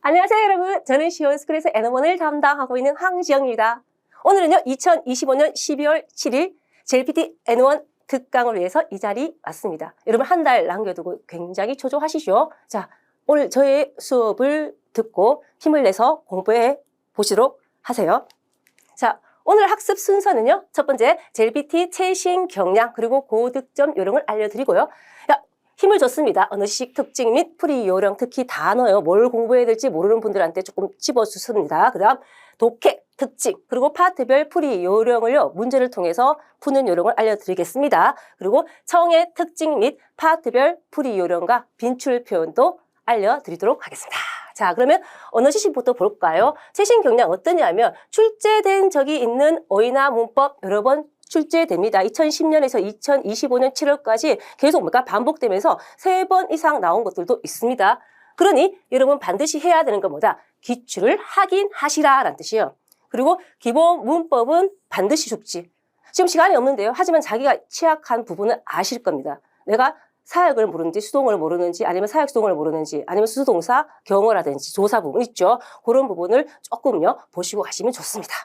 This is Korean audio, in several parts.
안녕하세요 여러분, 저는 시원스쿨에서 N1을 담당하고 있는 황지영입니다. 오늘은요 2025년 12월 7일 JLPT N1 특강을 위해서 이 자리 왔습니다. 여러분 한 달 남겨두고 굉장히 초조하시죠? 자, 오늘 저의 수업을 듣고 힘을 내서 공부해 보시도록 하세요. 자, 오늘 학습 순서는요, 첫 번째 JLPT 최신 경량 그리고 고득점 요령을 알려드리고요. 힘을 줬습니다. 언어식 특징 및 풀이 요령, 특히 단어요. 뭘 공부해야 될지 모르는 분들한테 조금 집어주습니다. 그 다음 독해 특징, 그리고 파트별 풀이 요령을요, 문제를 통해서 푸는 요령을 알려드리겠습니다. 그리고 청의 특징 및 파트별 풀이 요령과 빈출 표현도 알려드리도록 하겠습니다. 자, 그러면 언어지식부터 볼까요? 최신 경량 어떠냐면 출제된 적이 있는 어휘나 문법 여러 번 출제됩니다. 2010년에서 2025년 7월까지 계속 반복되면서 3번 이상 나온 것들도 있습니다. 그러니 여러분 반드시 해야 되는 건 뭐다? 기출을 확인하시라라는 뜻이에요. 그리고 기본 문법은 반드시 숙지. 지금 시간이 없는데요. 하지만 자기가 취약한 부분은 아실 겁니다. 내가 사역을 모르는지 수동을 모르는지 아니면 사역 수동을 모르는지 아니면 수동사 경어라든지 조사 부분 있죠. 그런 부분을 조금요 보시고 가시면 좋습니다.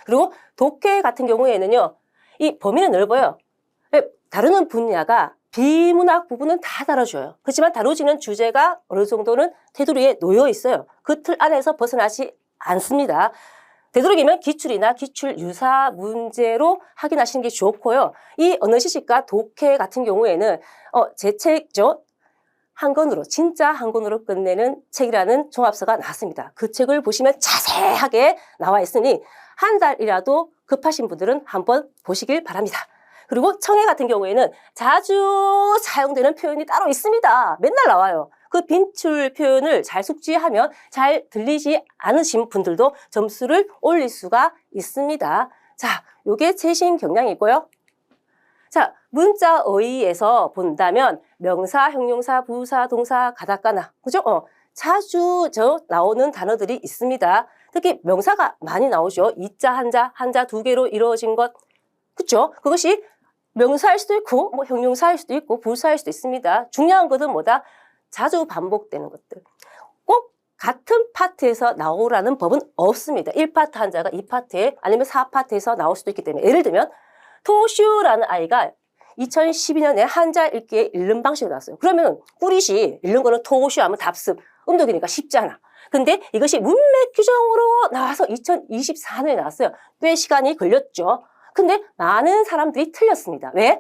그리고 독해 같은 경우에는요. 이 범위는 넓어요. 다루는 분야가 비문학 부분은 다 다뤄줘요. 그렇지만 다루지는 주제가 어느 정도는 테두리에 놓여 있어요. 그 틀 안에서 벗어나지 않습니다. 되도록이면 기출이나 기출 유사 문제로 확인하시는 게 좋고요. 이 언어지식과 독해 같은 경우에는 제 책죠. 한 권으로, 진짜 한 권으로 끝내는 책이라는 종합서가 나왔습니다. 그 책을 보시면 자세하게 나와 있으니 한 달이라도 급하신 분들은 한번 보시길 바랍니다. 그리고 청해 같은 경우에는 자주 사용되는 표현이 따로 있습니다. 맨날 나와요. 그 빈출 표현을 잘 숙지하면 잘 들리지 않으신 분들도 점수를 올릴 수가 있습니다. 자, 요게 최신 경량이고요. 자, 문자 어휘에서 본다면 명사, 형용사, 부사, 동사, 가다까나 그죠? 자주 나오는 단어들이 있습니다. 특히 명사가 많이 나오죠. 이자, 한자 두 개로 이루어진 것. 그렇죠? 그것이 명사일 수도 있고 뭐 형용사일 수도 있고 부사일 수도 있습니다. 중요한 것은 뭐다? 자주 반복되는 것들. 꼭 같은 파트에서 나오라는 법은 없습니다. 1파트 한자가 2파트에 아니면 4파트에서 나올 수도 있기 때문에 예를 들면 토슈라는 아이가 2012년에 한자 읽기에 읽는 방식으로 나왔어요. 그러면 꾸릿이 읽는 거는 토슈 하면 답습, 음독이니까 쉽잖아. 근데 이것이 문맥 규정으로 나와서 2024년에 나왔어요. 꽤 시간이 걸렸죠. 근데 많은 사람들이 틀렸습니다. 왜?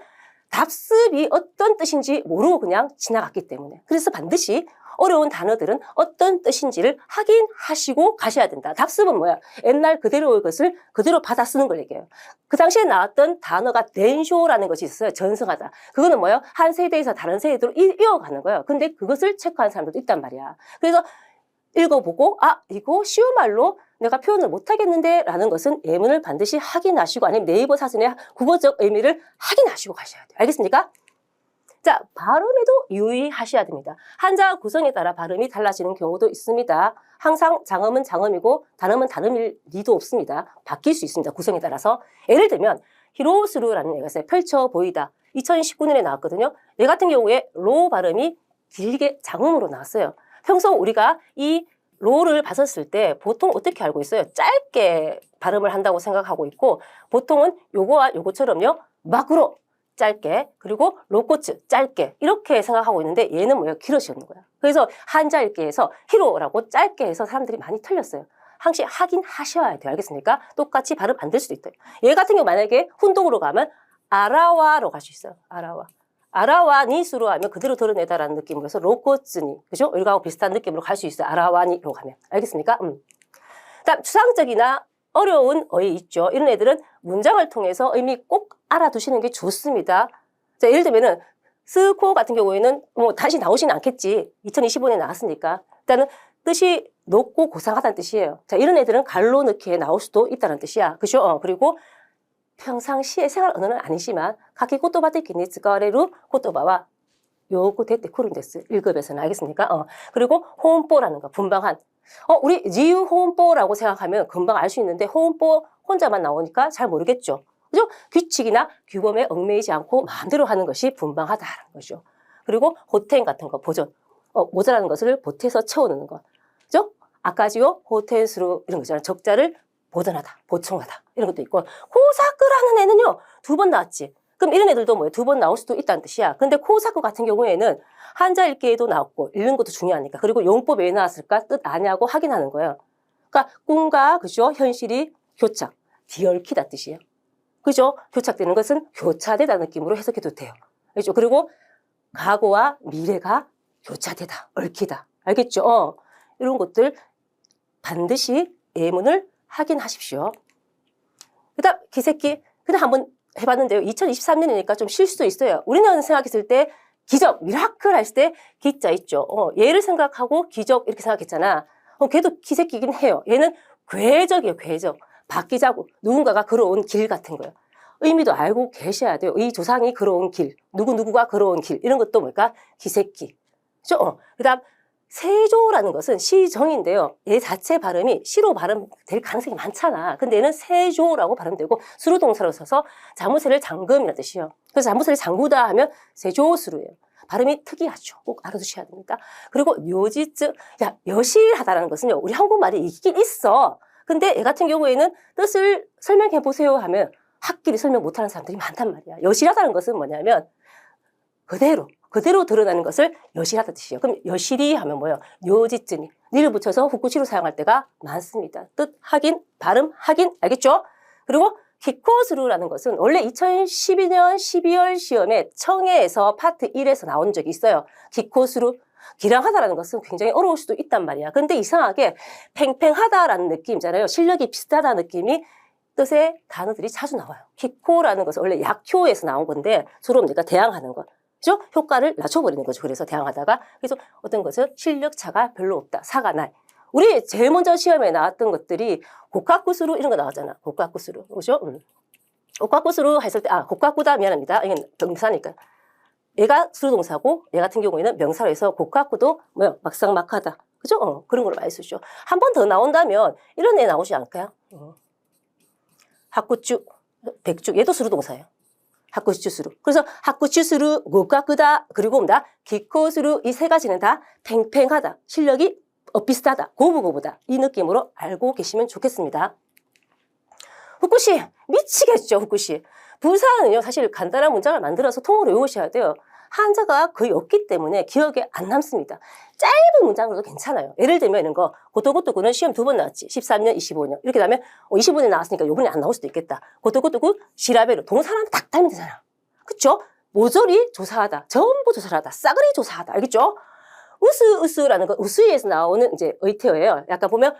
답습이 어떤 뜻인지 모르고 그냥 지나갔기 때문에. 그래서 반드시 어려운 단어들은 어떤 뜻인지를 확인하시고 가셔야 된다. 답습은 뭐야? 옛날 그대로의 것을 그대로 받아 쓰는 걸 얘기해요. 그 당시에 나왔던 단어가 덴쇼라는 것이 있어요. 전승하다. 그거는 뭐예요? 한 세대에서 다른 세대로 이어가는 거예요. 근데 그것을 체크하는 사람들도 있단 말이야. 그래서 읽어보고 이거 쉬운 말로 내가 표현을 못하겠는데 라는 것은 예문을 반드시 확인하시고 아니면 네이버 사전의 국어적 의미를 확인하시고 가셔야 돼요. 알겠습니까? 자, 발음에도 유의하셔야 됩니다. 한자 구성에 따라 발음이 달라지는 경우도 있습니다. 항상 장음은 장음이고 단음은 단음일 리도 없습니다. 바뀔 수 있습니다. 구성에 따라서. 예를 들면 히로스루라는 얘가 있어요. 펼쳐 보이다. 2019년에 나왔거든요. 얘 같은 경우에 로 발음이 길게 장음으로 나왔어요. 평소 우리가 이 로를 봤었을 때 보통 어떻게 알고 있어요? 짧게 발음을 한다고 생각하고 있고 보통은 요거와 요거처럼요. 막으로 짧게 그리고 로코츠 짧게 이렇게 생각하고 있는데 얘는 뭐예요? 길어지는 거야. 그래서 한자 읽기에서 히로라고 짧게 해서 사람들이 많이 틀렸어요. 항상 확인하셔야 돼요. 알겠습니까? 똑같이 발음 안 될 수도 있어요. 얘 같은 경우 만약에 훈독으로 가면 아라와로 갈 수 있어요. 아라와. 아라와니수로 하면 그대로 드러내다라는 느낌으로 해서 로코츠니, 그죠? 이거하고 비슷한 느낌으로 갈 수 있어요. 아라와니로 가면. 알겠습니까? 다음, 추상적이나 어려운 어휘 있죠. 이런 애들은 문장을 통해서 의미 꼭 알아두시는 게 좋습니다. 자, 예를 들면은, 스코 같은 경우에는 다시 나오지는 않겠지. 2025년에 나왔으니까. 일단은 뜻이 높고 고상하다는 뜻이에요. 자, 이런 애들은 갈로 넣기에 나올 수도 있다는 뜻이야. 그죠? 그리고 평상시에 생활 언어는 아니지만 가키 꼬토바 테키니 츠카레루 꼬토바와 요구 데테 쿠른데스 1급에서는 알겠습니까? 그리고 호음뽀라는 거 분방한 우리 지유 호음뽀라고 생각하면 금방 알 수 있는데 호음뽀 혼자만 나오니까 잘 모르겠죠. 그죠? 규칙이나 규범에 얽매이지 않고 마음대로 하는 것이 분방하다는 거죠. 그리고 호탱 같은 거 보존 모자라는 것을 보태서 채워넣는 것. 그죠? 아까지요, 호텐스루 이런 거 있잖아요. 적자를 보전하다, 보충하다 이런 것도 있고 코사크라는 애는요 2번 나왔지. 그럼 이런 애들도 뭐예요? 2번 나올 수도 있다는 뜻이야. 근데 코사크 같은 경우에는 한자 읽기에도 나왔고 읽는 것도 중요하니까. 그리고 용법에 왜 나왔을까? 뜻 아냐고 확인하는 거예요. 그러니까 꿈과 그죠? 현실이 교착, 뒤얽히다 뜻이에요. 그죠? 교착되는 것은 교차되다는 느낌으로 해석해도 돼요. 그렇죠? 그리고 과거와 미래가 교차되다, 얽히다. 알겠죠? 이런 것들 반드시 예문을 확인하십시오. 그 다음 기새끼 그냥 한번 해봤는데요. 2023년이니까 좀 쉴 수도 있어요. 우리는 생각했을 때 기적, 미라클 했을 때 기자 있죠. 얘를 생각하고 기적 이렇게 생각했잖아. 걔도 기새끼긴 해요. 얘는 궤적이에요. 궤적. 바뀌자고 누군가가 걸어온 길 같은 거예요. 의미도 알고 계셔야 돼요. 이 조상이 걸어온 길, 누구누구가 걸어온 길 이런 것도 뭘까? 기새끼. 그죠? 그 다음 세조라는 것은 시정인데요. 얘 자체 발음이 시로 발음될 가능성이 많잖아. 근데 얘는 세조라고 발음되고 수루동사로 써서 자무새를 잠금이라는 뜻이에요. 그래서 자무새를 잠그다 하면 세조수루예요. 발음이 특이하죠. 꼭 알아두셔야 됩니다. 그리고 묘지즈, 야 여실하다라는 것은요. 우리 한국말이 있긴 있어. 근데 얘 같은 경우에는 뜻을 설명해 보세요 하면 확실히 설명 못하는 사람들이 많단 말이야. 여실하다는 것은 뭐냐면 그대로 드러나는 것을 여실하다 뜻이에요. 그럼 여실이 하면 뭐예요? 요지쯤이 니를 붙여서 후쿠시로 사용할 때가 많습니다. 뜻 확인, 발음 확인, 알겠죠? 그리고 기코스루라는 것은 원래 2012년 12월 시험에 청해에서 파트 1에서 나온 적이 있어요. 기코스루, 기량하다라는 것은 굉장히 어려울 수도 있단 말이야. 근데 이상하게 팽팽하다라는 느낌이잖아요. 실력이 비슷하다는 느낌이 뜻의 단어들이 자주 나와요. 기코라는 것은 원래 약효에서 나온 건데 주로 우리가 대항하는 것. 그죠? 효과를 낮춰버리는 거죠. 그래서 대항하다가. 그래서 어떤 것은 실력 차가 별로 없다. 사가 날. 우리 제일 먼저 시험에 나왔던 것들이 고카쿠스루 이런 거 나왔잖아. 고카쿠스루. 그죠? 고카쿠스루 했을 때, 고카쿠다 미안합니다. 이건 명사니까. 얘가 수루동사고 얘 같은 경우에는 명사로 해서 고카쿠도 뭐야? 막상막하다. 그죠? 그런 걸 많이 쓰죠. 한 번 더 나온다면 이런 애 나오지 않을까요? 하쿠쭈, 백주. 얘도 수루동사예요. 하쿠슈스루. 그래서 하쿠슈스루, 고카쿠다, 그리고 뭐다? 기코스루 이 세 가지는 다 팽팽하다, 실력이 비슷하다, 고부고부다 이 느낌으로 알고 계시면 좋겠습니다. 후쿠시 미치겠죠. 후쿠시. 부사는요 사실 간단한 문장을 만들어서 통으로 외우셔야 돼요. 한자가 거의 없기 때문에 기억에 안 남습니다. 짧은 문장으로도 괜찮아요. 예를 들면 이런 거 고토고토구는 시험 2번 나왔지. 13년, 25년 이렇게 나면 25년에 나왔으니까 요번에 안 나올 수도 있겠다. 고토고토구 시라베로 동사랑 딱 달면 되잖아. 그쵸? 모조리 조사하다, 전부 조사하다, 싸그리 조사하다. 알겠죠? 으스으스라는 건 우스이에서 나오는 이제 의태어예요. 약간 보면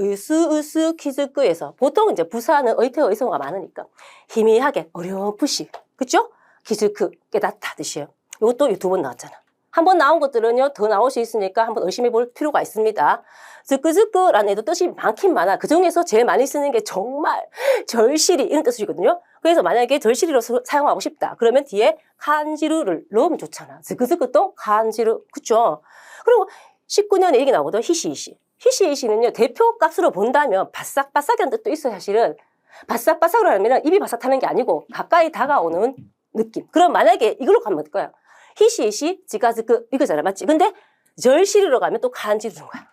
으스으스 키즈끄에서 보통 이제 부사는 의태어 의성어가 많으니까 희미하게 어렴풋이 그쵸? 키즈크 깨닫다 뜻이에요. 이것도 2번 나왔잖아. 한 번 나온 것들은요 더 나올 수 있으니까 한번 의심해 볼 필요가 있습니다. 즈끄즈끄라는 애도 뜻이 많긴 많아. 그 중에서 제일 많이 쓰는 게 정말 절실히 이런 뜻이거든요. 그래서 만약에 절실히로 사용하고 싶다 그러면 뒤에 칸지루를 넣으면 좋잖아. 즈끄즈끄도 칸지루 그쵸? 그리고 19년에 얘기 나오거든. 히시이시. 히시이시는요 대표 값으로 본다면 바싹바싹한 뜻도 있어요. 사실은 바싹바싹으로 하면 입이 바싹 타는 게 아니고 가까이 다가오는 느낌. 그럼 만약에 이걸로 가면 어떨 거야? 히시이시 지가즈크 이거잖아. 맞지? 근데 절실히로 가면 또 간지르는 거야.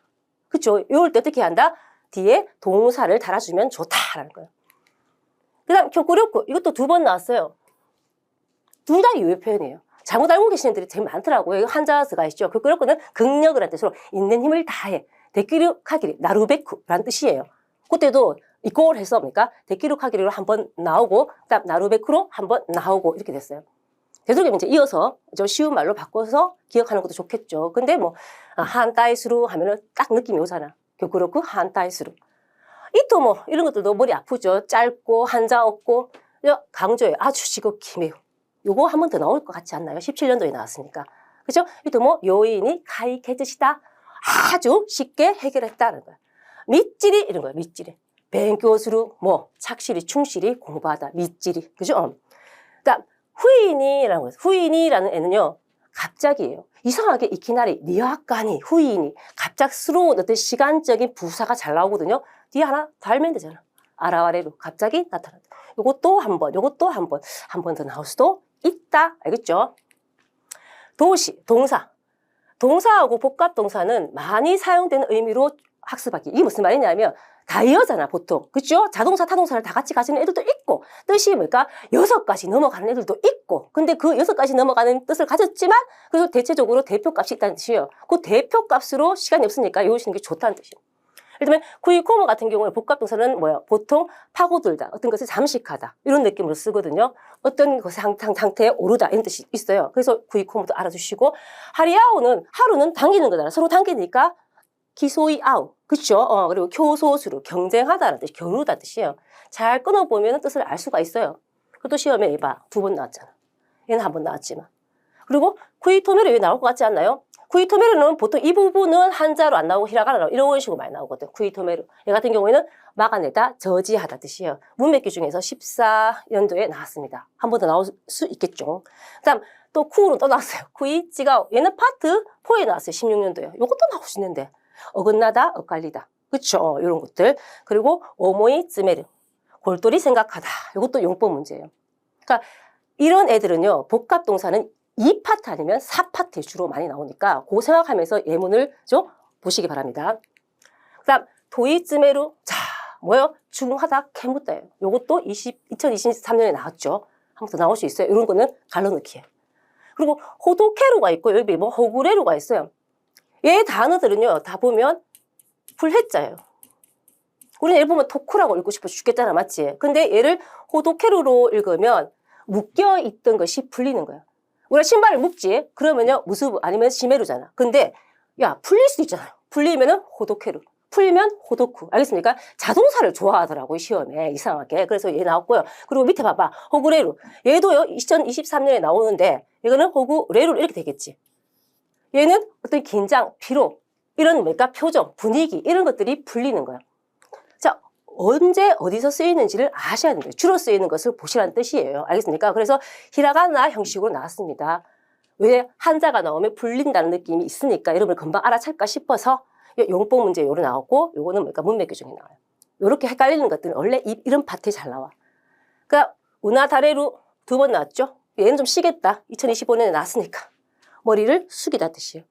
그쵸? 이럴 때 어떻게 한다? 뒤에 동사를 달아주면 좋다라는 거예요. 그 다음 교구력구 이것도 2번 나왔어요. 둘 다 유효 표현이에요. 잘못 알고 계시는 분들이 제일 많더라고요. 한자어가 있죠. 교구력구는 긍력을 한 뜻으로 있는 힘을 다해 데끼룩하기리 나루베쿠라는 뜻이에요. 그때도 이걸 해서 뭡니까? 데끼룩하기리로 한번 나오고 그다음 나루베쿠로 한번 나오고 이렇게 됐어요. 되도록이면 이제 이어서 좀 쉬운 말로 바꿔서 기억하는 것도 좋겠죠. 근데 뭐 한따이스루 하면은 딱 느낌이 오잖아. 교구력구 한따이스루. 이또 뭐 이런 것들도 머리 아프죠. 짧고 한자 없고 강조해요. 아주 지극히 매우. 요거 한 번 더 나올 것 같지 않나요? 17년도에 나왔으니까. 그죠? 이또 뭐 요인이 가이케즈시다. 아주 쉽게 해결했다는 거야. 밑질이 이런 거야. 밑질이. 뱅교수루 뭐 착실히 충실히 공부하다. 밑질이. 그죠? 그러니까 후인이라는 거예요. 후인이라는 애는요. 갑자기예요. 이상하게 이키나리 니와까니 후인이 갑작스러운 어떤 시간적인 부사가 잘 나오거든요. 뒤에 하나 달면 되잖아. 아라와레로 갑자기 나타난다. 요것도 한 번, 요것도 한 번 더 나올 수도 있다. 알겠죠? 도시, 동사. 동사하고 복합동사는 많이 사용되는 의미로 학습하기. 이게 무슨 말이냐면 다이어잖아 보통. 그죠? 자동차, 타동차를 다 같이 가지는 애들도 있고 뜻이 뭘까? 6가지 넘어가는 애들도 있고 근데 그 6가지 넘어가는 뜻을 가졌지만 그래서 대체적으로 대표값이 있다는 뜻이에요. 그 대표값으로 시간이 없으니까 외우시는 게 좋다는 뜻이에요. 예를 들면 구이코모 같은 경우는 복합동사는 뭐야? 보통 파고들다, 어떤 것을 잠식하다 이런 느낌으로 쓰거든요. 어떤 것의 상태에 오르다 이런 뜻이 있어요. 그래서 구이코모도 알아두시고 하리아오는 하루는 당기는 거잖아. 서로 당기니까 기소이 아우 그렇죠? 그리고 교소수로 경쟁하다라는 뜻이 겨루다 뜻이에요. 잘 끊어보면 뜻을 알 수가 있어요. 그것도 시험에 해봐 2번 나왔잖아. 얘는 1번 나왔지만. 그리고 구이토메르 왜 나올 것 같지 않나요? 구이토메르는 보통 이 부분은 한자로 안 나오고 히라가나로 이런 식으로 많이 나오거든. 구이토메르. 얘 같은 경우에는 막아내다, 저지하다 뜻이에요. 문맥기 중에서 14년도에 나왔습니다. 한 번 더 나올 수 있겠죠. 그다음 또 쿠로 또 나왔어요. 구이찌가 얘는 파트 4에 나왔어요. 16년도에. 요것도 나올 수 있는데 어긋나다, 엇갈리다. 그쵸? 이런 것들. 그리고 오모이 쯔메르. 골똘히 생각하다. 이것도 용법 문제예요. 그러니까 이런 애들은요. 복합동사는 2파트 아니면 4파트에 주로 많이 나오니까 그거 생각하면서 예문을 좀 보시기 바랍니다. 그 다음 도이쯔메루 자 뭐요? 중하다 캐묻다예요. 이것도 2023년에 나왔죠. 한 번 더 나올 수 있어요. 이런 거는 갈라넣기예요. 그리고 호도케루가 있고 여기 뭐 호구레루가 있어요. 얘 단어들은요 다 보면 불해자예요. 우리는 얘를 보면 토쿠라고 읽고 싶어 죽겠잖아, 맞지? 근데 얘를 호도케루로 읽으면 묶여있던 것이 풀리는 거예요. 우리가 신발을 묶지? 그러면요, 무스부 아니면 시메루잖아. 근데, 야, 풀릴 수도 있잖아요. 풀리면은 호도케루. 풀리면 호도쿠. 알겠습니까? 자동사를 좋아하더라고요, 시험에. 이상하게. 그래서 얘 나왔고요. 그리고 밑에 봐봐. 호구레루. 얘도요, 2023년에 나오는데, 이거는 호구레루 이렇게 되겠지. 얘는 어떤 긴장, 피로, 이런 뭔가 표정, 분위기, 이런 것들이 풀리는 거예요. 자, 언제 어디서 쓰이는지를 아셔야 됩니다. 주로 쓰이는 것을 보시라는 뜻이에요. 알겠습니까? 그래서 히라가나 형식으로 나왔습니다. 왜 한자가 나오면 풀린다는 느낌이 있으니까 여러분 금방 알아챌까 싶어서 용법 문제 요로 나왔고 요거는 뭔가 문맥 규정에 나와요. 요렇게 헷갈리는 것들은 원래 이런 파트에 잘 나와. 그러니까 우나다레루 2번 나왔죠? 얘는 좀 쉬겠다. 2025년에 나왔으니까. 머리를 숙이다 뜻이에요.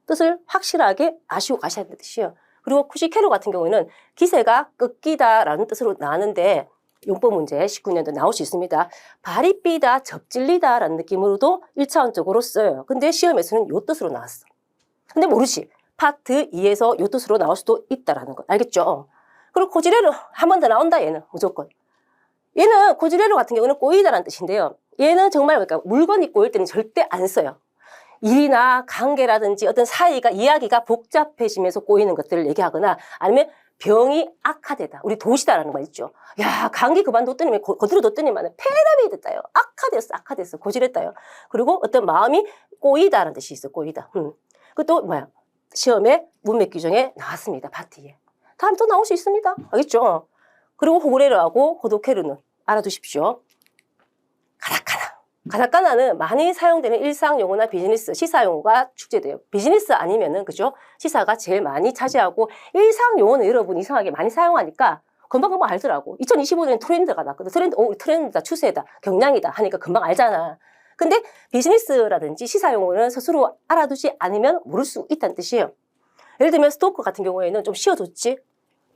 뜻을 확실하게 아시고 가셔야 되는 뜻이에요. 그리고 쿠시케루 같은 경우에는 기세가 꺾이다라는 뜻으로 나왔는데 용법 문제 19년도 나올 수 있습니다. 발이 삐다, 접질리다라는 느낌으로도 1차원적으로 써요. 근데 시험에서는 요 뜻으로 나왔어. 근데 모르지. 파트 2에서 요 뜻으로 나올 수도 있다라는 거. 알겠죠? 그리고 고지레루 한 번 더 나온다 얘는 무조건. 얘는 고지레루 같은 경우는 꼬이다라는 뜻인데요. 얘는 정말 그러니까 물건이 꼬일 때는 절대 안 써요. 일이나 관계라든지 어떤 사이가 이야기가 복잡해지면서 꼬이는 것들을 얘기하거나 아니면 병이 악화되다. 우리 도시다라는 말 있죠. 야, 감기 그만뒀더니 거들어 뒀더니만 폐렴이 됐다요. 악화됐어. 고질했다요. 그리고 어떤 마음이 꼬이다라는 뜻이 있어. 꼬이다. 그것도 뭐야? 시험에 문맥 규정에 나왔습니다. 파트 2에. 다음 또 나올 수 있습니다. 알겠죠? 그리고 호구레르하고 호도케르는 알아두십시오. 가타카나는 많이 사용되는 일상 용어나 비즈니스, 시사 용어가 축제돼요. 비즈니스 아니면은, 그죠? 시사가 제일 많이 차지하고, 일상 용어는 여러분 이상하게 많이 사용하니까 금방 알더라고. 2025년에 트렌드가 났거든. 트렌드다, 추세다, 경량이다 하니까 금방 알잖아. 근데 비즈니스라든지 시사 용어는 스스로 알아두지 않으면 모를 수 있다는 뜻이에요. 예를 들면 스토커 같은 경우에는 좀 쉬워졌지?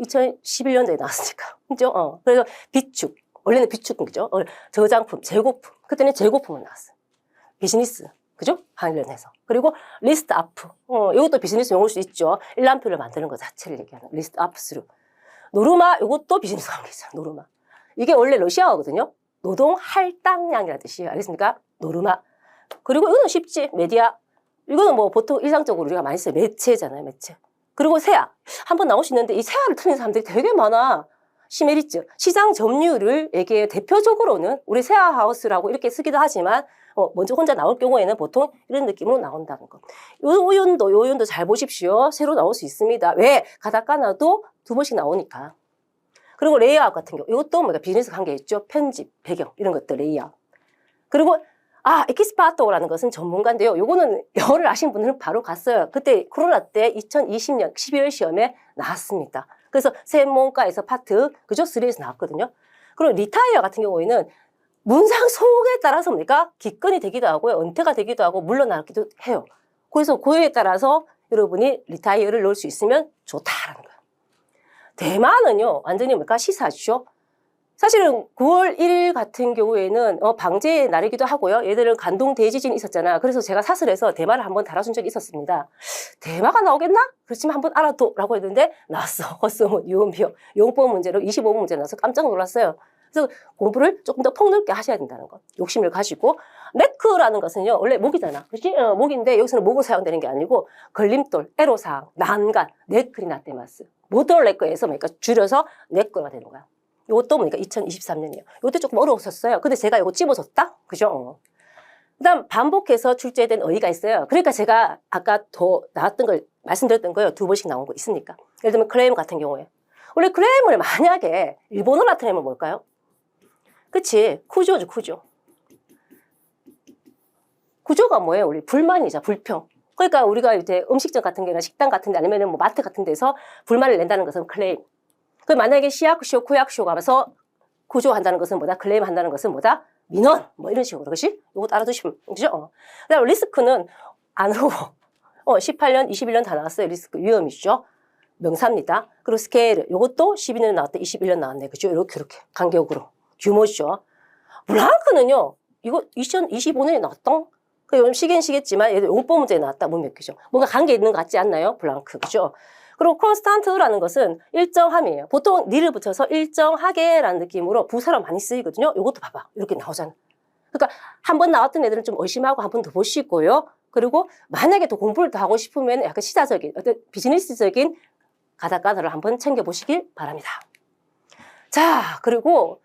2011년도에 나왔으니까. 그죠? 그래서 비축. 원래는 비축은 그죠? 저장품, 재고품. 그때는 재고품은 나왔어요. 비즈니스. 그죠? 관련해서. 그리고 리스트 아프. 이것도 비즈니스 용어일 수 있죠. 일람표를 만드는 것 자체를 얘기하는 리스트 아프스루. 노르마, 이것도 비즈니스 관계죠. 노르마. 이게 원래 러시아어거든요. 노동 할당량이라는 뜻이에요. 알겠습니까? 노르마. 그리고 이거는 쉽지. 메디아. 이거는 뭐 보통 일상적으로 우리가 많이 써요. 매체잖아요. 매체. 그리고 세아. 한번 나올 수 있는데 이 세아를 틀린 사람들이 되게 많아. 시메리츠. 시장 점유율을 얘기해요. 대표적으로는 우리 세아하우스라고 이렇게 쓰기도 하지만 먼저 혼자 나올 경우에는 보통 이런 느낌으로 나온다는 거. 요 요연도 잘 보십시오. 새로 나올 수 있습니다. 왜? 가다까나도 2번씩 나오니까. 그리고 레이아웃 같은 경우. 이것도 뭔가 비즈니스 관계 있죠. 편집, 배경 이런 것들 레이아웃. 그리고 에키스파토라는 것은 전문가인데요. 요거는 영어를 아신 분들은 바로 갔어요. 그때 코로나 때 2020년 12월 시험에 나왔습니다. 그래서専門家에서 파트, 그죠? 3에서 나왔거든요. 그리고 리타이어 같은 경우에는 문장 속에 따라서 뭡니까? 기권이 되기도 하고요. 은퇴가 되기도 하고 물러나기도 해요. 그래서 그에 따라서 여러분이 리타이어를 넣을 수 있으면 좋다라는 거예요. 대만은요, 완전히 뭔가 시사죠. 사실은 9월 1일 같은 경우에는 방제의 날이기도 하고요. 얘들은 간동 대지진이 있었잖아. 그래서 제가 사설에서 대마를 한번 달아준 적이 있었습니다. 대마가 나오겠나? 그렇지만 한번 알아둬라고 했는데 나왔어. 헛소문, 유언비어, 용법 문제로 25번 문제 나와서 깜짝 놀랐어요. 그래서 공부를 조금 더 폭넓게 하셔야 된다는 거. 욕심을 가지고. 네크라는 것은요, 원래 목이잖아. 그렇지? 목인데 여기서는 목으로 사용되는 게 아니고 걸림돌, 애로사항, 난간, 네크리 나테마스. 모tor 네크에서 그러니까 줄여서 네크가 되는 거야. 이것도 보니까 2023년이에요. 이것도 조금 어려웠었어요. 근데 제가 이거 찝어줬다? 그죠? 그 다음 반복해서 출제된 어휘가 있어요. 그러니까 제가 아까 더 나왔던 걸 말씀드렸던 거예요. 2번씩 나온 거 있으니까. 예를 들면 클레임 같은 경우에. 원래 클레임을 만약에 일본어로 나타내면 뭘까요? 그치? 구조죠, 구조. 구조가 뭐예요? 우리 불만이자 불평. 그러니까 우리가 이제 음식점 같은 경우나 식당 같은 데 아니면 뭐 마트 같은 데서 불만을 낸다는 것은 클레임. 그 만약에 시약쇼, 구약쇼 가면서 구조한다는 것은 뭐다? 클레임 한다는 것은 뭐다? 민원. 뭐 이런 식으로. 그렇지? 이거 알아두시면, 그죠? 그 다음 리스크는 안으로. 18년, 21년 다 나왔어요. 리스크. 위험이죠. 명사입니다. 그리고 스케일. 이것도 12년 나왔다. 21년 나왔네. 그죠? 이렇게 간격으로. 규모죠. 블랑크는요. 이거 2025년에 나왔던? 그 요즘 시긴 시겠지만 얘도 용법 문제에 나왔다. 못 믿기죠. 뭔가 관계 있는 것 같지 않나요? 블랑크. 그죠? 그리고 콘스탄트라는 것은 일정함이에요. 보통 니를 붙여서 일정하게라는 느낌으로 부사로 많이 쓰이거든요. 이것도 봐봐. 이렇게 나오잖아. 그러니까 한 번 나왔던 애들은 좀 의심하고 한 번 더 보시고요. 그리고 만약에 더 공부를 더 하고 싶으면 약간 시사적인, 어떤 비즈니스적인 가닥가닥을 한번 챙겨보시길 바랍니다. 자, 그리고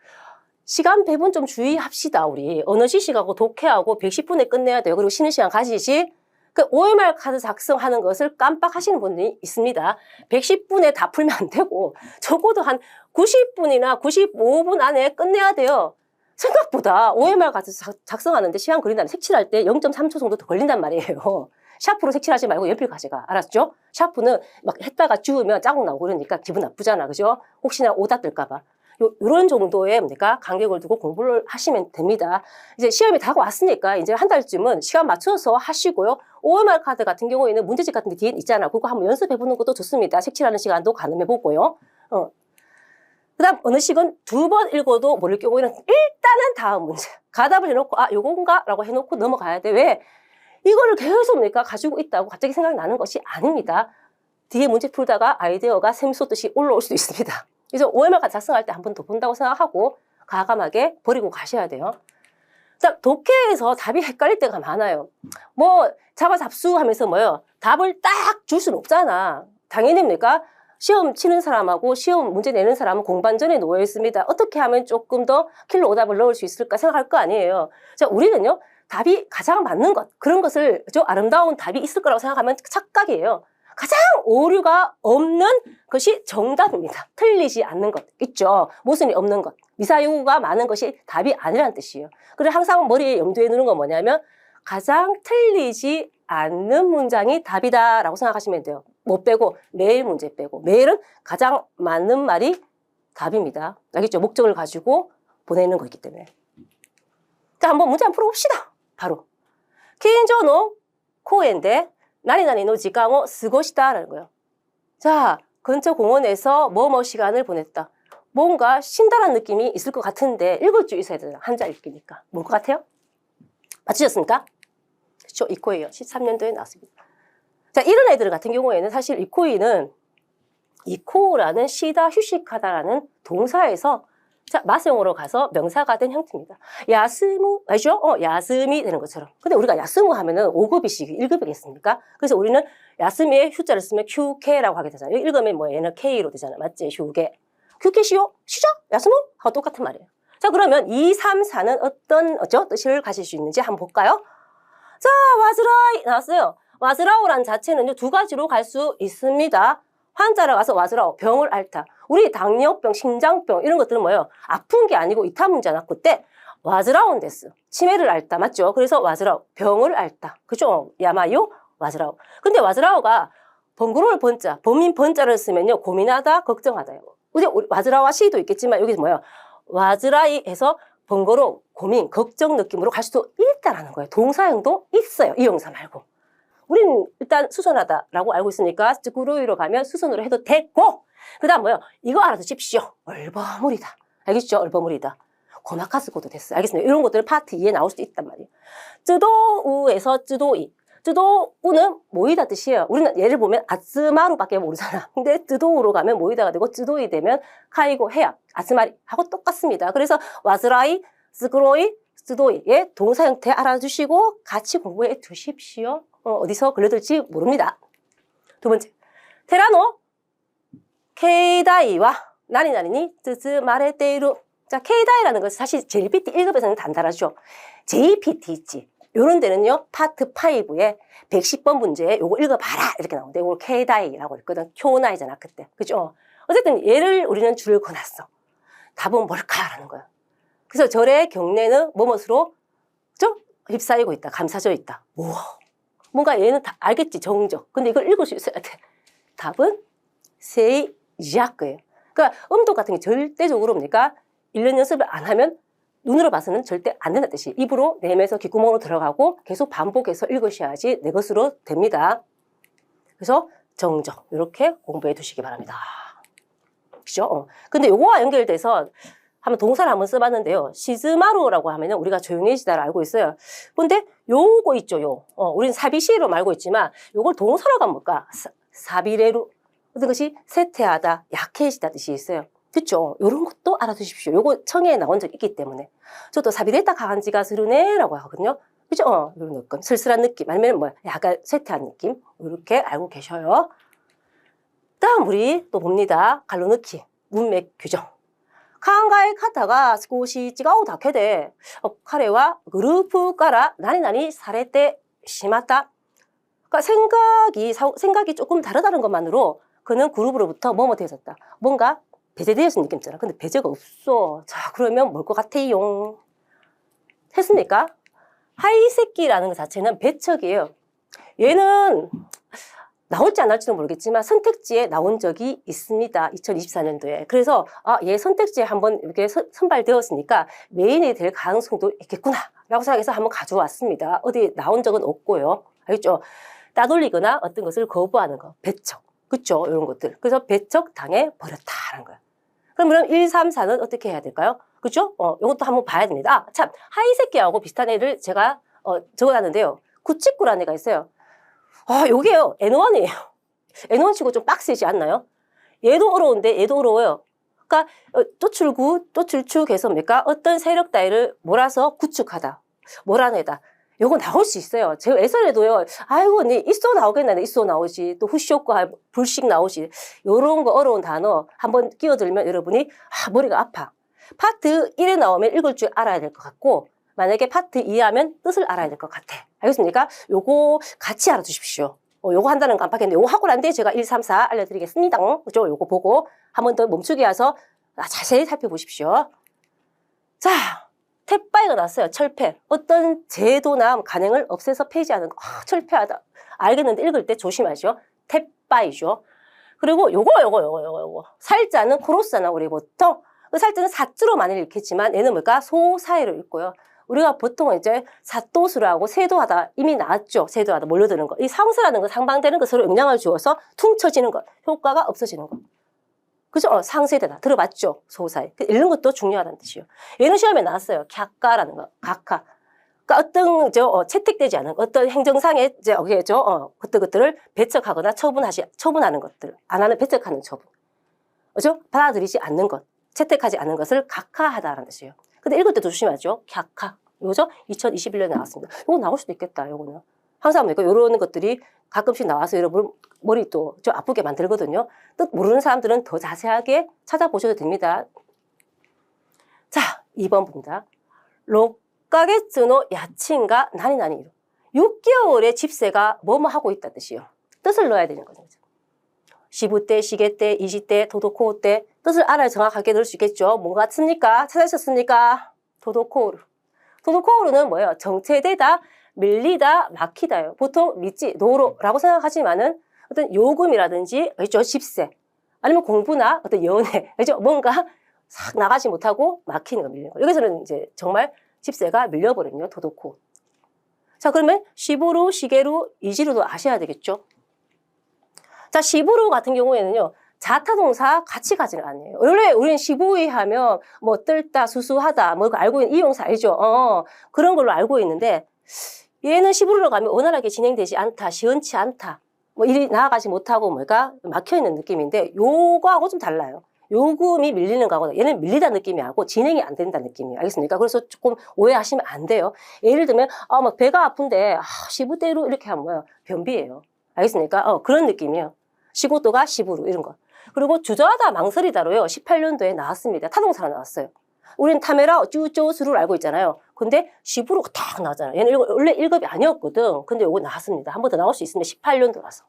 시간 배분 좀 주의합시다. 우리 언어 지식하고 독해하고 110분에 끝내야 돼요. 그리고 쉬는 시간 가지지. 그 OMR 카드 작성하는 것을 깜빡하시는 분들이 있습니다. 110분에 다 풀면 안 되고 적어도 한 90분이나 95분 안에 끝내야 돼요. 생각보다 OMR 카드 작성하는데 시간 걸린다는 색칠할 때 0.3초 정도 더 걸린단 말이에요. 샤프로 색칠하지 말고 연필 가져가. 알았죠? 샤프는 막 했다가 지우면 자국 나오고 그러니까 기분 나쁘잖아. 그죠? 혹시나 오다 뜰까 봐. 요런 정도의 뭡니까? 간격을 두고 공부를 하시면 됩니다. 이제 시험이 다가왔으니까 이제 한 달쯤은 시간 맞춰서 하시고요. OMR 카드 같은 경우에는 문제집 같은 게 뒤에 있잖아. 그거 한번 연습해보는 것도 좋습니다. 색칠하는 시간도 가늠해보고요. 그 다음 언어식은 2번 읽어도 모를 경우에는 일단은 다음 문제. 가답을 해놓고 아 요건가? 라고 해놓고 넘어가야 돼. 왜? 이거를 계속 뭡니까? 가지고 있다고 갑자기 생각이 나는 것이 아닙니다. 뒤에 문제 풀다가 아이디어가 샘솟듯이 올라올 수도 있습니다. 그래서 OMR 카드 작성할 때 한 번 더 본다고 생각하고 과감하게 버리고 가셔야 돼요. 자, 독해에서 답이 헷갈릴 때가 많아요. 뭐 자바잡수하면서 뭐요? 답을 딱 줄 수는 없잖아. 당연히 뭡니까? 시험 치는 사람하고 시험 문제 내는 사람은 공반전에 놓여 있습니다. 어떻게 하면 조금 더 킬러 오답을 넣을 수 있을까 생각할 거 아니에요. 자, 우리는요. 답이 가장 맞는 것, 그런 것을 아름다운 답이 있을 거라고 생각하면 착각이에요. 가장 오류가 없는 것이 정답입니다. 틀리지 않는 것 있죠. 모순이 없는 것. 미사여구가 많은 것이 답이 아니라는 뜻이에요. 그래서 항상 머리에 염두에 두는 건 뭐냐면 가장 틀리지 않는 문장이 답이다라고 생각하시면 돼요. 뭐 빼고 매일 문제 빼고 매일은 가장 맞는 말이 답입니다. 알겠죠? 목적을 가지고 보내는 거기 때문에. 자, 한번 문제 한번 풀어봅시다. 바로 킨조노 코엔데 나리나리 노 지강を過ごした라는 거예요. 자, 근처 공원에서 뭐뭐 시간을 보냈다. 뭔가 신랄한 느낌이 있을 것 같은데 읽을 줄 있어야 되잖아. 한자 읽기니까. 뭘 것 같아요? 맞추셨습니까? 그렇죠. 이코이요. 13년도에 나왔습니다. 자, 이런 애들 같은 경우에는 사실 이코이는 이코라는 쉬다, 휴식하다라는 동사에서 자, 마세용어로 가서 명사가 된 형태입니다. 야스무, 알죠? 야스미 되는 것처럼. 근데 우리가 야스무 하면은 5급이시기 1급이겠습니까? 그래서 우리는 야스미에 휴자를 쓰면 휴케라고 하게 되잖아요. 읽으면 뭐 얘는 K로 되잖아요. 맞지? 휴게. 휴케시요? 쉬자? 야스무? 하고 똑같은 말이에요. 자, 그러면 2, 3, 4는 어떤 뜻을 가질 수 있는지 한번 볼까요? 자, 와즈라이 나왔어요. 와즈라오란 자체는요, 두 가지로 갈 수 있습니다. 환자라 가서 와즈라오, 병을 앓다. 우리 당뇨병, 심장병 이런 것들은 뭐예요? 아픈 게 아니고 이타 문제나 그때 와즈라오는 데스. 치매를 앓다. 맞죠? 그래서 와즈라오, 병을 앓다. 그죠? 야마요? 와즈라오. 근데 와즈라오가 번거로울 번자, 범인 번자를 쓰면요, 고민하다, 걱정하다요. 우리 와즈라와 시도 있겠지만 여기서 뭐예요? 와즈라이에서 번거로움, 고민, 걱정 느낌으로 갈 수도 있다라는 거예요. 동사형도 있어요. 이 형사 말고. 우린 일단 수선하다라고 알고 있으니까 쯔꾸루이로 가면 수선으로 해도 되고, 그 다음 뭐요? 이거 알아두십시오. 얼버무리다. 알겠죠? 얼버무리다. 고나카 쓰고도 됐어요. 알겠습니다. 이런 것들은 파트 2에 나올 수도 있단 말이에요. 쯔도우에서 쯔도이. 쯔도우는 모이다 뜻이에요. 우리는 예를 보면 아츠마루밖에 모르잖아. 근데 쯔도우로 가면 모이다가 되고 쯔도이 되면 카이고 해야 아츠마리 하고 똑같습니다. 그래서 와즈라이, 스그로이, 쯔도이의 동사 형태 알아두시고 같이 공부해 두십시오. 어디서 걸려들지 모릅니다. 두 번째, 테라노 케이다이와 나니나니니 쯔쯔마레테이루. 자, 케이다이라는 것은 사실 JPT 1급에서는 단단하죠. JPT 있지. 요런 데는요, 파트 5에 110번 문제에 요거 읽어봐라. 이렇게 나오는데, 요걸 케이다이라고 했거든. 쿄나이잖아, 그때. 그죠? 어쨌든 얘를 우리는 줄을 그어놨어. 답은 뭘까라는 거야. 그래서 절의 경례는 뭐뭇으로, 그죠? 휩싸이고 있다. 감싸져 있다. 우와. 뭔가 얘는 다 알겠지, 정적. 근데 이걸 읽을 수 있어야 돼. 답은 세이지아크예요. 그러니까 음독 같은 게 절대적으로 뭡니까? 1년 연습을 안 하면 눈으로 봐서는 절대 안 된다는 뜻이. 입으로 내면서 귓구멍으로 들어가고 계속 반복해서 읽으셔야지 내 것으로 됩니다. 그래서 정적 이렇게 공부해 두시기 바랍니다. 그죠? 근데 요거와 연결돼서 한번 동사를 한번 써봤는데요. 시즈마루라고 하면 우리가 조용해지다를 알고 있어요. 근데 요거 있죠, 우리는 사비시로 알고 있지만 요걸 동사로 가면 뭘까? 사비레루. 어떤 것이 쇠퇴하다, 약해지다 뜻이 있어요. 그쵸? 요런 것도 알아두십시오. 요거 청해에 나온 적 있기 때문에. 저도 사비레타 강한지가 스르네라고 하거든요. 그죠? 요런 느낌. 쓸쓸한 느낌. 아니면 뭐 약간 쇠퇴한 느낌. 이렇게 알고 계셔요. 다음 우리 또 봅니다. 갈로넣기. 문맥 규정. 카한가의 카타가 스코시 찌가오 다케데 카레와 그루프 까라 나니나니 사레테 시마타. 그러니까 생각이 조금 다르다는 것만으로 그는 그룹으로부터 뭐뭐 되었다. 뭔가 배제되었을 느낌 있잖아. 근데 배제가 없어. 자, 그러면 뭘 것 같아요? 했습니까? 하이세끼라는 것 자체는 배척이에요. 얘는 나올지 안 나올지는 모르겠지만 선택지에 나온 적이 있습니다. 2024년도에. 그래서 얘 선택지에 한번 이렇게 선발되었으니까 메인이 될 가능성도 있겠구나 라고 생각해서 한번 가져왔습니다. 어디 나온 적은 없고요. 알겠죠? 따돌리거나 어떤 것을 거부하는 거. 배척. 그쵸? 이런 것들. 그래서 배척 당해 버렸다는 거예요. 그러면 1, 3, 4는 어떻게 해야 될까요? 그죠? 이것도 한번 봐야 됩니다. 참, 하이세끼하고 비슷한 애를 제가 적어놨는데요. 구치꾸라는 애가 있어요. 요게요. N1이에요. N1 치고 좀 빡세지 않나요? 얘도 어려운데 얘도 어려워요. 그러니까 또출구또출축해서 뭡니까? 어떤 세력 따위를 몰아서 구축하다. 몰아내다. 요거 나올 수 있어요. 제가 예전에도요. 아이고, 있어 나오겠나? 있어 나오지. 또 후시효과 불식 나오지. 요런 거 어려운 단어 한번 끼워들면 여러분이 머리가 아파. 파트 1에 나오면 읽을 줄 알아야 될 것 같고 만약에 파트 2 하면 뜻을 알아야 될 것 같아. 알겠습니까? 요거 같이 알아두십시오. 요거 한다는 거 깜빡했는데 요거 하고 난 뒤에 제가 1, 3, 4 알려드리겠습니다. 그죠? 요거 보고 한 번 더 멈추게 해서 자세히 살펴보십시오. 자, 탭바이가 났어요. 철폐. 어떤 제도나 간행을 없애서 폐지하는 거. 철폐하다. 알겠는데 읽을 때 조심하죠. 탭바이죠. 그리고 요거. 살자는 크로스잖아, 우리 보통. 살자는 사자로 많이 읽겠지만 얘는 뭘까? 소사이로 읽고요. 우리가 보통 이제 사도수라고 세도하다 이미 나왔죠. 세도하다 몰려드는 거. 이 상수라는 거 상방되는 것으로 영향을 주어서 퉁쳐지는 것. 효과가 없어지는 것. 그죠? 상세되다. 들어봤죠? 소사이. 읽는 것도 중요하다는 뜻이에요. 얘는 시험에 나왔어요. 캬까라는 거. 가카. 그러니까 어떤 채택되지 않은 어떤 행정상의 어떤 것들을 배척하거나 처분하는 것들. 안 하는 배척하는 처분. 그죠? 받아들이지 않는 것. 채택하지 않는 것을 각하하다라는 뜻이에요. 근데 읽을 때도 조심하죠. 캬카. 요거죠? 2021년에 나왔습니다. 요거 나올 수도 있겠다. 요거는. 항상 뭡니까? 요런 것들이 가끔씩 나와서 여러분 머리 또 좀 아프게 만들거든요. 뜻 모르는 사람들은 더 자세하게 찾아보셔도 됩니다. 자, 2번 봅니다. 록가게츠노 야친가 나니나니. 6개월의 집세가 뭐뭐 하고 있다는 뜻이요. 뜻을 넣어야 되는 거죠. 시부때, 시계때, 이시때, 도도코때 뜻을 알아야 정확하게 넣을 수 있겠죠. 뭔가 같습니까? 찾으셨습니까? 도도코우루. 도도코우루는 뭐예요? 정체되다, 밀리다, 막히다요. 보통 믿지, 노로라고 생각하지만은 어떤 요금이라든지, 그렇죠? 집세, 아니면 공부나 어떤 연애, 그렇죠? 뭔가 싹 나가지 못하고 막히는 거, 밀리는 거. 여기서는 이제 정말 집세가 밀려버리거든요. 도도코. 자, 그러면 시부루, 시게루, 이지루도 아셔야 되겠죠. 자, 시부루 같은 경우에는요, 자타동사 같이 가지는 않아요. 원래 우리는 시부이 하면 뭐 뜰다, 수수하다, 뭐 알고 있는 이용사 알죠? 그런 걸로 알고 있는데 얘는 시부루로 가면 원활하게 진행되지 않다, 시원치 않다, 뭐 일이 나아가지 못하고 뭐가 막혀있는 느낌인데 요거하고 좀 달라요. 요금이 밀리는 거하고 얘는 밀리다 느낌이 아니고 진행이 안 된다 느낌이에요. 알겠습니까? 그래서 조금 오해하시면 안 돼요. 예를 들면 막 배가 아픈데 시부대로 이렇게 하면 뭐예요? 변비예요. 알겠습니까? 그런 느낌이에요. 시고도가 시부루 이런 거. 그리고 주저하다 망설이다로요. 18년도에 나왔습니다. 타동사가 나왔어요. 우리는 타메라 쭈쭈수를 알고 있잖아요. 근데 시부루가 딱 나왔잖아요. 얘는 원래 1급이 아니었거든. 근데 요거 나왔습니다. 한 번 더 나올 수 있습니다. 18년도라서.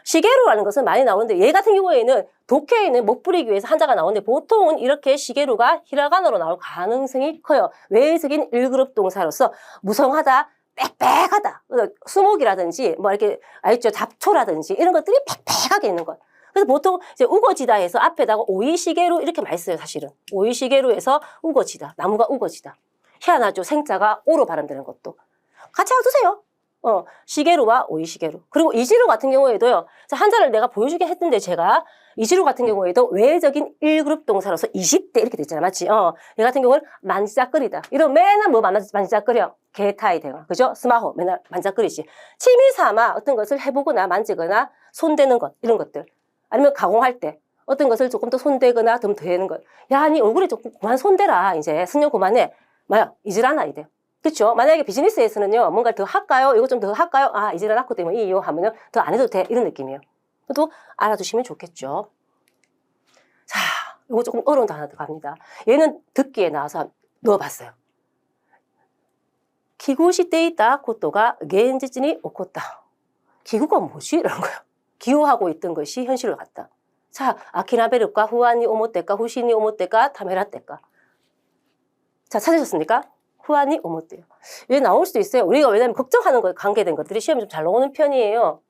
시게루라는 것은 많이 나오는데 얘 같은 경우에는 독해에는 못 부리기 위해서 한자가 나오는데 보통은 이렇게 시게루가 히라가나로 나올 가능성이 커요. 외적인 1그룹 동사로서 무성하다, 빽빽하다, 수목이라든지 뭐 이렇게 알죠? 잡초라든지 이런 것들이 빽빽하게 있는 것. 그래서 보통 이제 우거지다 해서 앞에다가 오이시게루 이렇게 많이 써요, 사실은. 오이시게루에서 우거지다, 나무가 우거지다. 희한하죠? 생자가 오로 발음되는 것도. 같이 알아두세요. 시게루와 오이시게루. 그리고 이지루 같은 경우에도요. 자, 한자를 내가 보여주게 했는데 제가 이지루 같은 경우에도 외적인 1그룹 동사로서 20대 이렇게 됐잖아. 맞지? 얘 같은 경우는 만지작거리다. 이런 맨날 뭐 만지작거려. 게타이 대화. 그죠? 스마호 맨날 만지작거리지. 취미 삼아 어떤 것을 해보거나 만지거나 손대는 것 이런 것들. 아니면 가공할 때 어떤 것을 조금 더 손대거나 좀 더하는 것. 야, 니 얼굴에 조금 그만 손대라. 이제 승려 그만해. 뭐야? 이질하나 이래. 그렇죠? 만약에 비즈니스에서는요, 뭔가를 더 할까요? 이거 좀 더 할까요? 이제는 났기 때문에 이요 하면은 더 안 해도 돼. 이런 느낌이에요. 또 알아두시면 좋겠죠. 자, 이거 조금 어려운 단어 들어갑니다. 얘는 듣기에 나와서 넣어봤어요. 기구시 때 있다, 고토가 겐지진이 오코다. 기구가 뭐지? 이런 거요. 기호하고 있던 것이 현실로 갔다. 자, 아키나베르까, 후아니 오모테까, 후시니 오모테까, 타메라테까. 자, 찾으셨습니까? 후아니 오모테요. 얘 나올 수도 있어요. 우리가 왜냐면 걱정하는 거에 관계된 것들이 시험에 좀 잘 나오는 편이에요.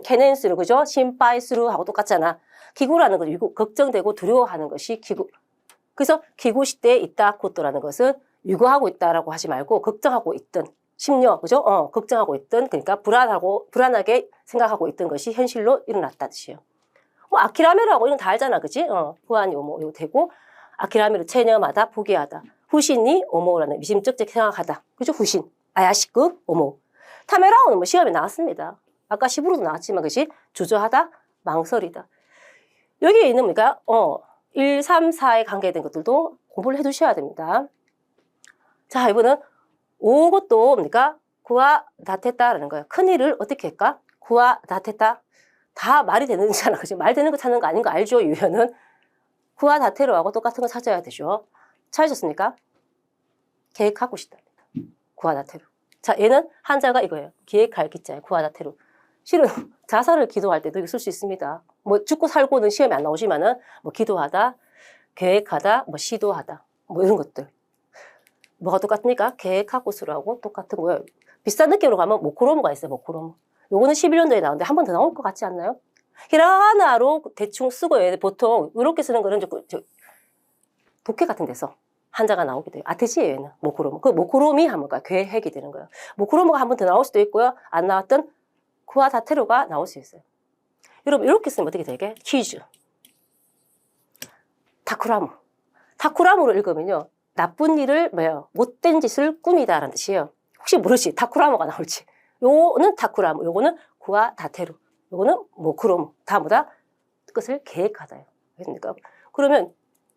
케넨스루, 그죠? 심파이스루 하고 똑같잖아. 기구라는 거, 걱정되고 두려워하는 것이 기구. 그래서 기구 시대에 있다, 고토라는 것은 유구하고 있다라고 하지 말고 걱정하고 있던 심려, 그죠? 걱정하고 있던, 그러니까 불안하게 생각하고 있던 것이 현실로 일어났다 뜻이에요. 뭐 아키라메라고 이런 거 다 알잖아, 그지? 후아니 오모 이거 되고 아키라메를 체념하다, 포기하다. 후신이 오모라는 미심쩍쩍 생각하다. 그죠? 후신. 아야시급 오모. 타메라오는 뭐 시험에 나왔습니다. 아까 시부로도 나왔지만, 그지? 주저하다, 망설이다. 여기에 있는 뭡니까? 1, 3, 4에 관계된 것들도 공부를 해 두셔야 됩니다. 자, 이번은 오것도 뭡니까? 구와 다테다라는 거예요. 큰일을 어떻게 할까? 구와 다테다. 다 말이 되는잖아. 그지? 말 되는 거 찾는 거 아닌 거 알죠? 유효는. 구와 다테로하고 똑같은 거 찾아야 되죠. 찾으셨습니까? 계획하고 싶답니다. 구하다테루. 자, 얘는 한자가 이거예요. 기획할 기자예요. 구하다테루. 실은 자살을 기도할 때도 이거 쓸 수 있습니다. 뭐 죽고 살고는 시험에 안 나오지만은 뭐 기도하다, 계획하다, 뭐 시도하다, 뭐 이런 것들. 뭐가 똑같습니까? 계획하고 쓰라고 똑같은 거예요. 비슷한 느낌으로 가면 모코로모가 있어요. 모코로모. 요거는 11년도에 나오는데 한 번 더 나올 것 같지 않나요? 히라가나로 대충 쓰고 보통 이렇게 쓰는 거는 독해 같은 데서 한자가 나오게 돼요. 아테시예요, 얘는. 모코로모. 그 모코로미 하면 계획이 되는 거예요. 모코로모가 한 번 더 나올 수도 있고요. 안 나왔던 구아다테루가 나올 수 있어요. 여러분, 이렇게 쓰면 어떻게 되게? 퀴즈. 타쿠라무. 타쿠라무로 읽으면요. 나쁜 일을, 못된 짓을 꾸미다라는 뜻이에요. 혹시 모르지? 타쿠라무가 나올지. 요거는 타쿠라무. 요거는 구아다테루. 요거는 모코로모. 다 뭐다? 뜻을 계획하다요. 그러니까 그러면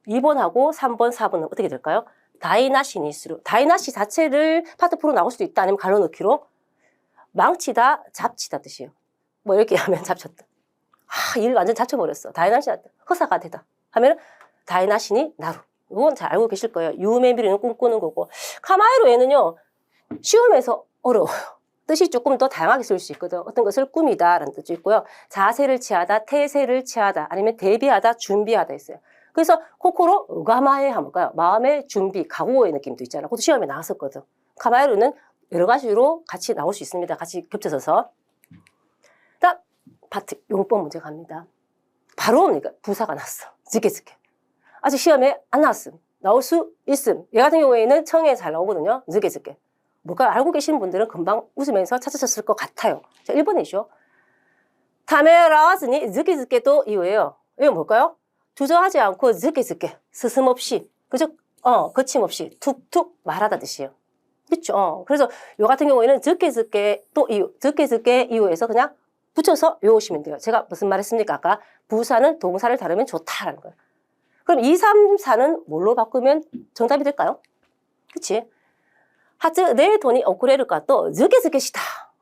2번하고 3번, 4번은 어떻게 될까요? 다이나시니스루. 다이나시 자체를 파트 프로 나올 수도 있다. 아니면 갈라놓기로. 망치다, 잡치다 뜻이에요. 뭐 이렇게 하면 잡쳤다. 일 완전 잡쳐버렸어. 다이나시다. 허사가 되다. 하면 다이나시니 나루. 이건 잘 알고 계실 거예요. 유메미리는 꿈꾸는 거고. 카마이로 얘는요. 시험에서 어려워요. 뜻이 조금 더 다양하게 쓸 수 있거든. 어떤 것을 꾸미다 라는 뜻도 있고요. 자세를 취하다, 태세를 취하다, 아니면 대비하다, 준비하다 있어요. 그래서 코코로 우가마에 하면 마음의 준비, 각오의 느낌도 있잖아. 그것도 시험에 나왔었거든. 카마이로는 여러 가지로 같이 나올 수 있습니다. 같이 겹쳐져서. 딱 파트 용법 문제 갑니다. 바로 옵니까? 부사가 났어. 즈케즈케. 아직 시험에 안 나왔음. 나올 수 있음. 얘 같은 경우에는 청에 잘 나오거든요. 즈케즈케. 뭘까요? 알고 계시는 분들은 금방 웃으면서 찾으셨을 것 같아요. 자, 1번이죠. 타메라즈니 즈케즈케도 이유예요. 이거 뭘까요? 주저하지 않고 즈케즈케, 스스럼없이, 그죠? 거침없이 툭툭 말하다 뜻이에요. 그렇죠? 그래서 요 같은 경우에는 즈케즈케 또 이유, 즈케즈케 이유에서 그냥 붙여서 외우시면 돼요. 제가 무슨 말 했습니까? 아까 부사는 동사를 다루면 좋다라는 거예요. 그럼 2, 3, 4는 뭘로 바꾸면 정답이 될까요? 그치? 하츠 내 돈이 오쿠레르까 또 즈케즈케시다.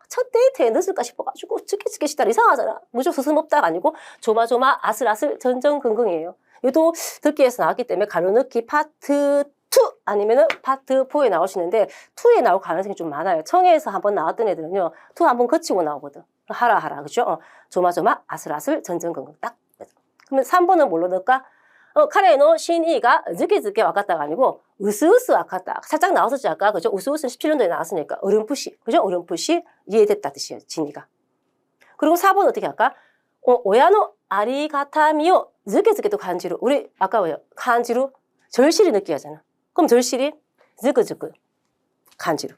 첫 데이트에 늦을까 싶어가지고 즈케즈케시다 이상하잖아. 무조건 스스럼없다가 아니고 조마조마 아슬아슬 전전긍긍이에요. 이것도 듣기에서 나왔기 때문에 가로넣기 파트 2 아니면은 파트 4에 나올 수 있는데 2에 나올 가능성이 좀 많아요. 청해에서 한번 나왔던 애들은요 2 한번 거치고 나오거든. 하라 그죠? 조마조마 아슬아슬 전전긍긍 딱. 그러면 3번은 뭘로 넣을까? 카레노 신이가 즈케즈케 와갔다가 아니고 으스으스 와갔다. 살짝 나왔었지 아까 그죠? 으스으스는 17년도에 나왔으니까 어렴풋이 그죠? 어렴풋이 이해됐다 뜻이에요. 진이가. 그리고 4번 어떻게 할까? 오야노 아리가타미요 즈케즈케도 간지로. 우리 아까 뭐예요? 간지로 절실히 느끼하잖아. 그럼 절실히 즈그즈그 간지로.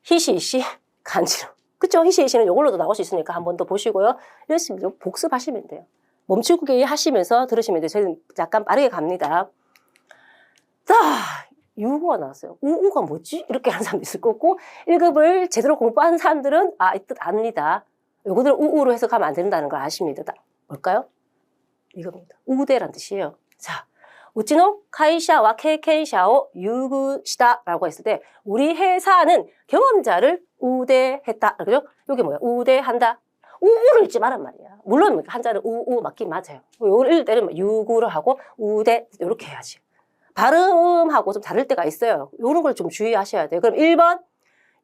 히시히시 간지로. 그쵸? 히시히시는 이걸로도 나올 수 있으니까 한 번 더 보시고요. 이렇습니다. 복습하시면 돼요. 멈추기 하시면서 들으시면 돼요. 저희는 약간 빠르게 갑니다. 자, 유구가 나왔어요. 우가 뭐지? 이렇게 하는 사람도 있을 거고 1급을 제대로 공부한 사람들은 이 뜻 압니다. 요거들 우로 해석하면 안 된다는 걸 아십니다. 뭘까요? 이겁니다. 우대란 뜻이에요. 자, 우치노 카이샤와 케이케이샤오 유구시다라고 했을 때 우리 회사는 경험자를 우대했다. 그죠? 이게 뭐야? 우대한다. 우를 읽지 말란 말이야. 물론 한자는 우 맞긴 맞아요. 요걸 읽을 때는 유구를 하고 우대 이렇게 해야지. 발음하고 좀 다를 때가 있어요. 요런 걸 좀 주의하셔야 돼요. 그럼 1번,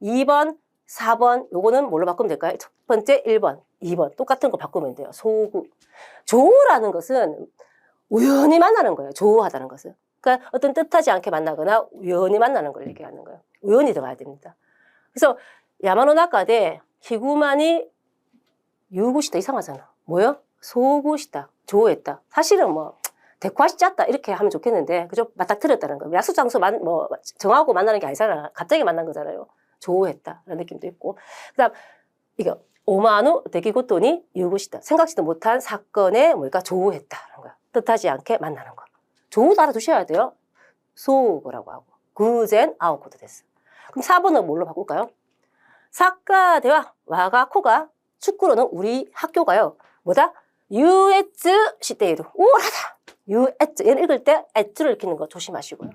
2번, 4번 요거는 뭘로 바꾸면 될까요? 첫 번째 1번, 2번 똑같은 거 바꾸면 돼요. 소구. 조라는 것은 우연히 만나는 거예요. 조하다는 것은. 그러니까 어떤 뜻하지 않게 만나거나 우연히 만나는 걸 얘기하는 거예요. 우연히 들어가야 됩니다. 그래서 야마노 나카데 히구마니 유구시다 이상하잖아. 뭐요? 소구시다. 조했다. 사실은 뭐 대꾸하시짰다 이렇게 하면 좋겠는데 그죠? 맞닥뜨렸다는 거. 약속 장소 정하고 만나는 게 아니잖아. 갑자기 만난 거잖아요. 조했다 라는 느낌도 있고. 그다음 이거 오마누 데기고토니 유구시다. 생각지도 못한 사건에 뭘까 조했다라는 거야. 뜻하지 않게 만나는 거. 조도 알아두셔야 돼요. 소고라고 하고. 구젠 아오코도 됐어. 그럼 4번은 뭘로 바꿀까요? 사카대와 와가코가 축구로는 우리 학교가요. 뭐다? 유에츠 시대이루. 우월하다. 유에츠. 얘는 읽을 때 에츠를 읽히는 거 조심하시고요.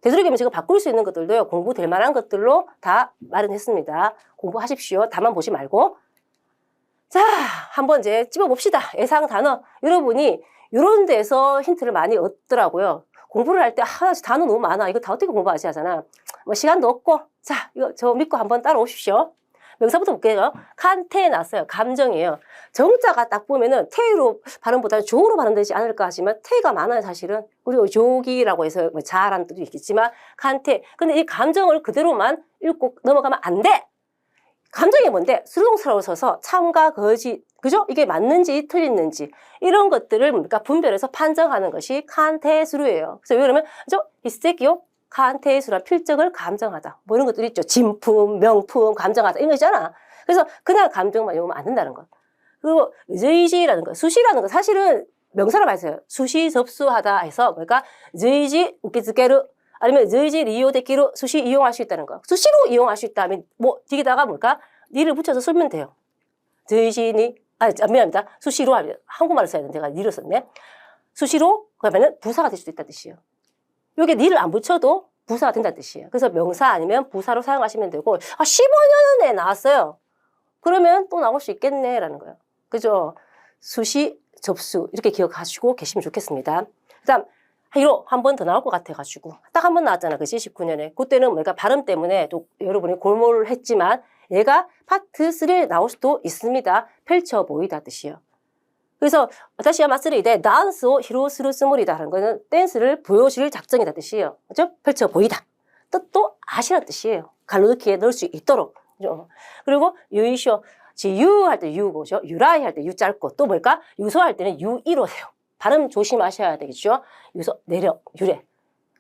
되도록이면 지금 바꿀 수 있는 것들도요. 공부될 만한 것들로 다 마련했습니다. 공부하십시오. 다만 보지 말고. 자, 한번 이제 찝어봅시다. 예상 단어. 여러분이 이런 데서 힌트를 많이 얻더라고요. 공부를 할 때 단어 너무 많아. 이거 다 어떻게 공부하지 하잖아. 뭐 시간도 없고. 자, 이거 저 믿고 한번 따라오십시오. 명사부터 볼게요. 칸테에 났어요. 감정이에요. 정자가 딱 보면은 테이로 발음보다는 조로 발음되지 않을까 하지만 테가 많아요, 사실은. 그리고 조기라고 해서 뭐 자라는 뜻도 있겠지만 칸테. 근데 이 감정을 그대로만 읽고 넘어가면 안 돼. 감정이 뭔데? 수동사로 써서 참과 거짓, 그죠? 이게 맞는지 틀렸는지 이런 것들을 뭡니까? 분별해서 판정하는 것이 칸테수루예요. 그래서 왜 그러면 그죠? 히스테키요? 칸테수라 필적을 감정하다. 뭐 이런 것들 있죠. 진품, 명품, 감정하다 이런 거 있잖아. 그래서 그냥 감정만 외우면 안 된다는 거. 그리고 저이지라는 거, 수시라는 거 사실은 명사로 말해요. 수시 접수하다 해서 뭘까? 저이지 우키즈케르 아니면 저이지 리오데키로 수시 이용할 수 있다는 거. 수시로 이용할 수 있다면 뭐 뒤에다가 뭘까? 니를 붙여서 쓰면 돼요. 저이지니 미안합니다. 수시로 하면 한국말을 써야 되는데 내가 니를 썼네. 수시로 그러면은 부사가 될 수도 있다는 뜻이에요. 요게 니를 안 붙여도 부사가 된다는 뜻이에요. 그래서 명사 아니면 부사로 사용하시면 되고 15년에 나왔어요. 그러면 또 나올 수 있겠네라는 거예요. 그죠? 수시, 접수 이렇게 기억하시고 계시면 좋겠습니다. 그다음 이로 한 번 더 나올 것 같아가지고 딱 한 번 나왔잖아. 그치? 19년에. 그때는 뭐가 발음 때문에 또 여러분이 골몰을 했지만 얘가 파트 3에 나올 수도 있습니다. 펼쳐 보이다 뜻이에요. 그래서 다시야 마스리데 단스を披露するつもりだ하는 거는 댄스를 보여줄 작정이다 뜻이에요. 그죠? 펼쳐 보이다. 뜻도 아시라는 뜻이에요. 갈로넣기에 넣을 수 있도록. 그죠? 그리고 유이쇼 지유할 때 유고죠. 유라이 할 때 유 짧고 또 뭘까? 유소할 때는 유이로 세요. 발음 조심하셔야 되겠죠. 유소 내려 유래.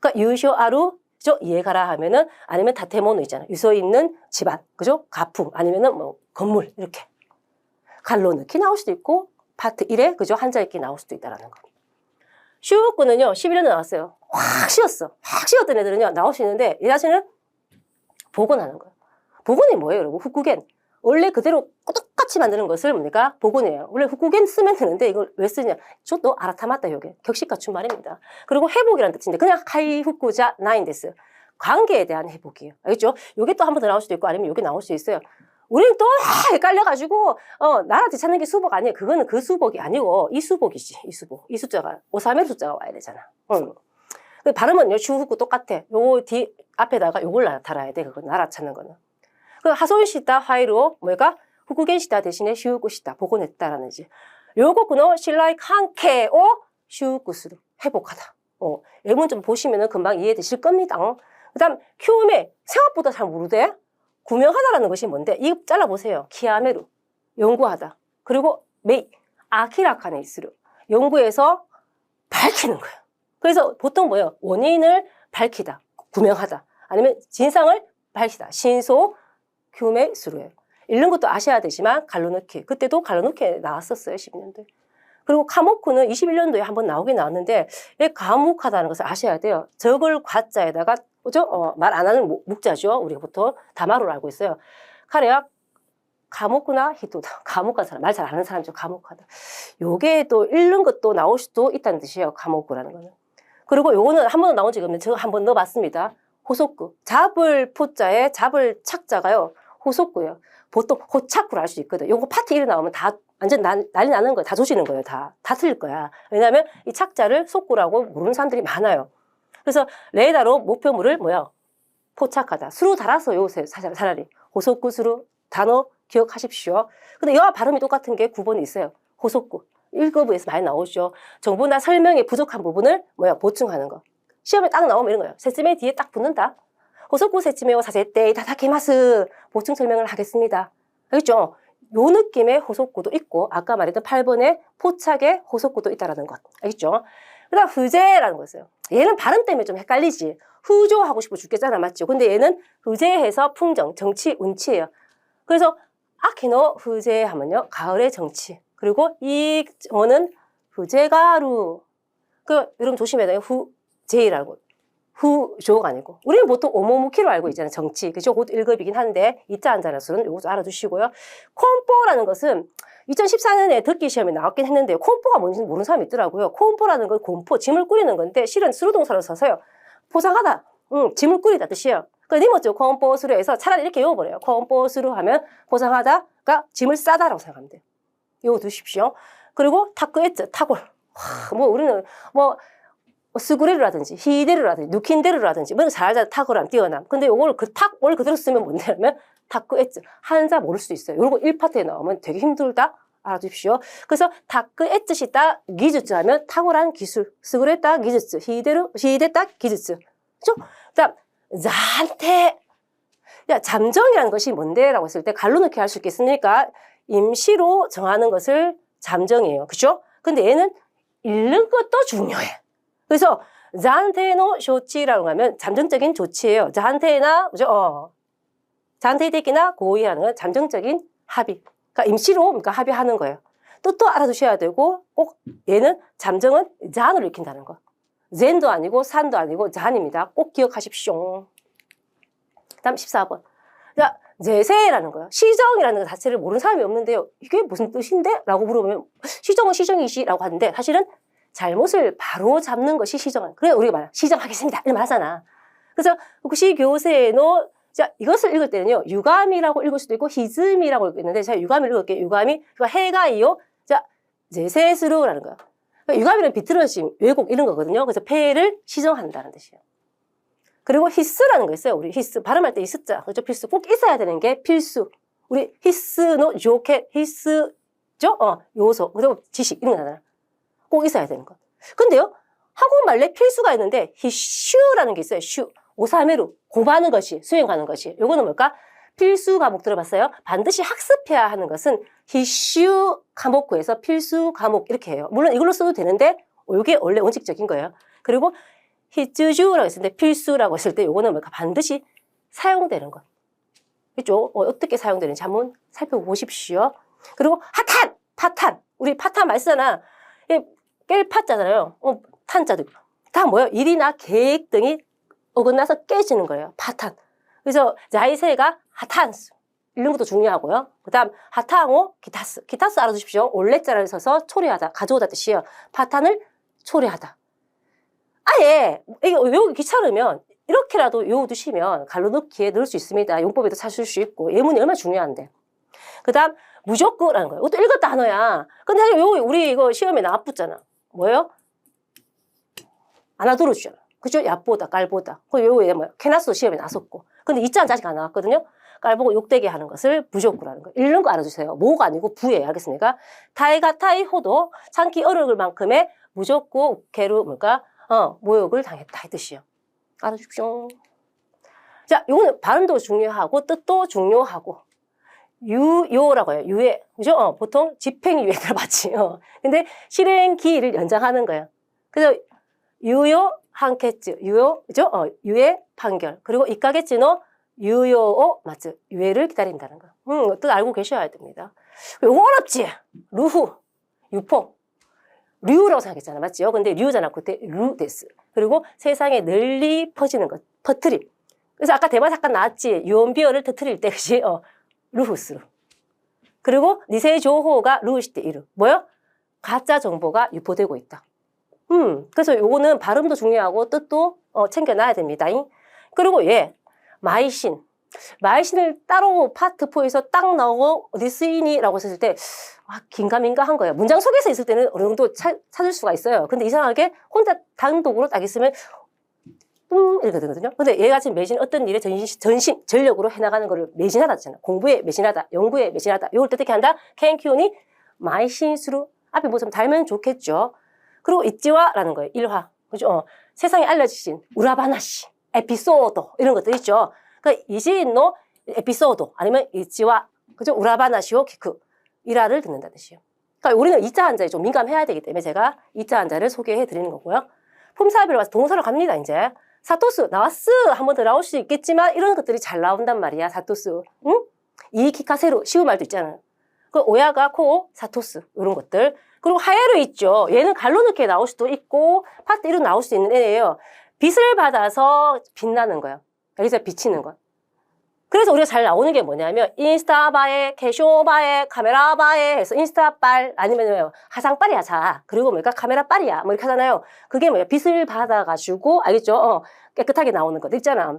그러니까 유쇼아루 그죠? 이해가라 하면은 아니면 다테모노 있잖아요. 유서 있는 집안, 그죠? 가풍 아니면은 뭐 건물 이렇게 갈로느키 나올 수도 있고 파트 1에 그죠? 한자 읽기 나올 수도 있다라는 거. 슈우쿠는요 11년에 나왔어요. 확 쉬었어. 확 쉬었던 애들은요 나올 수 있는데 이 자신은 복원하는 거예요. 복원이 뭐예요, 여러분? 후쿠겐. 원래 그대로 똑같이 만드는 것을 뭡니까? 복원이에요. 원래 후쿠겐 쓰면 되는데 이걸 왜 쓰냐? 저도 아라타마타 요게 격식 갖춘 말입니다. 그리고 회복이라는 뜻인데 그냥 하이 후쿠자 나인데스. 관계에 대한 회복이에요. 알겠죠? 요게 또 한 번 더 나올 수도 있고 아니면 요게 나올 수 있어요. 우리는 또 헷갈려가지고 나라 뒤찾는 게 수복 아니에요. 그거는 그 수복이 아니고 이 수복이지. 이 수복. 이 숫자가 오사메 숫자가 와야 되잖아. 그 발음은요 슈후쿠 똑같아. 요 뒤 앞에다가 요걸 달아야 돼. 그거 나라 찾는 거는. 그 하소시다 화이로 뭐가 후쿠겐시다 대신에 슈후쿠시다 복원했다라는 지. 요거구노 실라이 칸케오 슈후쿠스로 회복하다. 예문 좀 보시면은 금방 이해되실 겁니다. 그다음 큐메 생각보다 잘 모르대. 구명하다라는 것이 뭔데? 이거 잘라보세요. 키아메루 연구하다. 그리고 메이 아키라카네 이스루 연구해서 밝히는 거예요. 그래서 보통 뭐예요? 원인을 밝히다, 구명하다, 아니면 진상을 밝히다. 신소 규메 수루예요. 읽는 것도 아셔야 되지만 갈로누키 그때도 갈로누키에 나왔었어요. 12년도에. 그리고 카모쿠는 21년도에 한번 나오긴 나왔는데 왜 과묵하다는 것을 아셔야 돼요. 적을 과자에다가 그죠? 말 안 하는 묵자죠. 우리가 보통 다마로를 알고 있어요. 카레야 과묵구나 히토다. 과묵한 사람, 말 잘 아는 사람이죠. 과묵하다. 요게 또 읽는 것도 나올 수도 있다는 뜻이에요. 과묵구라는 거는. 그리고 요거는 한 번도 나온 적이 없는데 제가 한번 넣어봤습니다. 호속구. 잡을 포자에 잡을 착자가요. 호속구예요. 보통 호착구를 알 수 있거든. 요거 파트 1에 나오면 다 완전 난리 나는 거예요. 다 조지는 거예요. 다 틀릴 거야. 왜냐하면 이 착자를 속구라고 모르는 사람들이 많아요. 그래서 레이다로 목표물을 포착하다. 수로 달아서 요새 차라리 호속구 수로 단어 기억하십시오. 근데 여와 발음이 똑같은 게 9번에 있어요. 호속구. 1급에서 많이 나오죠. 정보나 설명에 부족한 부분을 보충하는 거. 시험에 딱 나오면 이런 거예요. 세츠메 뒤에 딱 붙는다. 호속구 세츠메오 사제때 이타다키마스 보충 설명을 하겠습니다. 알겠죠? 요 느낌의 호속구도 있고 아까 말했던 8번의 포착의 호속구도 있다라는 것. 알겠죠? 그 다음 후제라는 거였어요. 얘는 발음 때문에 좀 헷갈리지. 후조 하고 싶어 죽겠잖아. 맞죠? 근데 얘는 후제해서 풍정, 정치, 운치예요. 그래서 아키노 후제 하면요. 가을의 정치. 그리고 이 정어는 후제가루. 여러분 조심해야 돼요. 후제라고. 후조가 아니고. 우리는 보통 오모무키로 알고 있잖아요. 정치. 그죠? 곧 1급이긴 한데 이자 한자라는 수는 이것도 알아두시고요. 콤뽀라는 것은 2014년에 듣기 시험에 나왔긴 했는데요. 콤포가 뭔지는 모르는 사람이 있더라고요. 콤포라는 건 공포, 짐을 꾸리는 건데 실은 수루동사로 써서요. 포장하다, 짐을 꾸리다 뜻이에요. 니모죠 콤포 수루에서 차라리 이렇게 외워버려요. 콤포 수루 하면 포장하다가 짐을 싸다라고 생각하면 돼요. 이거 두십시오. 그리고 타크에츠, 타골. 우리는 스구레르라든지 히데르라든지 누킨데르라든지 잘 알잖아요. 타골함, 뛰어남. 근데 요걸 탁을 그대로 쓰면 뭔데냐면 다크 엣즈. 한자 모를 수 있어요. 요거 1파트에 나오면 되게 힘들다. 알아두십시오. 그래서 다크 엣즈시다 기주츠 하면 탁월한 기술. 스그레다 기주츠. 히데다 기주츠. 그죠? 그 다음, 잔테. 잠정이라는 것이 뭔데? 라고 했을 때 갈로넣기 할 수 있겠습니까? 임시로 정하는 것을 잠정이에요. 그죠? 근데 얘는 읽는 것도 중요해. 그래서 잔테노 쇼치라고 하면 잠정적인 조치예요. 잔테나, 그죠? 잔테이데키나 고의하는 건 잠정적인 합의. 그러니까 임시로 합의하는 거예요. 뜻도 알아두셔야 되고 꼭 얘는 잠정은 잔으로 익힌다는 거. 젠도 아니고 산도 아니고 잔입니다. 꼭 기억하십시오. 다음 14번. 자, 제세라는 거예요. 시정이라는 것 자체를 모르는 사람이 없는데요. 이게 무슨 뜻인데? 라고 물어보면 시정은 시정이시 라고 하는데 사실은 잘못을 바로 잡는 것이 시정은. 그래 우리가 말해 시정하겠습니다. 이렇게 말하잖아. 그래서 혹시 교세노 자, 이것을 읽을 때는요, 유감이라고 읽을 수도 있고, 히즘이라고 읽겠는데, 제가 유감을 읽을게요. 유감이, 해가이요. 자, 제세스루라는 거예요. 그러니까 유감이란 비틀어짐, 왜곡 이런 거거든요. 그래서 폐를 시정한다는 뜻이에요. 그리고 히스라는 거 있어요. 우리 히스. 발음할 때 이 스자. 그렇죠? 필수. 꼭 있어야 되는 게 필수. 우리 히스노 조켓, 히스죠? 요소. 그리고 지식. 이런 거잖아요. 꼭 있어야 되는 거. 근데요, 한국말에 필수가 있는데, 히슈라는 게 있어요. 슈. 오사메루. 공부하는 것이, 수행하는 것이. 요거는 뭘까? 필수 과목 들어봤어요? 반드시 학습해야 하는 것은 히슈 과목구에서 필수 과목 이렇게 해요. 물론 이걸로 써도 되는데, 이게 원래 원칙적인 거예요. 그리고 히츠주라고 했을 때 필수라고 했을 때 요거는 뭐까 반드시 사용되는 것. 그죠? 어떻게 사용되는지 한번 살펴보십시오. 그리고 핫한! 파탄! 우리 파탄 많이 쓰잖아. 깰 파자잖아요. 탄자도. 다 뭐예요? 일이나 계획 등이 어긋나서 깨지는 거예요. 파탄. 그래서 자이세가 핫한스. 이런 것도 중요하고요. 그 다음 핫항오 기타스. 기타스 알아두십시오. 올레자를 써서 초래하다, 가져오다 뜻이에요. 파탄을 초래하다. 아예 이거 귀찮으면 이렇게라도 외워두시면 갈로넣기에 넣을 수 있습니다. 용법에도 찾을 수 있고 예문이 얼마나 중요한데. 그 다음 무조건이라는 거예요. 이것도 읽었다 단어야. 근데 사실 우리 이거 시험에 나왔잖아. 뭐예요? 안 들어주잖아. 그죠? 얕보다 깔보다. 요거 뭐야? 캐나스도 시험에 나왔었고. 근데 이 자는 아직 안 나왔거든요. 깔보고 욕되게 하는 것을 부족구라는 거예요. 읽는 거 알아주세요. 모가 아니고 부예요. 알겠습니까? 타이가타이 호도 참기 어려울 만큼의 무조건 개로 뭘까? 모욕을 당했다 이 뜻이요. 알아주십시오. 자, 요거는 발음도 중요하고 뜻도 중요하고 유효라고 해요. 유예. 그죠? 보통 집행유예 들어봤지. 근데 실행기일을 연장하는 거예요. 그래서 유효 한케츠, 유효, 그죠? 유예 판결. 그리고 이까게츠노 유효오 맞죠? 유예를 기다린다는 거. 뜻 알고 계셔야 됩니다. 요거 어렵지? 루후, 유포. 류라고 생각했잖아. 맞죠? 근데 류잖아. 그때 류데스. 그리고 세상에 널리 퍼지는 것. 퍼트림. 그래서 아까 대마 잠깐 나왔지. 유언비어를 터트릴 때, 그치? 루후스루. 그리고 니세 조호가 루시테 이루. 뭐요? 가짜 정보가 유포되고 있다. 그래서 요거는 발음도 중요하고 뜻도 챙겨놔야 됩니다. 그리고 마이신. 마이신을 따로 파트 4에서 딱 나오고 어디 쓰이니라고 했을 때 긴가민가 한 거예요. 문장 속에서 있을 때는 어느 정도 찾을 수가 있어요. 근데 이상하게 혼자 단독으로 딱 있으면 이렇게 되거든요. 근데 얘가 지금 매진 어떤 일에 전력으로 해나가는 거를 매진하다 했잖아. 공부에 매진하다, 연구에 매진하다. 이걸 어떻게 한다? 켄키오니 마이신수로 앞에 뭐 좀 달면 좋겠죠. 그리고 있지와라는 거예요. 일화. 그죠? 세상에 알려지신 우라바나시, 에피소드 이런 것들 있죠. 그러니까 이시노 에피소드 아니면 있지와 그죠? 우라바나시오 키크 일화를 듣는다는 뜻이에요. 그러니까 우리는 이자 한자에 좀 민감해야 되기 때문에 제가 이자 한자를 소개해 드리는 거고요. 품사비로 와서 동사로 갑니다. 이제 사토스 나왔스 한 번 더 나올 수 있겠지만 이런 것들이 잘 나온단 말이야. 사토스. 응? 이키카세로 쉬운 말도 있잖아요. 그 오야가 코 사토스 이런 것들. 그리고 하에르 있죠. 얘는 갈로넣기에 나올 수도 있고 파트 1로 나올 수 있는 애예요. 빛을 받아서 빛나는 거예요. 여기서 비치는 것. 그래서 우리가 잘 나오는 게 뭐냐면 인스타바에, 캐쇼바에, 카메라바에 해서 인스타빨 아니면 화상빨이야 자. 그리고 뭐니까 카메라빨이야 뭐 이렇게 하잖아요. 그게 뭐야? 빛을 받아가지고 알겠죠? 깨끗하게 나오는 것 있잖아.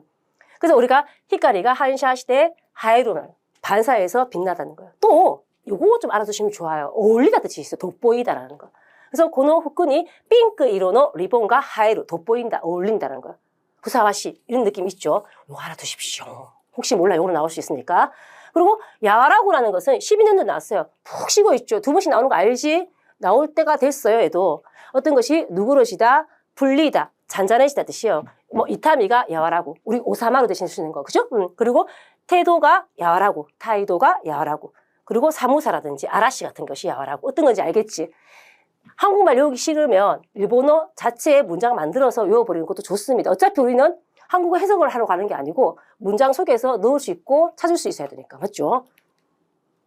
그래서 우리가 히카리가 한샤시대 하에루는 반사해서 빛나다는 거예요. 또 요거 좀 알아두시면 좋아요. 어울리다 뜻이 있어요. 돋보이다라는 거. 그래서 고노 후끈이 핑크 이로노 리본과 하에루 돋보인다, 어울린다는 거. 후사와시 이런 느낌 있죠. 요거 알아두십시오. 혹시 몰라 요거로 나올 수 있으니까. 그리고 야라고라는 것은 12년도 나왔어요. 푹 쉬고 있죠. 2번씩 나오는 거 알지? 나올 때가 됐어요. 얘도 어떤 것이 누그러지다, 불리다, 잔잔해지다 뜻이에요. 뭐 이타미가 야라고 우리 오사마로 대신 쓰는 거 그죠? 그리고 태도가 야라고 타이도가 야라고 그리고 사무사라든지 아라시 같은 것이 야라고 어떤 건지 알겠지? 한국말 외우기 싫으면 일본어 자체의 문장 만들어서 외워버리는 것도 좋습니다. 어차피 우리는 한국어 해석을 하러 가는 게 아니고 문장 속에서 넣을 수 있고 찾을 수 있어야 되니까. 맞죠?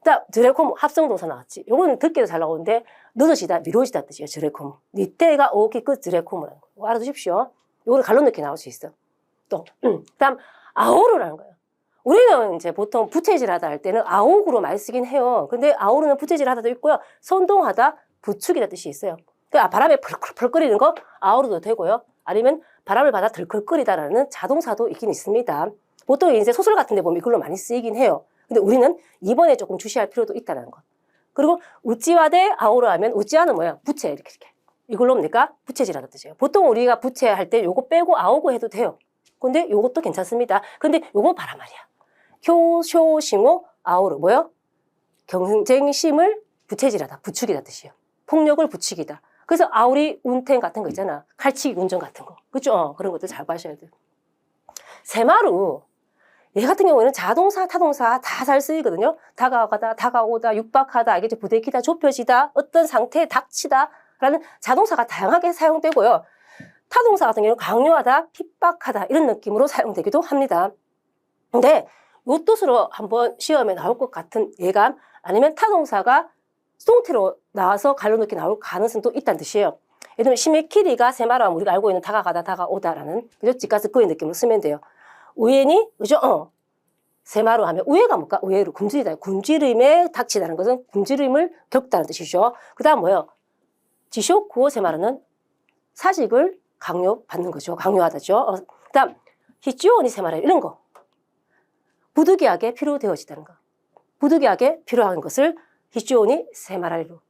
자, 드레코무 합성동사 나왔지. 요거는 듣기도 잘 나오는데 늦어지다, 미뤄지다 뜻이에요. 드레코무. 니테가 오키크 드레코무라는 거. 알아두십시오. 요거는 갈로넣기 나올 수 있어. 또 그다음 아오르라는 거예요. 우리는 이제 보통 부채질하다 할 때는 아옥으로 많이 쓰긴 해요. 근데 아오르는 부채질하다도 있고요. 선동하다, 부축이다 뜻이 있어요. 그러니까 바람에 펄펄거리는 거 아오르도 되고요. 아니면 바람을 받아 덜컥거리다라는 자동사도 있긴 있습니다. 보통 이제 소설 같은 데 보면 이걸로 많이 쓰이긴 해요. 근데 우리는 이번에 조금 주시할 필요도 있다는 것. 그리고 우찌와 대 아오르 하면 우찌와는 뭐야? 부채 이렇게. 이걸로 뭡니까? 부채질하다 뜻이에요. 보통 우리가 부채할 때 요거 빼고 아오고 해도 돼요. 근데 요것도 괜찮습니다. 근데 요거 봐라 말이야. 효쇼싱오 아오르 뭐요? 경쟁심을 부채질하다, 부추기다 뜻이에요. 폭력을 부추기다. 그래서 아우리 운텐 같은 거 있잖아. 칼치기 운전 같은 거. 그죠? 그런 것들 잘 봐셔야 돼요. 세마루. 얘 같은 경우에는 자동사, 타동사 다 잘 쓰이거든요. 다가가다, 다가오다, 육박하다, 알겠죠? 부대끼다, 좁혀지다, 어떤 상태에 닥치다 라는 자동사가 다양하게 사용되고요. 타동사 같은 경우는 강요하다, 핍박하다 이런 느낌으로 사용되기도 합니다. 근데 요 뜻으로 한번 시험에 나올 것 같은 예감 아니면 타동사가 수동태로 나와서 갈로넣기 나올 가능성도 있다는 뜻이에요. 예를 들면 시메키리가 세마라면 우리가 알고 있는 다가가다, 다가오다라는 그죠? 직가스거의 느낌으로 쓰면 돼요. 우에니 그죠? 세마로 하면 우에가 뭘까? 우에로 굶주리다. 굶주림에 닥치다는 것은 굶주림을 겪다는 뜻이죠. 그 다음 뭐예요? 지쇼쿠오 세마라는 사직을 강요받는 거죠. 강요하다죠. 그 다음 히치오니 세마라 이런 거. 부득이하게 필요되어지다는 거. 부득이하게 필요한 것을 히치오니 세마라리로.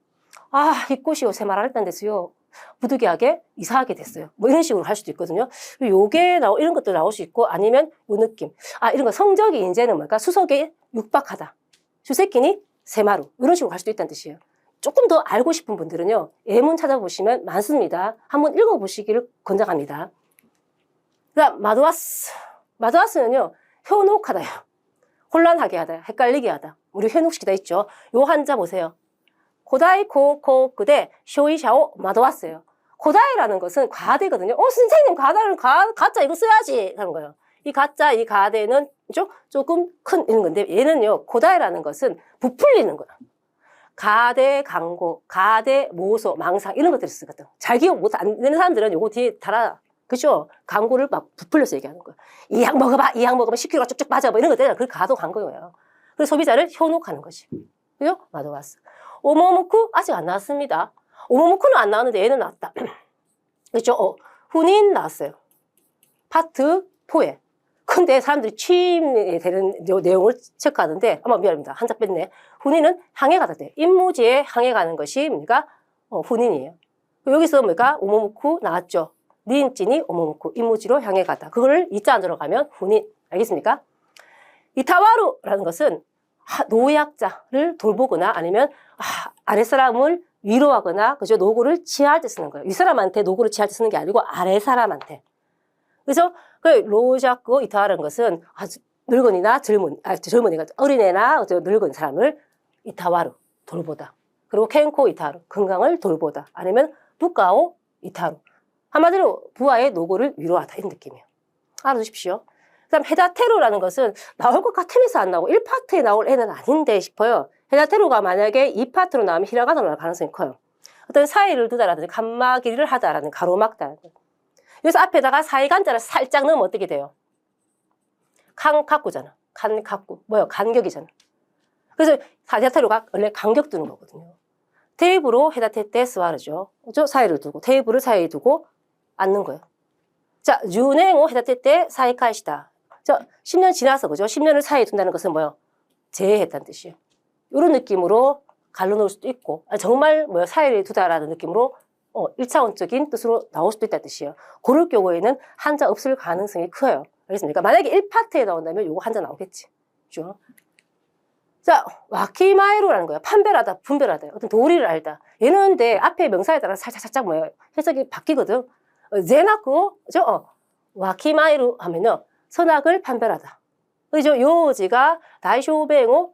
아, 이곳이요 세마라를 딴 데서요. 부득이하게 이사하게 됐어요. 뭐 이런 식으로 할 수도 있거든요. 요게 이런 것도 나올 수 있고 아니면 요 느낌. 아, 이런 거 성적이 이제는 뭘까? 수석에 육박하다. 주세끼니 세마루. 이런 식으로 할 수도 있다는 뜻이에요. 조금 더 알고 싶은 분들은요. 예문 찾아보시면 많습니다. 한번 읽어보시기를 권장합니다. 그 다음 마도아스. 마도아스는요. 현혹하다요. 혼란하게 하다. 헷갈리게 하다. 우리 현혹시키다 있죠. 요 한자 보세요. 고다이 코코 그대 쇼이샤오 마도왔어요. 고다이라는 것은 가대거든요. 선생님 가다는 가짜 이거 써야지 하는 거예요. 이 가짜 이 가대는 조금 큰 이런 건데 얘는요 고다이라는 것은 부풀리는 거예요. 가대 강고, 가대 모소, 망상 이런 것들을 쓰거든. 잘 기억 못 안 되는 사람들은 요거 뒤에 달아. 그죠? 광고를 막 부풀려서 얘기하는 거예요. 이 약 먹어봐, 이 약 먹으면 10kg가 쭉쭉 빠져. 뭐 이런 것들 그 가도 광고예요. 그래서 소비자를 현혹하는 거지. 그죠? 마도왔어. 오모무쿠 아직 안 나왔습니다. 오모무쿠는 안 나왔는데 얘는 나왔다. 그렇죠? 혼인 나왔어요. 파트 4에. 근데 사람들이 취임에 되는 내용을 체크하는데 미안합니다. 한자 뺐네. 혼인은 향해 가다 돼. 인무지에 향해 가는 것이 뭡니까? 혼인이에요. 여기서 뭡니까? 오모무쿠 나왔죠. 니인찐이 오모무쿠 인무지로 향해 가다. 그거를 이자 안 들어가면 혼인. 알겠습니까? 이타와루라는 것은 노약자를 돌보거나 아니면 아랫사람을 위로하거나 그죠? 노고를 지할 때 쓰는 거예요. 윗사람한테 노고를 지할 때 쓰는 게 아니고 아랫사람한테. 그래서 그 로자쿠 이타와라는 것은 아주 늙은이나 젊은이가 어린애나 늙은 사람을 이타와루 돌보다. 그리고 켄코 이타와루 건강을 돌보다. 아니면 부가오 이타와루 한마디로 부하의 노고를 위로하다 이런 느낌이에요. 알아두십시오. 그 다음 헤다테루라는 것은 나올 것 같으면서 안 나오고 1파트에 나올 애는 아닌데 싶어요. 헤다테루가 만약에 2파트로 나오면 히라가나로 나올 가능성이 커요. 어떤 사이를 두다라든지 칸막이를 하다라는 가로막다. 여기서 앞에다가 사이간자를 살짝 넣으면 어떻게 돼요? 칸카꾸잖아. 칸카꾸. 간격이잖아. 그래서 헤다테루가 원래 간격 두는 거거든요. 테이블로 헤다테테 스와르죠. 사이를 두고 테이블을 사이에 두고 앉는 거예요. 자, 유행오 헤다테테 사이카이시다. 10년 지나서 그죠? 10년을 사이에 둔다는 것은 뭐예요? 재해했다는 뜻이에요. 이런 느낌으로 갈라놓을 수도 있고 정말 사이에 두다라는 느낌으로 1차원적인 뜻으로 나올 수도 있다는 뜻이에요. 그럴 경우에는 한자 없을 가능성이 커요. 알겠습니까? 만약에 1파트에 나온다면 요거 한자 나오겠지. 그죠? 자, 와키마이루라는 거예요. 판별하다, 분별하다. 어떤 도리를 알다. 얘는 근데 앞에 명사에 따라 살짝 해석이 바뀌거든. 제나쿠, 와키마이루 하면요. 선악을 판별하다. 그죠? 요지가 다이쇼뱅오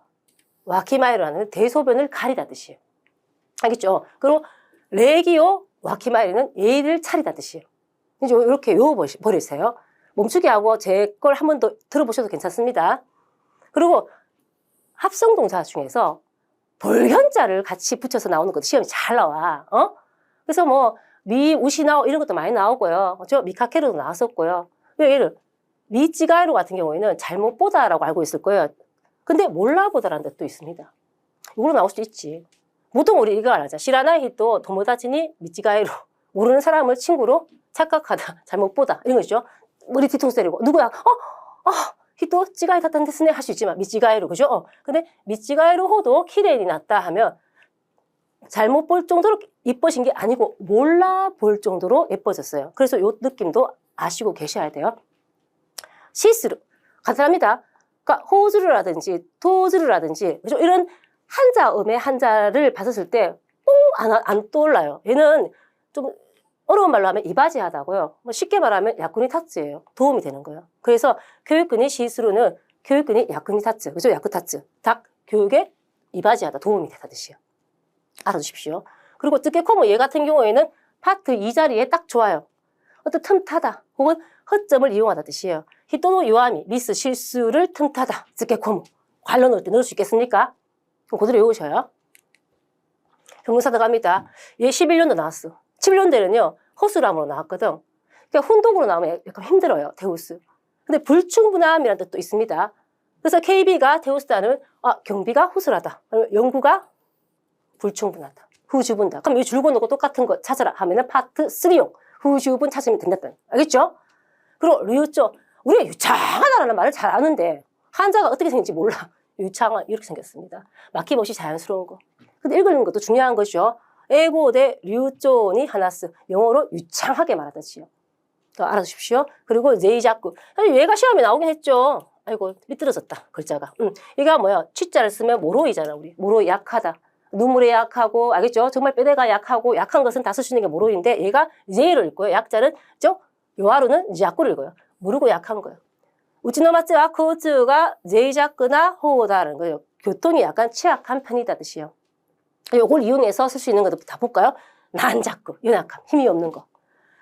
와키마이루라는 대소변을 가리다 뜻이에요. 알겠죠? 그리고 레기오 와키마이루는 예의를 차리다 뜻이에요. 이제 이렇게 외워버리세요. 멈추게 하고 제 걸 한 번 더 들어보셔도 괜찮습니다. 그리고 합성동사 중에서 벌견자를 같이 붙여서 나오는 것도 시험이 잘 나와. 그래서 미우시나오 이런 것도 많이 나오고요. 미카케루도 나왔었고요. 예를 미찌가이루 같은 경우에는 잘못 보다라고 알고 있을 거예요. 근데 몰라보다라는 뜻도 있습니다. 이걸로 나올 수도 있지. 보통 우리 이거 알아자. 시라나히또 도모다치니 미찌가이루. 모르는 사람을 친구로 착각하다, 잘못 보다 이런 거 있죠. 머리 뒤통수 때리고 누구야? 히또 찌가이 다탄 데스네 할 수 있지만 미찌가이루 그죠? 근데 미찌가이루 호도 키레인이 났다 하면 잘못 볼 정도로 예뻐진 게 아니고 몰라 볼 정도로 예뻐졌어요. 그래서 요 느낌도 아시고 계셔야 돼요. 시스루 간단합니다. 그러니까 호즈루라든지 토즈루라든지 그죠? 이런 한자음의 한자를 봤을 때 뽕 안 떠올라요. 얘는 좀 어려운 말로 하면 이바지하다고요. 쉽게 말하면 야쿠니 타츠예요. 도움이 되는 거예요. 그래서 교육근이 시스루는 교육근이 야쿠니 타츠, 그죠? 야쿠 타츠. 닭 교육에 이바지하다, 도움이 되다 뜻이에요. 알아두십시오. 그리고 뜨개코모 얘 같은 경우에는 파트 2 자리에 딱 좋아요. 어떤 틈타다 혹은 허점을 이용하다 뜻이에요. 히토노 요아미, 미스, 실수를 틈타다. 스케코무. 관로 넣을 때 넣을 수 있겠습니까? 그럼 그대로 외우셔요. 형용사 들어갑니다. 얘 11년도 나왔어. 11년대는요, 허술함으로 나왔거든. 그러니까 훈독으로 나오면 약간 힘들어요, 데우스. 근데 불충분함이라는 뜻도 있습니다. 그래서 KB가 데우스다는 경비가 허술하다. 연구가 불충분하다. 후주분다. 그럼 이 줄고 놓고 똑같은 거 찾아라 하면은 파트 3용 후주분 찾으면 된다. 알겠죠? 그리고 류죠. 우리가 유창하다라는 말을 잘 아는데 한자가 어떻게 생긴지 몰라. 유창한 이렇게 생겼습니다. 막힘없이 자연스러운 거. 근데 읽는 것도 중요한 거죠. 에고 대 류존이 하나스. 영어로 유창하게 말하듯이요. 알아두십시오. 그리고 제이자쿠. 얘가 시험에 나오긴 했죠. 아이고 삐뚤어졌다 글자가. 얘가 뭐야? 취자를 쓰면 모로이잖아. 우리 모로이 약하다. 눈물에 약하고 알겠죠? 정말 뼈대가 약하고 약한 것은 다 쓸 수 있는 게 모로인데 얘가 제이를 읽고요. 약자는 요하루는 야쿠를 읽어요. 모르고 약한 거예요. 우치노마츠와 코츠가 제이자쿠나 호다라는 거예요. 교통이 약간 취약한 편이다 뜻이요. 요걸 이용해서 쓸 수 있는 것도 다 볼까요? 난자쿠, 연약함, 힘이 없는 거.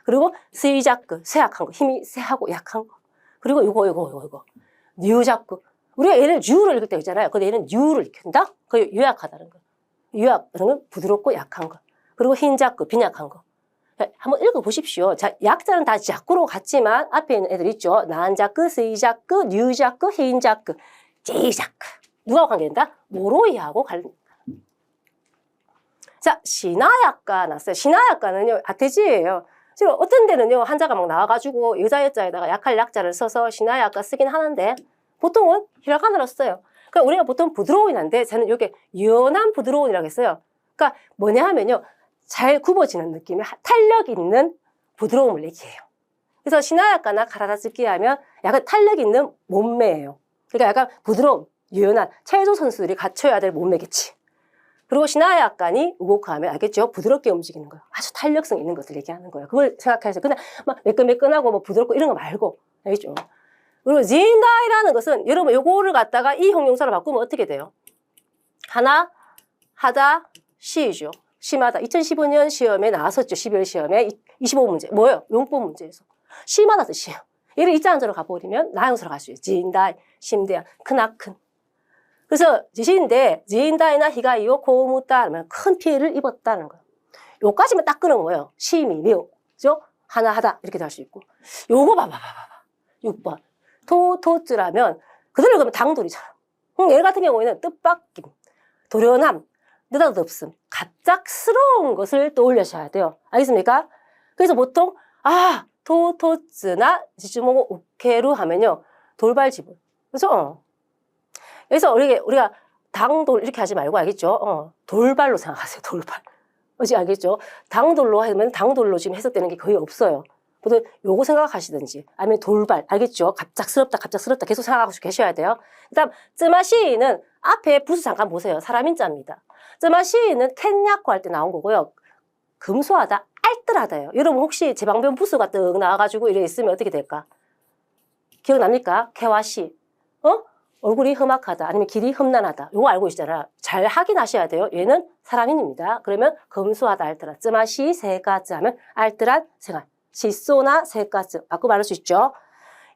그리고 스이자쿠, 쇠약한 거, 힘이 세하고 약한 거. 그리고 요거. 뉴자쿠. 우리가 얘를 뉴를 읽을 때 있잖아요. 근데 얘는 뉴를 읽힌다? 그게 유약하다는 거. 유약, 이런 건 부드럽고 약한 거. 그리고 흰자쿠, 빈약한 거. 한번 읽어보십시오. 자, 약자는 다 자쿠로 같지만 앞에 있는 애들 있죠. 난자쿠, 스이자쿠, 뉴자쿠, 흰자쿠, 제이자쿠. 누가 관계된다? 모로이하고 관련된다. 자, 신하약가 났어요. 신하약가는요, 아태지예요. 지금 어떤 데는요, 한자가 막 나와가지고 여자에다가 약할 약자를 써서 신하약가 쓰긴 하는데 보통은 히라가나로 써요. 그러니까 우리가 보통 부드러운 한데 저는 이게 연한 부드러운이라고 했어요. 그러니까 뭐냐 하면요, 잘 굽어지는 느낌의 탄력 있는 부드러움을 얘기해요. 그래서 신하약가나 가라다즈키 하면 약간 탄력 있는 몸매예요. 그러니까 약간 부드러운, 유연한 체조 선수들이 갖춰야 될 몸매겠지. 그리고 신하약간이 우고카하면 알겠죠? 부드럽게 움직이는 거예요. 아주 탄력성 있는 것을 얘기하는 거예요. 그걸 생각해서 그냥 막 매끈매끈하고 뭐 부드럽고 이런 거 말고 알겠죠? 그리고 진다이라는 것은 여러분 요거를 갖다가 이 형용사로 바꾸면 어떻게 돼요? 하나, 하다, 시죠. 심하다. 2015년 시험에 나왔었죠. 12월 시험에 25문제. 뭐예요? 용법 문제에서. 심하다 뜻이에요. 얘를 이자한자로 가버리면 나형사로 갈 수 있어요. 진다이, 심대한, 크나큰. 그래서 지시인데 지인다이나 히가이오 고무다 하면 큰 피해를 입었다는 거예요. 요까지만 딱 끊은 거예요. 심이, 매우, 그죠? 하나 하다 이렇게 될 수 있고. 요거 봐봐. 6번. 토토츠라면 그대로 그러면 당돌이잖아. 얘 같은 경우에는 뜻밖임, 도련함, 느닷없음, 갑작스러운 것을 떠올리셔야 돼요. 알겠습니까? 그래서 보통 토토츠나 지주모 우케루 하면요 돌발지분. 그래서 그래서 우리가 당돌 이렇게 하지 말고 알겠죠? 돌발로 생각하세요. 돌발. 어찌 알겠죠? 당돌로 하면 당돌로 지금 해석되는 게 거의 없어요. 보통 요거 생각하시든지 아니면 돌발. 알겠죠? 갑작스럽다 계속 생각하고 계셔야 돼요. 그다음 쯔마시는 앞에 부수 잠깐 보세요. 사람인자입니다. 쯔마시는 캔야코 할 때 나온 거고요. 금수하다, 알뜰하다예요. 여러분 혹시 제방변 부수가 뜩 나와가지고 이래 있으면 어떻게 될까? 기억납니까? 개와시. 얼굴이 험악하다 아니면 길이 험난하다. 요거 알고 계시잖아요. 잘 확인하셔야 돼요. 얘는 사람인입니다. 그러면 검소하다 알뜰한. 쯔마시 세가즈 하면 알뜰한 생활. 시소나 세가즈. 바꿔 말할 수 있죠.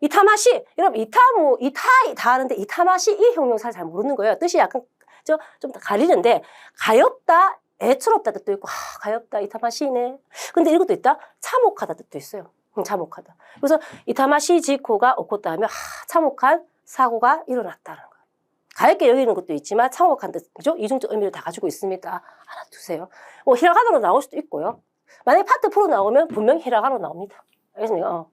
이타마시. 여러분 이타이 다 하는데 이타마시 이 형용사를 잘 모르는 거예요. 뜻이 약간 좀 가리는데 가엾다, 애처롭다 뜻도 있고 가엾다 이타마시네. 근데 이것도 있다. 참혹하다 뜻도 있어요. 참혹하다. 그래서 이타마시 지코가 오코다 하면 참혹한 사고가 일어났다는 거예요. 가볍게 여기는 것도 있지만 참혹한 뜻, 그죠? 이중적 의미를 다 가지고 있습니다. 알아두세요. 히라가나로 나올 수도 있고요. 만약에 파트 프로 나오면 분명히 히라가나로 나옵니다. 알겠습니까?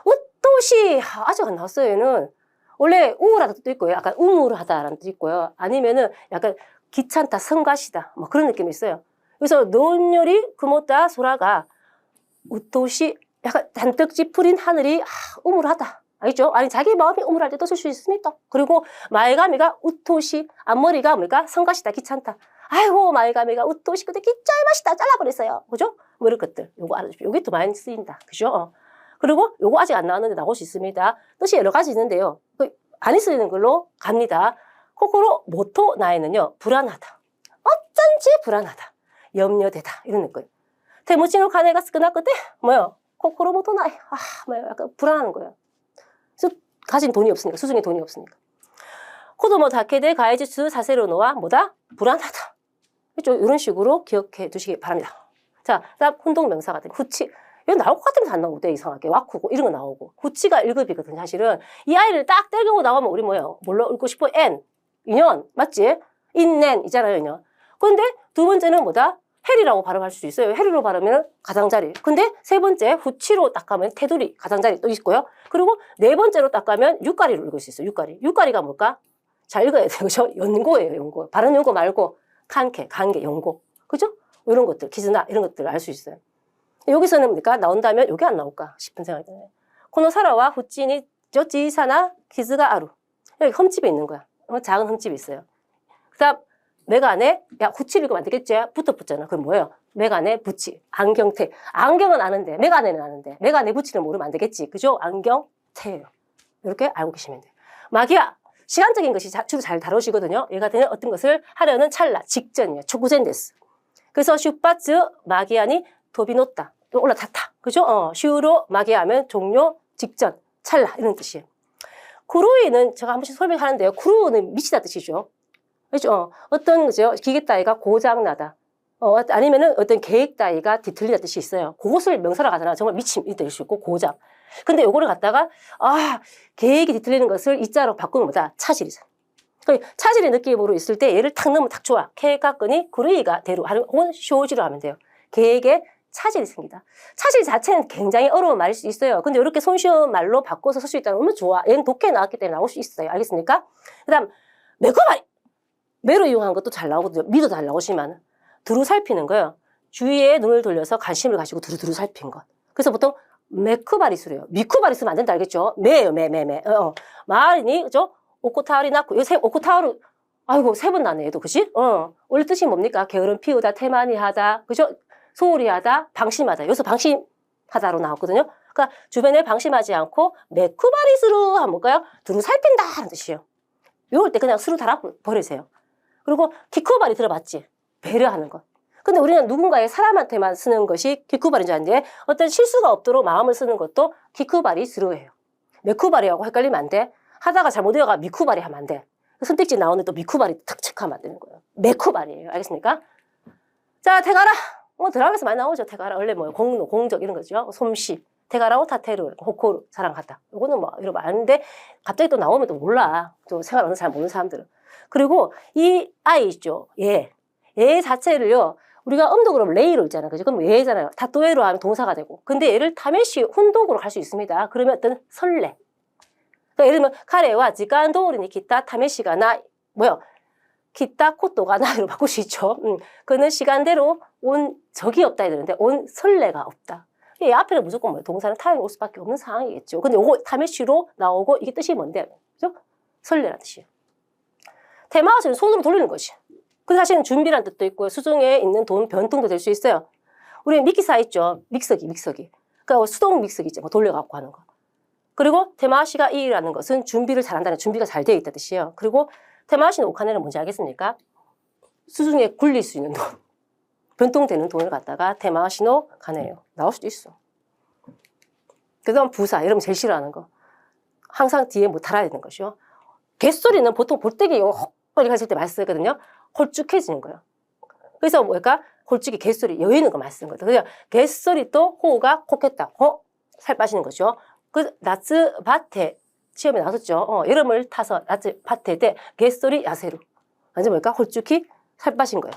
우토시 아직 안 나왔어요. 얘는 원래 우울하다 뜻도 있고요. 약간 우물하다라는 뜻도 있고요. 아니면은 약간 귀찮다, 성가시다 뭐 그런 느낌이 있어요. 그래서 논열이 금었다 소라가 우토시 약간 잔뜩 찌푸린 하늘이 우물하다. 알겠죠? 아니 자기 마음이 우물할 때도 쓸 수 있습니다. 그리고 마에가미가 우토시 앞머리가 뭡니까? 성가시다, 귀찮다. 아이고 마에가미가 우토시 근데 귀짜이마시다 잘라버렸어요. 그죠? 뭐 이런 것들 요거 알아주십시오. 요게 또 많이 쓰인다. 그죠? 그리고 요거 아직 안 나왔는데 나올 수 있습니다. 뜻이 여러 가지 있는데요. 많이 쓰이는 걸로 갑니다. 코코로 모토 나에는요 불안하다. 어쩐지 불안하다. 염려되다. 이런 느낌. 테무치노 카네가 스크나크때 뭐요? 코코로 모토나이. 뭐요? 약간 불안한 거예요. 그래서 가진 돈이 없으니까, 수중에 돈이 없으니까. 코도모 다케데 가이지츠 사세로노와 뭐다? 불안하다. 그렇죠? 이런 식으로 기억해 두시기 바랍니다. 자, 그다음 혼동 명사 같은 후치. 이거 나올 것 같으면 안 나오고 이상하게 와쿠고 이런 거 나오고. 후치가 1급이거든 사실은. 이 아이를 딱 때리고 나가면 우리 뭐예요? 뭘로 읽고 싶어? 인연 맞지? 인넨 이잖아요, 인연. 근데 두 번째는 뭐다? 해리라고 발음할 수 있어요. 해리로 발음하면 가장자리. 근데 세 번째 후치로 딱 가면 테두리 가장자리 또 있고요. 그리고 네 번째로 딱 가면 육가리로 읽을 수 있어요. 육가리. 육가리가 뭘까? 잘 읽어야 돼요. 그죠? 연고예요, 연고. 발음 연고 말고 칸케, 관계, 연고. 그죠? 이런 것들, 키즈나 이런 것들을 알 수 있어요. 여기서는 뭡니까? 나온다면 여기 안 나올까 싶은 생각이 드네요. 코노사라와 후치니 저지사나 키즈가 아루. 여기 흠집이 있는 거야. 작은 흠집이 있어요. 그 다음 메가네, 야 후치를 읽으면 안 되겠지? 붙었잖아. 그럼 뭐예요? 메가네, 부치, 안경테. 안경은 아는데 메가네는 아는데 메가네, 부치는 모르면 안 되겠지. 그죠? 안경테예요. 이렇게 알고 계시면 돼요. 마기야, 시간적인 것이 주로 잘 다루시거든요. 얘 같은 어떤 것을 하려는 찰나, 직전이에요. 초구젠 데스. 그래서 슈파츠 마기아니 도비노타. 올라탔다. 그죠? 슈로 마기하면 종료, 직전, 찰나 이런 뜻이에요. 쿠루이는 제가 한 번씩 설명하는데요. 쿠루는 미치다 뜻이죠. 그렇죠? 어떤 그죠? 기계 따위가 고장나다. 아니면은 어떤 계획 따위가 뒤틀리다 뜻이 있어요. 그것을 명사로 가잖아. 정말 미침이 될 수 있고 고장. 근데 요거를 갖다가 계획이 뒤틀리는 것을 이자로 바꾸는 거다. 차질이죠. 차질의 느낌으로 있을 때 얘를 탁 넣으면 딱 좋아. 케이카끈이 구르이가 대로 혹은 쇼지로 하면 돼요. 계획에 차질이 생기다. 차질 자체는 굉장히 어려운 말일 수 있어요. 근데 이렇게 손쉬운 말로 바꿔서 쓸 수 있다면 너무 좋아. 얘는 독해 나왔기 때문에 나올 수 있어요. 알겠습니까? 그 다음 메코바리. 매로 이용한 것도 잘 나오거든요. 미도 잘 나오지만 두루 살피는 거예요. 주위에 눈을 돌려서 관심을 가지고 두루두루 살핀 것. 그래서 보통 메쿠바리스래요. 미쿠바리 쓰면 안 된다 알겠죠? 매예요. 매. 마을이니 그죠? 오코타오리 낳고 오코타오르 아이고 세 번 나네 얘도 그지? 원래 뜻이 뭡니까? 게으름 피우다, 태만히 하다, 그죠? 소홀히 하다, 방심하다. 여기서 방심하다로 나왔거든요. 그러니까 주변에 방심하지 않고 메쿠바리스루 하면 뭘까요? 두루 살핀다 하는 뜻이에요. 이럴 때 그냥 스루 달아 버리세요. 그리고 키쿠바리 들어봤지? 배려하는 것. 근데 우리는 누군가의 사람한테만 쓰는 것이 키쿠바리인 줄 아는데 어떤 실수가 없도록 마음을 쓰는 것도 키쿠바리 스루예요. 메쿠바리하고 헷갈리면 안 돼. 하다가 잘못 외워가 미쿠바리 하면 안 돼. 선택지 나오는데 또 미쿠바리 탁 체크하면 안 되는 거예요. 메쿠바리예요. 알겠습니까? 자, 테가라. 드라마에서 많이 나오죠. 테가라. 원래 뭐예요? 공로, 공적 이런 거죠. 솜씨. 테가라오 타테루, 호코루, 사랑하다. 이거는 뭐 이런 거 아는데 갑자기 또 나오면 또 몰라. 또 생활 어느 잘 모르는 사람들은. 그리고 이 아이 있죠. 얘 자체를요. 우리가 음독으로 레이로 있잖아요. 그죠? 그럼 얘잖아요. 다또에로 하면 동사가 되고. 근데 얘를 타메시 혼독으로 갈 수 있습니다. 그러면 어떤 설레. 그러니까 예를 들면 카레와 지간도우리니 기타 타메시가 나 뭐요? 기타 코토가 나로 바꿀 수 있죠. 그는 시간대로 온 적이 없다 이러는데 온 설레가 없다. 이 앞에는 무조건 뭐예요? 동사는 타임이 올 수밖에 없는 상황이겠죠. 근데 요거 타메시로 나오고 이게 뜻이 뭔데? 그죠? 설레라는 뜻이에요. 테마는 손으로 돌리는 것이. 그 사실은 준비란 뜻도 있고요. 수중에 있는 돈 변통도 될 수 있어요. 우리 미키사 있죠. 믹서기. 그러니까 수동 믹서기 있죠. 뭐 돌려갖고 하는 거. 그리고 테마시가 이라는 것은 준비를 잘한다는 준비가 잘 되어 있다 뜻이에요. 그리고 테마시는 오카네는 뭔지 알겠습니까? 수중에 굴릴 수 있는 돈. 변통되는 돈을 갖다가 테마시노 가네요. 나올 수도 있어. 그 다음 부사. 여러분 제일 싫어하는 거. 항상 뒤에 뭐 달아야 되는 것이요. 개소리는 보통 볼때기 헛거리 했을 때 많이 쓰거든요. 홀쭉해지는 거예요. 그래서 뭘까? 홀쭉이 개소리, 여유 있는 거 많이 쓰는 거죠. 그래서 개소리 또 호가 콕했다. 살 빠지는 거죠. 그 나츠 밭에 시험에 나왔었죠. 여름을 타서 나츠 밭에 때 개소리 야세루. 완전 뭘까? 홀쭉히 살 빠진 거예요.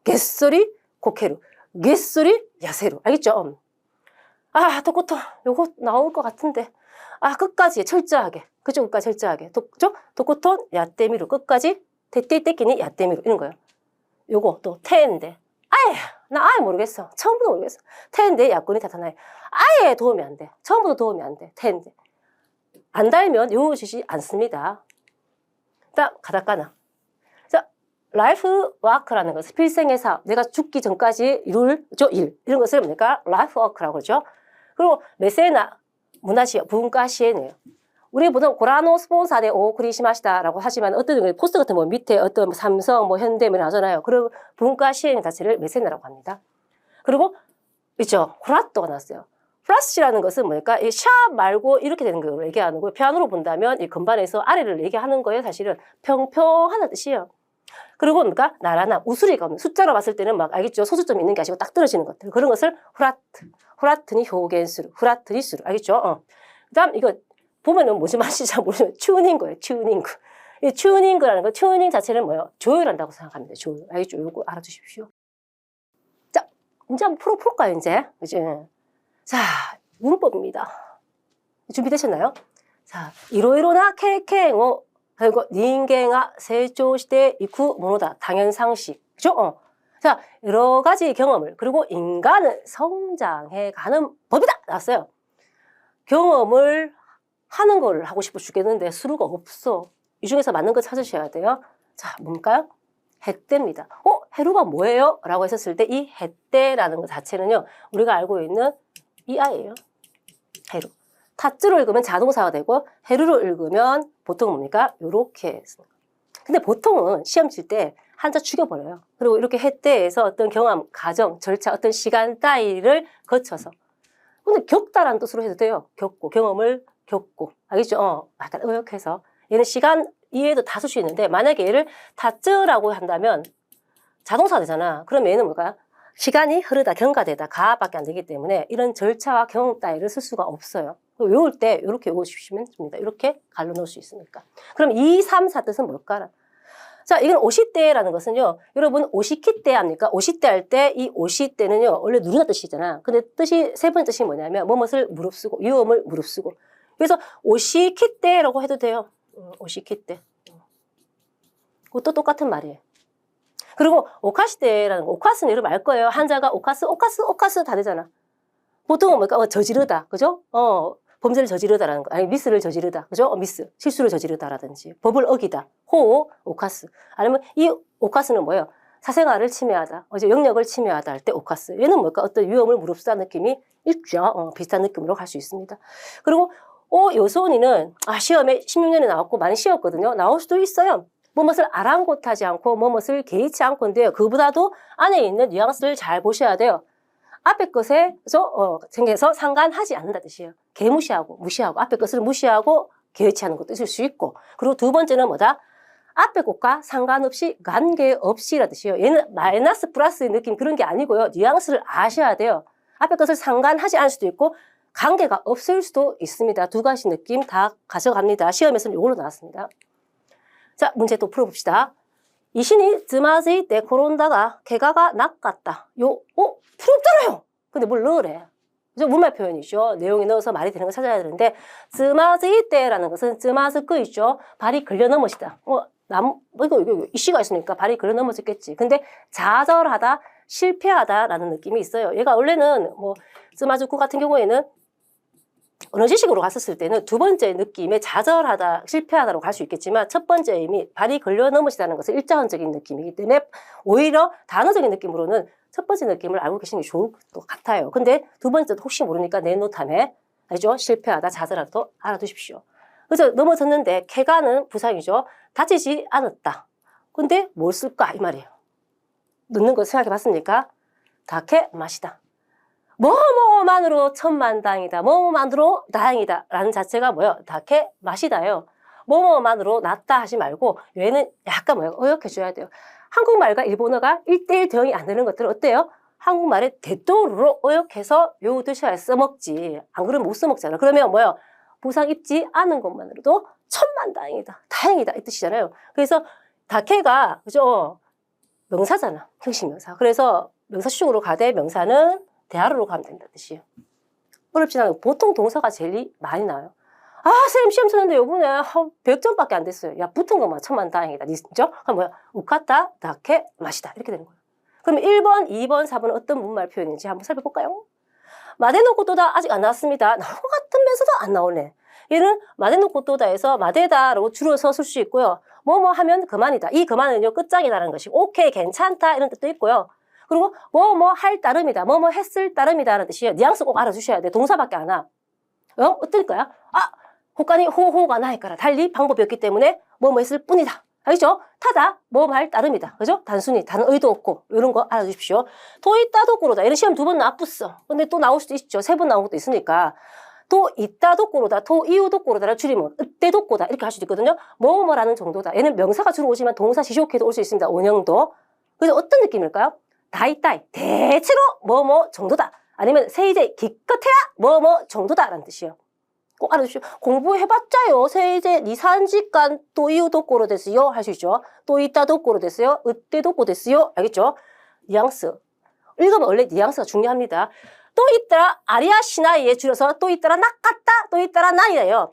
개소리 코케루. 개소리 야세루. 알겠죠? 도코토 요거 나올 것 같은데. 끝까지 철저하게. 그죠? 끝까지 철저하게. 도코토 야떼미루. 끝까지 대떼떼끼니 야떼미루. 이런 거예요. 요거 또 테인데. 나 아예 모르겠어. 처음부터 모르겠어. 테인데 야꾼이 나타나요. 아예 도움이 안 돼. 처음부터 도움이 안 돼. 테인데. 안 달면 요것이 않습니다. 일단 가다까나. 자, 라이프 와크라는 것은 필생의 사업. 내가 죽기 전까지 이룰 일. 이런 것을 뭡니까? 라이프 워크라고 그러죠. 그리고 메세나 문화시에 분과시에네요. 우리 보통 고라노 스폰사데 오크리시마시다라고 하지만 어떤 포스터 같은 뭐 밑에 어떤 삼성, 현대 뭐 하잖아요. 그리고 분과 시행 자체를 메세나라고 합니다. 그리고 있죠. 후라또가 나왔어요. 플러스라는 것은 뭐니까 이 샵 말고 이렇게 되는 걸 얘기하는 거예요. 피아노로 본다면 이 건반에서 아래를 얘기하는 거예요. 사실은 평평하다는 뜻이에요. 그리고 그러니까 나라나 우수리가 없는 숫자로 봤을 때는 막 알겠죠. 소수점 있는 게 아니고 딱 떨어지는 것들. 그런 것을 후라트. 후라트니 효겐수루. 후라트니 수루. 알겠죠? 그다음 이거 보면은 뭐지 맛이 잘 모르지만 튜닝거예요. 튜닝거. 이 튜닝거라는 거 튜닝 자체는 뭐예요? 조율한다고 생각합니다. 조율. 알겠죠? 요거 알아두십시오. 자, 문제 한번 풀어볼까요, 이제? 그죠? 자, 문법입니다. 준비되셨나요? 자, 이로이로나 케이케잉오 그리고 닌겐가 세조시대 이쿠 모노다 당연상식. 그죠? 자, 여러 가지 경험을 그리고 인간은 성장해 가는 법이다. 나왔어요. 경험을 하는 걸 하고 싶어 죽겠는데 수루가 없어. 이 중에서 맞는 거 찾으셔야 돼요. 자, 뭘까요? 햇대입니다. 해루가 뭐예요? 라고 했었을 때 이 햇대라는 것 자체는요. 우리가 알고 있는 이 아이예요. 해루. 타츠로 읽으면 자동사가 되고 해루로 읽으면 보통 뭡니까? 요렇게 쓰는 거예요. 근데 보통은 시험 칠 때 한자 죽여버려요. 그리고 이렇게 햇대에서 어떤 경험, 과정, 절차, 어떤 시간 따위를 거쳐서 근데 겪다라는 뜻으로 해도 돼요. 겪고, 경험을 겪고. 알겠죠? 약간 의역해서. 얘는 시간 이외에도 다 쓸 수 있는데, 만약에 얘를 타쯔라고 한다면 자동사가 되잖아. 그럼 얘는 뭘까요? 시간이 흐르다, 경과되다, 가밖에 안 되기 때문에 이런 절차와 경험 따위를 쓸 수가 없어요. 외울 때 이렇게 외워주시면 됩니다. 이렇게 갈로 넣을 수 있으니까. 그럼 2, 3, 4 뜻은 뭘까? 자, 이건 오시대라는 것은요, 여러분 오시키대 합니까? 오시대 할 때 이 오시대는요, 원래 누르다 뜻이잖아. 근데 뜻이, 세 번째 뜻이 뭐냐면, 뭐뭇을 무릅쓰고, 유음을 무릅쓰고. 그래서 오시키대라고 해도 돼요. 오시키대. 그것도 똑같은 말이에요. 그리고 오카시대라는 거, 오카스는 여러분 알 거예요. 한자가 오카스 다 되잖아. 보통은 뭘까? 저지르다. 그죠? 범죄를 저지르다라는 거. 아니, 미스를 저지르다. 그죠? 미스. 실수를 저지르다라든지. 법을 어기다. 호오, 오카스. 아니면 이 오카스는 뭐예요? 사생활을 침해하다. 영역을 침해하다 할 때 오카스. 얘는 뭘까? 어떤 위험을 무릅쓰다 느낌이 있죠. 비슷한 느낌으로 갈 수 있습니다. 그리고 요소은이는 시험에 16년에 나왔고 많이 쉬었거든요. 나올 수도 있어요. 뭐뭇을 아랑곳하지 않고 뭐뭇을 개의치 않고인데요. 그보다도 안에 있는 뉘앙스를 잘 보셔야 돼요. 앞에 것에 생겨서 상관하지 않는다 뜻이에요. 개무시하고 무시하고 앞에 것을 무시하고 개의치하는 것도 있을 수 있고 그리고 두 번째는 뭐다? 앞에 것과 상관없이 관계없이라 뜻이에요. 얘는 마이너스 플러스의 느낌 그런 게 아니고요. 뉘앙스를 아셔야 돼요. 앞에 것을 상관하지 않을 수도 있고 관계가 없을 수도 있습니다. 두 가지 느낌 다 가져갑니다. 시험에서는 이걸로 나왔습니다. 자, 문제 또 풀어봅시다. 이신이 즈마즈이 때 고론다가 개가가 낚았다. 필요 없잖아요. 근데 뭘 넣으래. 그죠? 문말 표현이죠. 내용에 넣어서 말이 되는 거 찾아야 되는데, 즈마즈이 때라는 것은 즈마즈끄 있죠. 발이 걸려 넘어지다. 이거 이씨가 있으니까 발이 걸려 넘어졌겠지. 근데 좌절하다, 실패하다라는 느낌이 있어요. 얘가 원래는 즈마즈끄 같은 경우에는 어느 지식으로 갔었을 때는 두 번째 느낌에 좌절하다, 실패하다로 갈 수 있겠지만 첫 번째 의미, 발이 걸려 넘어지다는 것은 일차원적인 느낌이기 때문에 오히려 단어적인 느낌으로는 첫 번째 느낌을 알고 계시는 게 좋을 것 같아요. 근데 두 번째도 혹시 모르니까 내 노탐에 알죠? 실패하다, 좌절하다도 알아두십시오. 그래서 넘어졌는데 개가는 부상이죠. 다치지 않았다. 근데 뭘 쓸까? 이 말이에요. 넣는 거 생각해 봤습니까? 다케 마시다. 뭐뭐만으로 천만다행이다. 뭐뭐만으로 다행이다. 라는 자체가 뭐예요? 다케 마시다예요. 뭐뭐만으로 낫다 하지 말고 얘는 약간 의역해줘야 돼요. 한국말과 일본어가 1:1 대응이 안 되는 것들은 어때요? 한국말에 대도루로 의역해서 외우듯이 써먹지. 안 그러면 못 써먹잖아. 그러면 뭐예요? 부상 입지 않은 것만으로도 천만다행이다. 다행이다. 이 뜻이잖아요. 그래서 다케가 그죠? 명사잖아. 형식명사. 그래서 명사식으로 가되 명사는 대하루로 가면 된다는 뜻이에요. 어렵지 않아요. 보통 동사가 제일 많이 나와요. 선생님 시험 쳤는데 요번에 100점밖에 안 됐어요. 야, 붙은 것만 천만다행이다. 그죠? 그럼 뭐야? 우카타, 다케, 마시다. 이렇게 되는 거예요. 그럼 1번, 2번, 4번은 어떤 문말 표현인지 한번 살펴볼까요? 마데노코토다 아직 안 나왔습니다. 나올 것 같으면서도 안 나오네. 얘는 마데노코토다에서 마데다라고 줄여서 쓸 수 있고요. 뭐뭐 하면 그만이다. 이 그만은요, 끝장이다라는 것이 오케이, 괜찮다 이런 뜻도 있고요. 그리고 뭐뭐 할 따름이다. 뭐뭐 했을 따름이다라는 뜻이에요. 뉘앙스 꼭 알아주셔야 돼. 동사밖에 안 와. 어떨까요? 호간이 호호가 나니까라. 달리 방법이 없기 때문에 뭐뭐 했을 뿐이다. 알겠죠? 타다, 뭐 말 따름이다. 그죠? 단순히, 다른 의도 없고, 이런 거 알아주십시오. 도 있다도 꼬로다. 이런 시험 2번 나왔어. 근데 또 나올 수도 있죠. 3번 나온 것도 있으니까. 도 있다도 꼬로다, 도 이유도 꼬로다를 줄이면 으때도 꼬다 이렇게 할 수도 있거든요. 뭐뭐라는 정도다. 얘는 명사가 주로 오지만 동사 시시오케도 올 수 있습니다. 원형도. 그래서 어떤 느낌일까요? 다이따이, 대체로 뭐뭐 정도다. 아니면 세이제 기껏해야 뭐뭐 정도다라는 뜻이에요. 꼭 알아주십시오. 공부해봤자요. 세이제 니산지간 또 이유도 꼬로 됐어요. 할 수 있죠. 또 있다도 꼬로 됐어요. 으때도 꼬 됐어요. 알겠죠? 뉘앙스. 읽으면 원래 뉘앙스가 중요합니다. 또 있더라 아리아 시나이에 줄여서 또 있더라 낚았다 또 있더라 나이예요.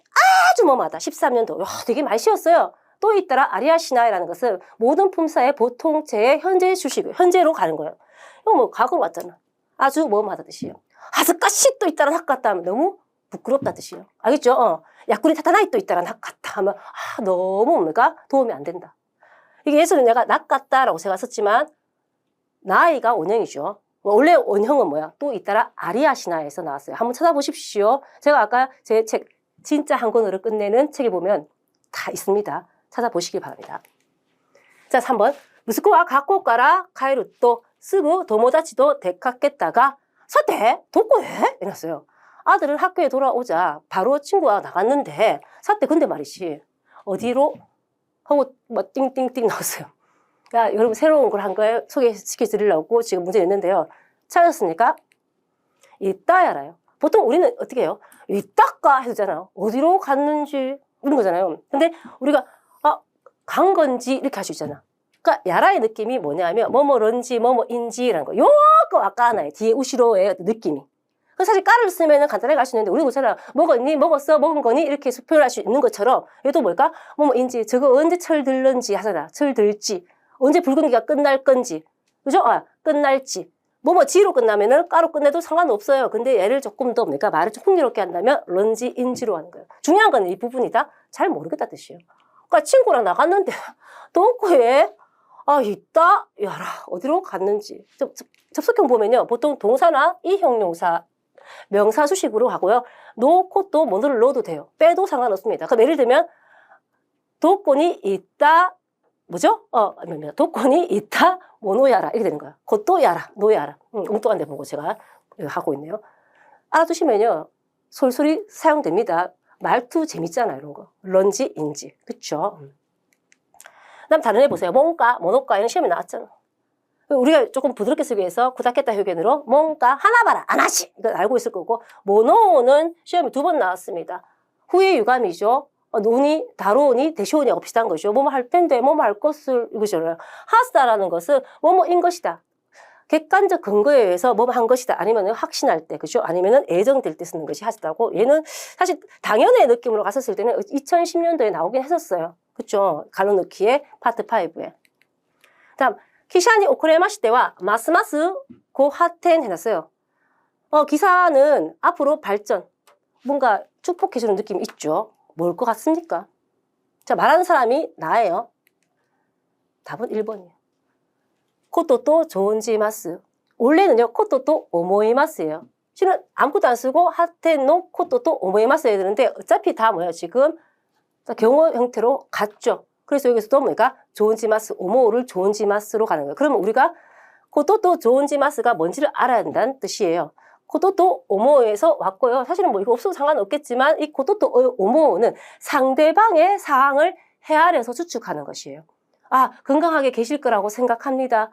아주 뭐마다 13년도. 되게 많이 쉬웠어요. 또 있더라 아리아 시나이라는 것은 모든 품사의 보통체의 현재 주식, 현재로 가는 거예요. 이거 뭐 과거로 왔잖아. 아주 뭐마다 뜻이에요. 아즈까시 또 있더라 낚았다 하면 너무 부끄럽다 뜻이에요. 알겠죠? 야쿠리 타타나이 또 있더라 낚았다 하면 너무 뭡니까? 도움이 안 된다. 이게 예전에 내가 낚았다라고 제가 썼지만 나이가 원형이죠. 원래 원형은 뭐야? 또 잇따라 아리아 시나에서 나왔어요. 한번 찾아보십시오. 제가 아까 제 책 진짜 한 권으로 끝내는 책에 보면 다 있습니다. 찾아보시기 바랍니다. 자, 3번. 무스코와 가코가라 카이루또 스부 도모다치도 데카겠다가 사태 도코에 이랬어요. 아들은 학교에 돌아오자 바로 친구와 나갔는데 사태 근데 말이지 어디로 하고 뭐 띵띵띵 나왔어요. 야, 여러분 새로운 걸 한 거예요. 소개시켜 드리려고 지금 문제 냈는데요. 찾았습니까? 이따야라요. 보통 우리는 어떻게 해요? 이따가 해주잖아요. 어디로 갔는지 이런 거잖아요. 근데 우리가 간 건지 이렇게 할 수 있잖아. 그러니까 야라의 느낌이 뭐냐면 뭐뭐런지 뭐뭐인지라는 거. 요거 아까 하나에 뒤에 우시로의 느낌이. 사실 까를 쓰면 간단하게 알 수 있는데 우리 그처럼 먹었니? 먹었어? 먹은 거니? 이렇게 표현할 수 있는 것처럼 얘도 뭘까? 뭐뭐인지 저거 언제 철들는지 하잖아. 철들지. 언제 붉은기가 끝날 건지, 그죠? 끝날지. 지로 끝나면은 까로 끝내도 상관없어요. 근데 얘를 조금 더, 그러니까 말을 좀 풍요롭게 한다면, 런지, 인지로 하는 거예요. 중요한 건 이 부분이다? 잘 모르겠다 뜻이에요. 그러니까 친구랑 나갔는데, 동코에, 있다? 야라, 어디로 갔는지. 접속형 보면요. 보통 동사나 이 형용사, 명사 수식으로 하고요. 놓고 또 뭐를 넣어도 돼요. 빼도 상관없습니다. 그럼 예를 들면, 도권이 있다, 뭐죠? 도권이 있다, 모노야라. 이렇게 되는 거야. 곧도 야라, 노야라. 엉뚱한 데 보고 제가 하고 있네요. 알아두시면요. 솔솔이 사용됩니다. 말투 재밌잖아요, 이런 거. 런지, 인지. 그쵸? 그다음 다른 애 보세요. 뭔가, 모노가 이런 시험이 나왔잖아. 우리가 조금 부드럽게 쓰기 위해서 구다케타 표현으로 뭔가 하나 봐라, 아나시. 이건 알고 있을 거고. 모노는 시험이 2번 나왔습니다. 후의 유감이죠. 논이, 다로니, 대시오니하고 비슷한 것이죠. 뭐뭐 할 텐데, 뭐뭐 할 것을, 이거잖아요. 하스다라는 것은 뭐뭐인 것이다. 객관적 근거에 의해서 뭐뭐 한 것이다. 아니면 확신할 때, 그죠? 아니면 애정될 때 쓰는 것이 하스다고. 얘는 사실 당연의 느낌으로 갔었을 때는 2010년도에 나오긴 했었어요. 그죠? 갈로누키의 파트 5에. 다음, 기샤니 오크레마시테와 마스마스 고 하텐 해놨어요. 기사는 앞으로 발전, 뭔가 축복해주는 느낌이 있죠. 뭘 것 같습니까? 자, 말하는 사람이 나예요. 답은 1번이에요. 코토또 좋은지마스. 원래는요, 코토또 오모이마스예요. 실은 아무것도 안 쓰고 하테노 코토또 오모이마스 해야 되는데 어차피 다 뭐야, 지금 경어 형태로 갔죠. 그래서 여기서도 뭐니까 좋은지마스, 오모를 좋은지마스로 가는 거예요. 그러면 우리가 코토또 좋은지마스가 뭔지를 알아야 된다는 뜻이에요. 코토또 오모에서 왔고요. 사실은 뭐 이거 없어도 상관없겠지만 이 코토또 오모는 상대방의 상황을 헤아려서 추측하는 것이에요. 건강하게 계실 거라고 생각합니다.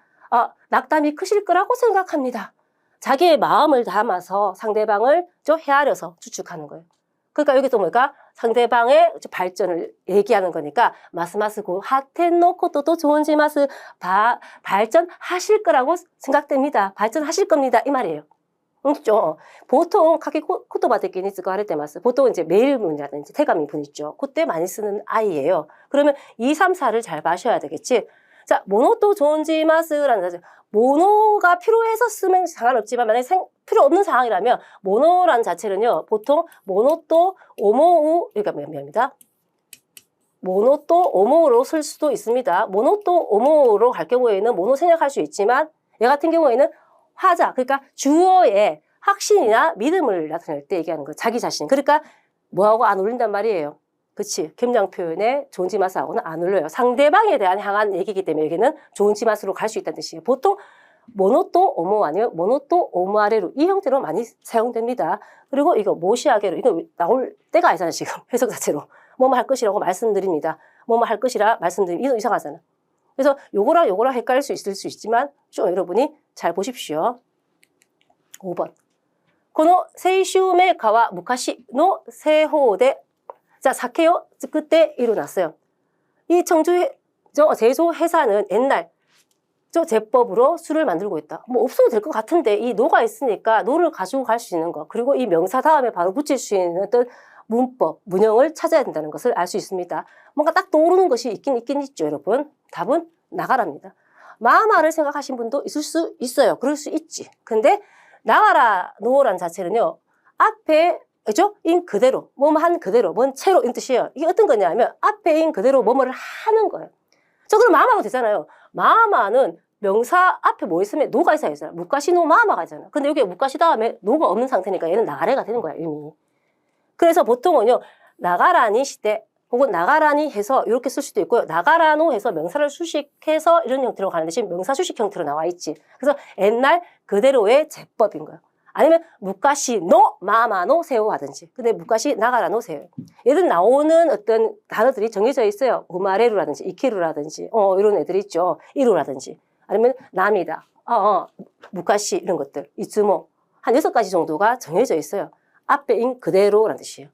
낙담이 크실 거라고 생각합니다. 자기의 마음을 담아서 상대방을 헤아려서 추측하는 거예요. 그러니까 여기 또 뭘까? 상대방의 발전을 얘기하는 거니까 마스마스고 하텐노 코토또 좋은지마스 발전하실 거라고 생각됩니다. 발전하실 겁니다. 이 말이에요. 그렇죠. 보통 카키 코토바테끼 니츠가 할 때 마스. 보통 이제 메일문이라든지 태가미분 있죠. 그때 많이 쓰는 아이예요. 그러면 2, 3, 4를 잘 마셔야 되겠지. 자, 모노또 좋은지마스라는 거죠. 모노가 필요해서 쓰면 상관없지만 만약에 필요 없는 상황이라면 모노라는 자체는요. 보통 모노또 오모우 그러니까 몇입니다. 모노또 오모우로 쓸 수도 있습니다. 모노또 오모우로 갈 경우에는 모노 생략할 수 있지만 얘 같은 경우에는 화자, 그러니까 주어의 확신이나 믿음을 나타낼 때 얘기하는 거예요. 자기 자신. 그러니까 뭐하고 안 어울린단 말이에요. 그치. 겸양 표현에 존지마스하고는 안 어울려요. 상대방에 대한 향한 얘기이기 때문에 여기는 존지마스로 갈 수 있다는 뜻이에요. 보통 모노또 오모 아니면 모노또 오모아레루 이 형태로 많이 사용됩니다. 그리고 이거 모시아게로 이거 나올 때가 아니잖아요. 지금 해석 자체로. 뭐뭐 할 것이라고 말씀드립니다. 뭐뭐 할 것이라 말씀드립니다. 이거 이상하잖아. 그래서 요거랑 요거랑 헷갈릴 수 있지만 좀 여러분이 잘 보십시오. 5번. 고노 세이슈메 가와 무카시 노 세호데 자 사케요 그때 일어났어요. 이 청주 제소 회사는 옛날 저 제법으로 술을 만들고 있다. 뭐 없어도 될 것 같은데 이 노가 있으니까 노를 가지고 갈 수 있는 거 그리고 이 명사 다음에 바로 붙일 수 있는 어떤 문법, 문형을 찾아야 된다는 것을 알 수 있습니다. 뭔가 딱 떠오르는 것이 있긴 있죠, 여러분. 답은 나가라입니다. 마마를 생각하신 분도 있을 수 있어요. 그럴 수 있지. 근데 나가라 노라는 자체는요. 앞에 그죠? 인 그대로, 뭐뭐 한 그대로, 뭔 채로 이 뜻이에요. 이게 어떤 거냐면 앞에 인 그대로 뭐뭐를 하는 거예요. 저 그럼 마마가 되잖아요. 마마는 명사 앞에 뭐 있으면 노가 있어야 있어요. 무카시 노 마마가 있잖아. 근데 여기 무카시 다음에 노가 없는 상태니까 얘는 나가래가 되는 거야, 이미. 그래서 보통은요, 나가라니 시대, 혹은 나가라니 해서 이렇게 쓸 수도 있고요. 나가라노 해서 명사를 수식해서 이런 형태로 가는데 지금 명사 수식 형태로 나와 있지. 그래서 옛날 그대로의 제법인 거예요. 아니면 무카시 노 마마노 세요 하든지. 근데 무카시 나가라노 세요. 얘들 나오는 어떤 단어들이 정해져 있어요. 우마레루라든지 이키루라든지 이런 애들 있죠. 이루라든지. 아니면 남이다. 무카시 이런 것들. 이츠모. 한 6가지 정도가 정해져 있어요. 앞에 인 그대로라는 뜻이에요.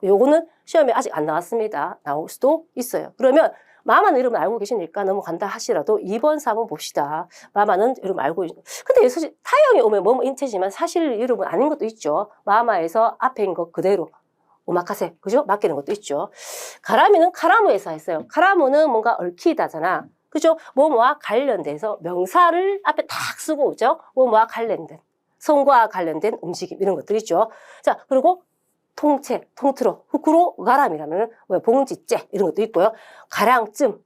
요거는 시험에 아직 안 나왔습니다. 나올 수도 있어요. 그러면 마마는 이름 알고 계시니까 넘어간다 하시라도 2번, 4번 봅시다. 마마는 이름 알고 근데 사실 타형이 오면 뭐뭐 인체지만 사실 이름은 아닌 것도 있죠. 마마에서 앞에인 것 그대로 오마카세, 그죠? 맡기는 것도 있죠. 가라미는 카라무에서 했어요. 카라무는 뭔가 얽히다잖아. 그죠? 뭐뭐와 관련돼서 명사를 앞에 딱 쓰고 오죠. 뭐뭐와 관련된, 성과 관련된 움직임 이런 것들 있죠. 자, 그리고 통채, 통틀어, 후쿠로 가람이라면 봉지째 이런 것도 있고요. 가량쯤,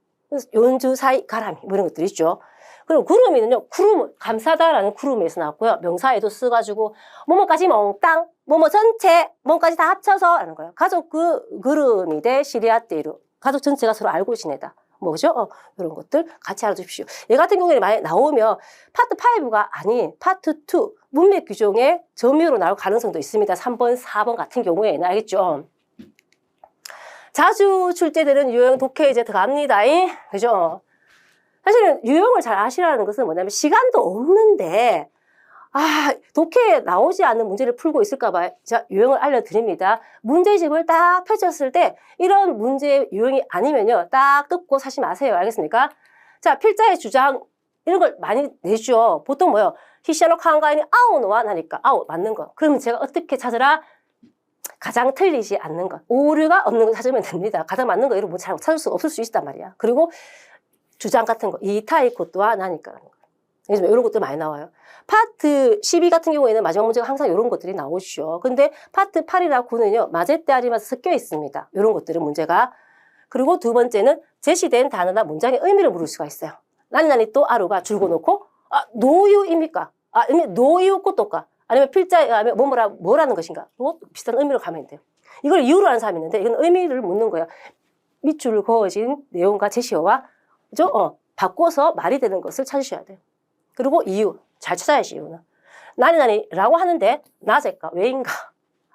연주 사이 가람이 뭐 이런 것들 있죠. 그리고 구름이는요, 구름, 감사다라는 구름에서 나왔고요. 명사에도 쓰가지고 뭐뭐까지 몽땅, 뭐뭐 전체, 뭐까지 다 합쳐서 하는 거예요. 가족 그름이 대 시리아떼이루, 가족 전체가 서로 알고 지내다. 뭐죠? 이런 것들 같이 알아두십시오. 얘 같은 경우에는 만약에 나오면 파트 5가 아닌 파트 2 문맥 규정의 점유로 나올 가능성도 있습니다. 3번, 4번 같은 경우에는 알겠죠? 자주 출제되는 유형 독해 이제 들어갑니다. 그죠? 사실은 유형을 잘 아시라는 것은 뭐냐면 시간도 없는데 독해에 나오지 않는 문제를 풀고 있을까봐 제가 유형을 알려드립니다. 문제집을 딱 펼쳤을 때 이런 문제 유형이 아니면요. 딱 뜯고 사시 마세요. 알겠습니까? 자, 필자의 주장 이런 걸 많이 내죠. 보통 뭐요? 히시아노 칸가인이 아오노와 나니까 아오 맞는 거. 그러면 제가 어떻게 찾으라? 가장 틀리지 않는 것. 오류가 없는 거 찾으면 됩니다. 가장 맞는 거 이런 뭐 잘 찾을 수 없을 수 있단 말이야. 그리고 주장 같은 거. 이타이 코트와 나니까라는 거. 이런 것들 많이 나와요. 파트 12 같은 경우에는 마지막 문제가 항상 이런 것들이 나오죠. 근데 파트 8이나 9는요. 마제때 아리마스 섞여 있습니다. 이런 것들은 문제가. 그리고 두 번째는 제시된 단어나 문장의 의미를 물을 수가 있어요. 나니 또 아루가 줄고 놓고 노유입니까? 아니면 노유 꽃도까? 아니면 필자에 하면 뭐라는 것인가? 뭐 비슷한 의미로 가면 돼요. 이걸 이유로 하는 사람이 있는데 이건 의미를 묻는 거예요. 밑줄 그어진 내용과 제시어와 그죠? 바꿔서 말이 되는 것을 찾으셔야 돼요. 그리고 이유, 잘 찾아야지 이유는. 나니라고 하는데 나제까, 왜인가?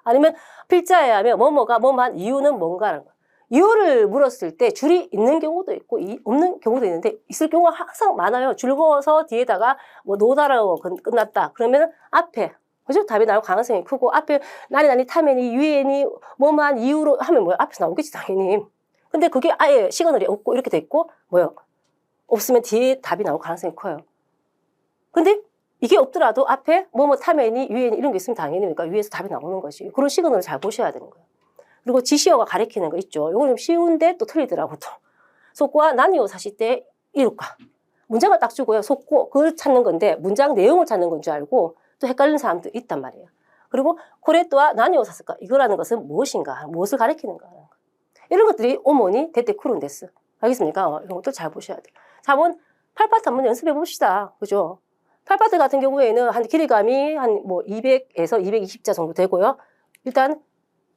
아니면 필자에 하면 뭐뭐가 뭐뭐한 이유는 뭔가라는 거. 이유를 물었을 때 줄이 있는 경우도 있고 없는 경우도 있는데 있을 경우가 항상 많아요. 줄 그어서 뒤에다가 뭐 노다라고 끝났다. 그러면 앞에 그죠? 답이 나올 가능성이 크고 앞에 나니 타면이 유엔이 뭐뭐한 이유로 하면 뭐야? 앞에서 나오겠지 당연히. 근데 그게 아예 시그널이 없고 이렇게 돼 있고 뭐요? 없으면 뒤에 답이 나올 가능성이 커요. 근데 이게 없더라도 앞에 뭐뭐 타면이 유엔이 이런 게 있으면 당연히 그러니까 위에서 답이 나오는 것이 그런 시그널을 잘 보셔야 되는 거예요. 그리고 지시어가 가리키는 거 있죠. 이건 좀 쉬운데 또 틀리더라고 또. 속고와 나니오 사실 때 이룰까. 문장을 딱 주고요. 속고 그걸 찾는 건데 문장 내용을 찾는 건 줄 알고 또 헷갈리는 사람도 있단 말이에요. 그리고 코레토와 나니오 사실까. 이거라는 것은 무엇인가. 무엇을 가리키는가. 이런 것들이 오모니 데테 쿠룬데스. 알겠습니까? 이런 것들 잘 보셔야 돼요. 자, 한번 8파트 한번 연습해 봅시다. 그죠? 8파트 같은 경우에는 한 길이감이 한 뭐 200에서 220자 정도 되고요. 일단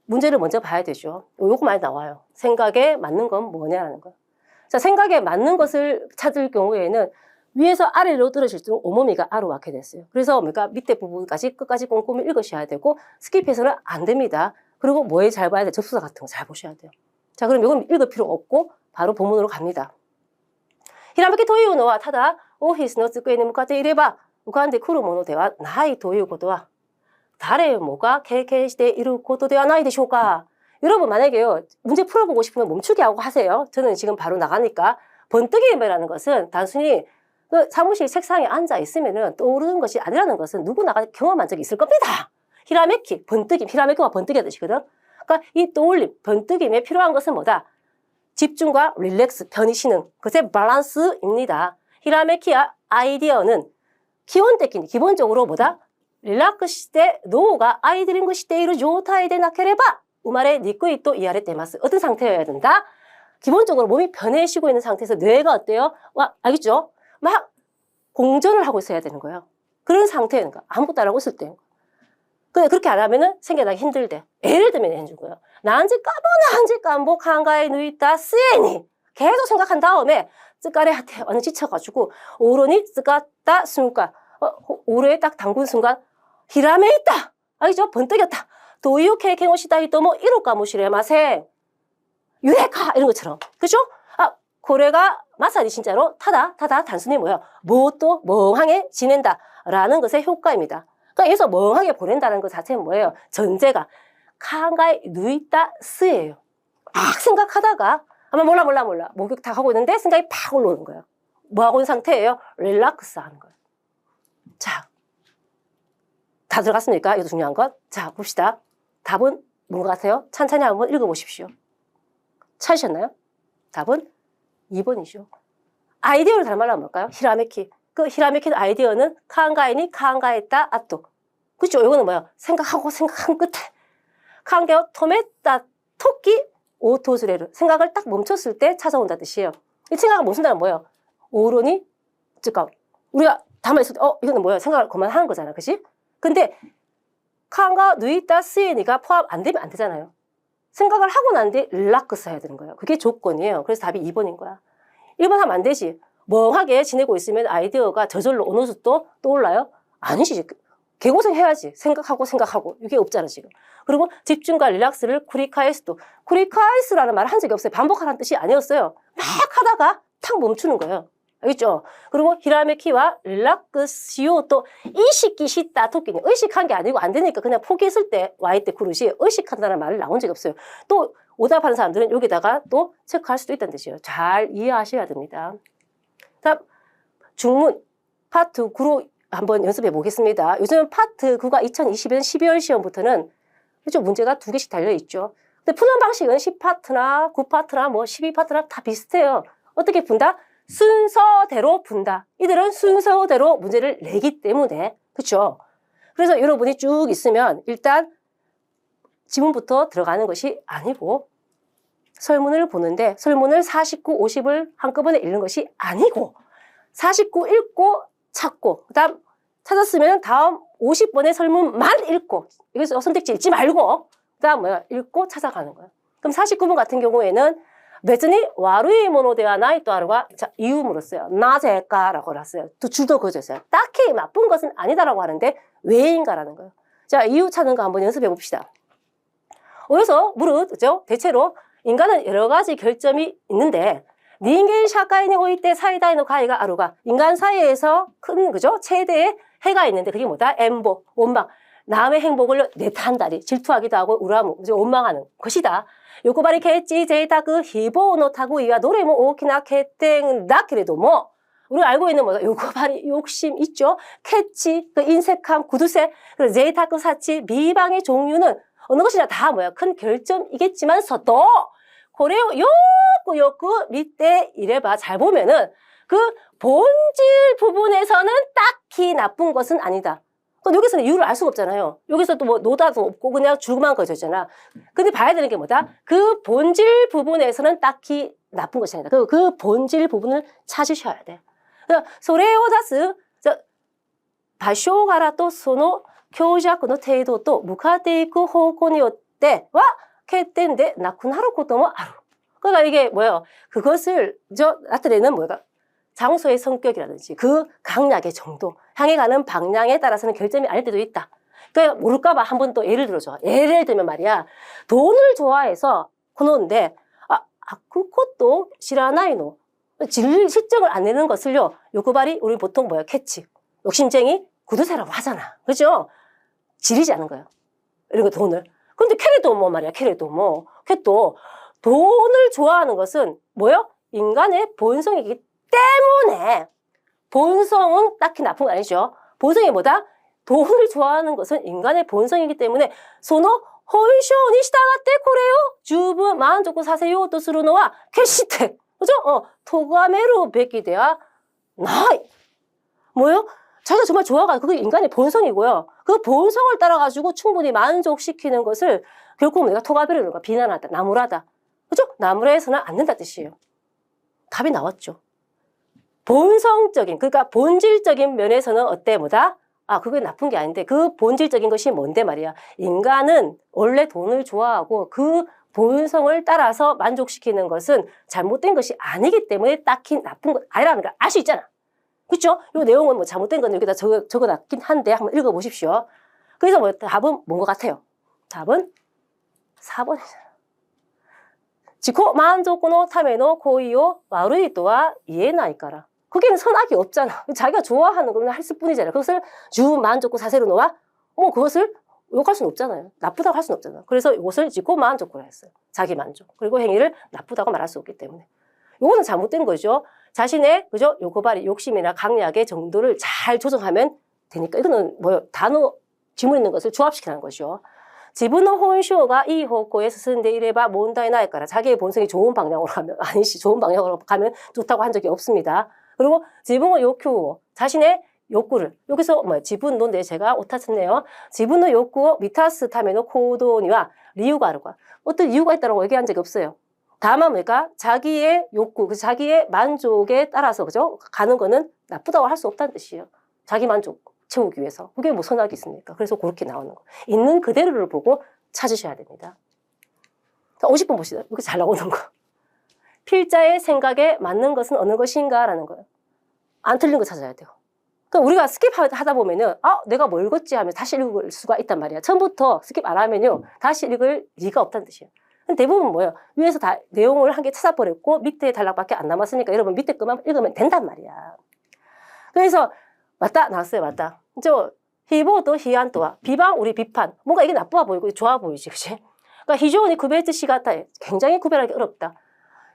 문제를 먼저 봐야 되죠. 요거 많이 나와요. 생각에 맞는 건 뭐냐라는 거. 자, 생각에 맞는 것을 찾을 경우에는 위에서 아래로 떨어질수록 오모미가 아로 와게 됐어요. 그래서 뭡니까? 밑에 부분까지 끝까지 꼼꼼히 읽으셔야 되고 스킵해서는 안 됩니다. 그리고 뭐에 잘 봐야 돼? 접수사 같은 거 잘 보셔야 돼요. 자, 그럼 이건 읽을 필요 없고 바로 본문으로 갑니다. 히라메키 토이우노와 타다 오히스 노 츠쿠에 무카테 이레바 우간데 쿠루 모노 데와 나이 토이우 고도와 다레 모가 케이케시대 이루 고도 데와 나이 되쇼까. 여러분 만약에요 문제 풀어보고 싶으면 멈추게 하고 하세요. 저는 지금 바로 나가니까. 번뜩이라는 것은 단순히 그 사무실 책상에 앉아 있으면은 떠오르는 것이 아니라는 것은 누구나 경험한 적이 있을 겁니다. 히라메키, 번뜩임, 히라메키와 번뜩이가 뜻이거든. 그러니까 이 떠올림, 번뜩임에 필요한 것은 뭐다? 집중과 릴렉스, 편히 쉬는 것의 밸런스입니다. 히라메키와 아이디어는 기본적인 기본적으로 뭐다? 릴락스 시대 노가 아이들인 것이 이루状態でなければ 우말에 니꾸이 또 이하레 때마스. 어떤 상태여야 된다? 기본적으로 몸이 편해 쉬고 있는 상태에서 뇌가 어때요? 와, 알겠죠? 막 공전을 하고 있어야 되는 거예요. 그런 상태인 거야. 아무것도 안 하고 있을 때. 근데 그렇게 안 하면은 생겨나기 힘들대. 예를 들면 해준 거예요. 난지 까보나 한지 깜보 칸가에 누이다 쓰에니. 계속 생각한 다음에 쓰까레한테 완전 지쳐가지고 오로니 쓰까다 순간 오로에 딱 담근 순간 히라메 있다. 알겠죠? 번뜩였다. 도이오 케이케오시다 히토 뭐 이로까 모시레마세. 유레카 이런 것처럼. 그죠? 아, 고래가 마사니 진짜로 타다 단순히 뭐예요? 또 멍하게 지낸다라는 것의 효과입니다. 그러니까 여기서 멍하게 보낸다는 것 자체는 뭐예요? 전제가 칸가에 누이다 스예요. 막 생각하다가 아마 몰라 목욕 다 하고 있는데 생각이 팍 올라오는 거예요. 뭐 하고 있는 상태예요? 릴락스 하는 거예요. 자, 다 들어갔습니까? 이것도 중요한 것. 자, 봅시다. 답은 뭔 것 같아요? 찬찬히 한번 읽어보십시오. 찾으셨나요? 답은 2번이죠. 아이디어를 닮아라면 뭘까요? 히라메키. 그 히라메키 아이디어는 칸가이니 칸가했다 아또. 그렇죠? 이거는 뭐야? 생각한 끝에 칸게오 토메타 토끼 오토즈레르. 생각을 딱 멈췄을 때 찾아온다 뜻이에요. 이 생각을 멈춘다는 뭐예요? 오로니 즉각 우리가 담아 있을 때 이거는 뭐예요? 생각을 그만하는 거잖아. 그치? 근데 칸가 누이타 스에니가 포함 안 되면 안 되잖아요. 생각을 하고 난 뒤에 릴락스 해야 되는 거예요. 그게 조건이에요. 그래서 답이 2번인 거야. 1번 하면 안 되지. 멍하게 지내고 있으면 아이디어가 저절로 어느 또 떠올라요? 아니지. 개고생 해야지. 생각하고. 이게 없잖아, 지금. 그리고 집중과 릴락스를 쿠리카에스도. 쿠리카에스라는 말을 한 적이 없어요. 반복하라는 뜻이 아니었어요. 막 하다가 탁 멈추는 거예요. 알겠죠? 그리고 히라메키와 릴락스시오 또 의식이 쉽다 토끼는 의식한 게 아니고 안 되니까 그냥 포기했을 때 와이 때 그릇이 의식한다는 말을 나온 적이 없어요. 또 오답하는 사람들은 여기다가 또 체크할 수도 있다는 뜻이에요. 잘 이해하셔야 됩니다. 다음 중문 파트 9로 한번 연습해 보겠습니다. 요즘 파트 9가 2020년 12월 시험부터는 그죠? 문제가 2개씩 달려있죠. 근데 푸는 방식은 10파트나 9파트나 뭐 12파트나 다 비슷해요. 어떻게 푼다? 순서대로 푼다. 이들은 순서대로 문제를 내기 때문에 그렇죠? 그래서 여러분이 쭉 있으면 일단 지문부터 들어가는 것이 아니고 설문을 보는데 설문을 49, 50을 한꺼번에 읽는 것이 아니고 49 읽고 찾고 그다음 찾았으면 다음 50번의 설문만 읽고 여기서 선택지 읽지 말고 그다음 뭐야? 읽고 찾아가는 거예요. 그럼 49번 같은 경우에는別に 悪いものではないとあるが 자, 이유 물었어요. 나제까라고 했어요. 또 줄도 그어줬어요. 딱히 나쁜 것은 아니다라고 하는데 왜인가라는 거예요. 자, 이유 찾는 거 한번 연습해 봅시다. 여기서 그죠? 대체로 인간은 여러 가지 결점이 있는데 닌겐 샤카이니 오이때 사이다이노 가이가 아루가 인간 사이에서 큰 그죠? 최대의 해가 있는데 그게 뭐다? 엠보, 원망. 남의 행복을 내탄다리, 질투하기도 하고 우라무, 원망하는 것이다. 요코바리 캐치 제이타크 히보노 타고 이와 노래모 오키나 캐땡 나케레도 뭐 우리가 알고 있는 뭐다? 요코바리 욕심 있죠. 캐치 그 인색함 구두쇠 그리고 제이타크 사치 미방의 종류는 어느 것이나 다 뭐야 큰 결점이겠지만서도 고래요 요쿠 밑에 이래봐 잘 보면은 그 본질 부분에서는 딱히 나쁜 것은 아니다. 여기서는 이유를 알 수가 없잖아요. 여기서 또 뭐 노다도 없고 그냥 줄만 그어졌잖아. 근데 봐야 되는 게 뭐다? 그 본질 부분에서는 딱히 나쁜 것이 아니다. 그 본질 부분을 찾으셔야 돼. 소레오 다스 바쇼가라 또 소노 교작의 程度と向かっていく方向によっ 때、は、欠点でなくなることもある。 그러니까 이게 뭐예요? 그것을 나타내는 뭐예요? 장소의 성격이라든지 그 강약의 정도, 향해 가는 방향에 따라서는 결점이 아닐 때도 있다. 그러니까 모를까봐 한번 또 예를 들어줘. 예를 들면 말이야, 돈을 좋아해서 그노인데, 그것도 싫어하나이노. 실적을 안 내는 것을요, 요구발이 우리 보통 뭐야? 캐치. 욕심쟁이 구두쇠라고 하잖아. 그죠? 지리지 않은 거예요. 이런 거 돈을. 근데 캐리도 뭐 말이야, 캐리도 뭐. 캐도 돈을 좋아하는 것은 뭐요? 인간의 본성이기 때문에. 본성은 딱히 나쁜 거 아니죠. 본성이 뭐다? 돈을 좋아하는 것은 인간의 본성이기 때문에 その本性に従ってこれを十分満足させようとするのは決して 그죠?咎めるべきではない. 뭐요? 자기가 정말 좋아가 그게 인간의 본성이고요. 그 본성을 따라가지고 충분히 만족시키는 것을 결국 내가 토가베르는 거야. 비난하다, 나무라다. 그죠? 나무라해서는 안 된다 뜻이에요. 답이 나왔죠. 본성적인, 그러니까 본질적인 면에서는 어때, 뭐다? 그게 나쁜 게 아닌데 그 본질적인 것이 뭔데 말이야. 인간은 원래 돈을 좋아하고 그 본성을 따라서 만족시키는 것은 잘못된 것이 아니기 때문에 딱히 나쁜 것 아니라는 걸 알 수 있잖아. 그렇죠? 이 내용은 뭐 잘못된 건 여기다 적어놨긴 한데 한번 읽어보십시오. 그래서 뭐 답은 뭔 것 같아요? 답은 4번이잖아. 自己満足のための行為を悪いとは言えないから. 거기는 선악이 없잖아. 자기가 좋아하는 걸 했을 뿐이잖아. 그것을 주 만족고 사세로 놓아? 뭐 그것을 욕할 수는 없잖아요. 나쁘다고 할 수는 없잖아. 그래서 이것을 지고 만족으로 했어요. 자기 만족. 그리고 행위를 나쁘다고 말할 수 없기 때문에. 이거는 잘못된 거죠. 자신의, 그죠? 요구발이 욕심이나 강약의 정도를 잘 조정하면 되니까. 이거는 뭐요? 단어, 지문 있는 것을 조합시키는 것이죠. 自分の本性がいい方向へ進んでいれば問題ないから 자기의 본성이 좋은 방향으로 가면, 아니시, 좋은 방향으로 가면 좋다고 한 적이 없습니다. 그리고 自分の欲求, 자신의 욕구를, 여기서 지분노인데 제가 오타 쳤네요. 自分の欲を満たすための行動には 이유가ある거야. 어떤 이유가 있다고 얘기한 적이 없어요. 다만 뭐니까 자기의 욕구, 자기의 만족에 따라서 그죠? 가는 거는 나쁘다고 할 수 없다는 뜻이에요. 자기 만족 채우기 위해서. 그게 뭐 선악이 있습니까? 그래서 그렇게 나오는 거. 있는 그대로를 보고 찾으셔야 됩니다. 자, 50번 보시죠. 이렇게 잘 나오는 거. 필자의 생각에 맞는 것은 어느 것인가? 라는 거예요. 안 틀린 거 찾아야 돼요. 그러니까 우리가 스킵하다 보면은, 내가 뭐 읽었지 하면 다시 읽을 수가 있단 말이야. 처음부터 스킵 안 하면요. 다시 읽을 리가 없다는 뜻이에요. 대부분 뭐예요? 위에서 다 내용을 한 개 찾아버렸고, 밑에 단락밖에 안 남았으니까 여러분 밑에 것만 읽으면 된단 말이야. 그래서, 맞다, 나왔어요, 맞다. 히보도 히안도와, 비방, 우리 비판. 뭔가 이게 나쁘아 보이고 좋아 보이지, 그치? 그러니까 히조니 구베츠 시가타, 굉장히 구별하기 어렵다.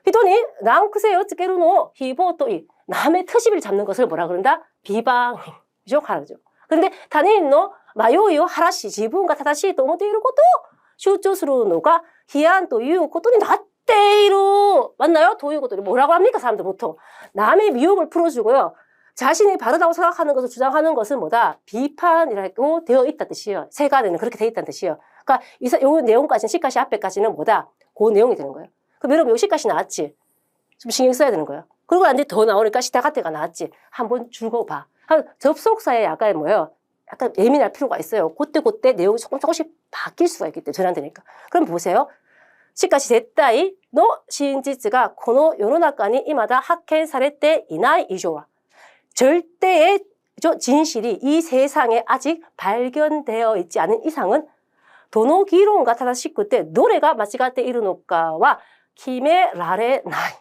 히도니, 난크세 어찌게루노, 히보도이, 남의 트집을 잡는 것을 뭐라 그런다? 비방이죠, 하라죠. 그런데, 타니노, 마요이요, 하라시, 지분과 타다시, 또思っていることを 주조스루노가 히안도 유고또니 나때이루 맞나요? 도유고또니 뭐라고 합니까? 사람들 보통 남의 미혹을 풀어주고요. 자신이 바르다고 생각하는 것을 주장하는 것은 뭐다? 비판이라고 되어 있다는 뜻이에요. 세간에는 그렇게 되어 있다는 뜻이에요. 그러니까 이 내용까지는 시까시 앞에까지는 뭐다? 그 내용이 되는 거예요. 그럼 여러분 요 시까시 나왔지? 좀 신경 써야 되는 거예요. 그리고 안 돼 더 나오니까 시다가때가 나왔지? 한번 줄거봐. 접속사에 약간 뭐예요? 약간 예민할 필요가 있어요. 그때 내용이 조금씩 바뀔 수가 있기 때문에 전환되니까. 그럼 보세요. 시까시絶対の真実がこの世の中に未だ発見されていない以上は 절대의 진실이 이 세상에 아직 발견되어 있지 않은 이상은 どの議論が正しくてどれが間違っているのかは決められない.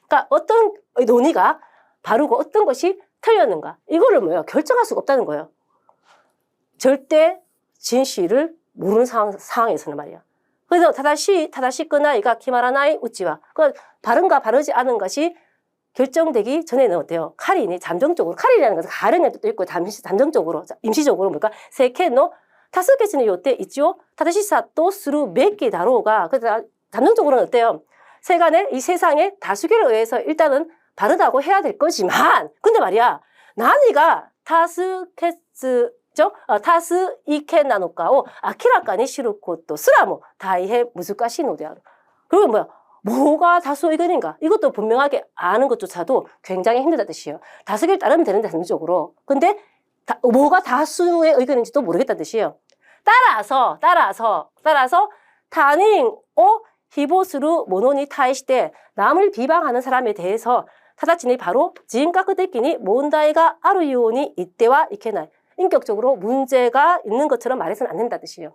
그러니까 어떤 논의가 바르고 어떤 것이 틀렸는가 이거를 뭐예요? 결정할 수가 없다는 거예요. 절대 진실을 모르는 상황에서는 말이야. 그래서 타다시끄나이가 기마라나이 우찌와 바른가 바르지 않은 것이 결정되기 전에는 어때요? 카린이 잠정적으로 카린이라는 것은 가르는 뜻도 있고 잠정적으로 임시적으로 뭔가 세케노 타스케치는 요때 있죠. 타다시사또 스루 맺기 다로가 그래서 잠정적으로는 어때요? 세간의 이 세상의 다수결에 의해서 일단은 바르다고 해야 될 거지만 근데 말이야 나니가 타스케츠 타스 이켄 나노카오 아키라카니 시루코토 스라모 다이해 무즈카시 노데아루. 그리고 뭐가 다수 의견인가? 이것도 분명하게 아는 것조차도 굉장히 힘들다 뜻이에요. 다수결 따르면 되는데 상식적으로. 근데 뭐가 다수의 의견인지도 모르겠다는 뜻이에요. 따라서 타닝 히보스루 모노니 타이시대 남을 비방하는 사람에 대해서 타다치니 바로 지인가크데끼니 몬다이가 아루요니 이때와 이케나이 인격적으로 문제가 있는 것처럼 말해서는 안 된다는 뜻이에요.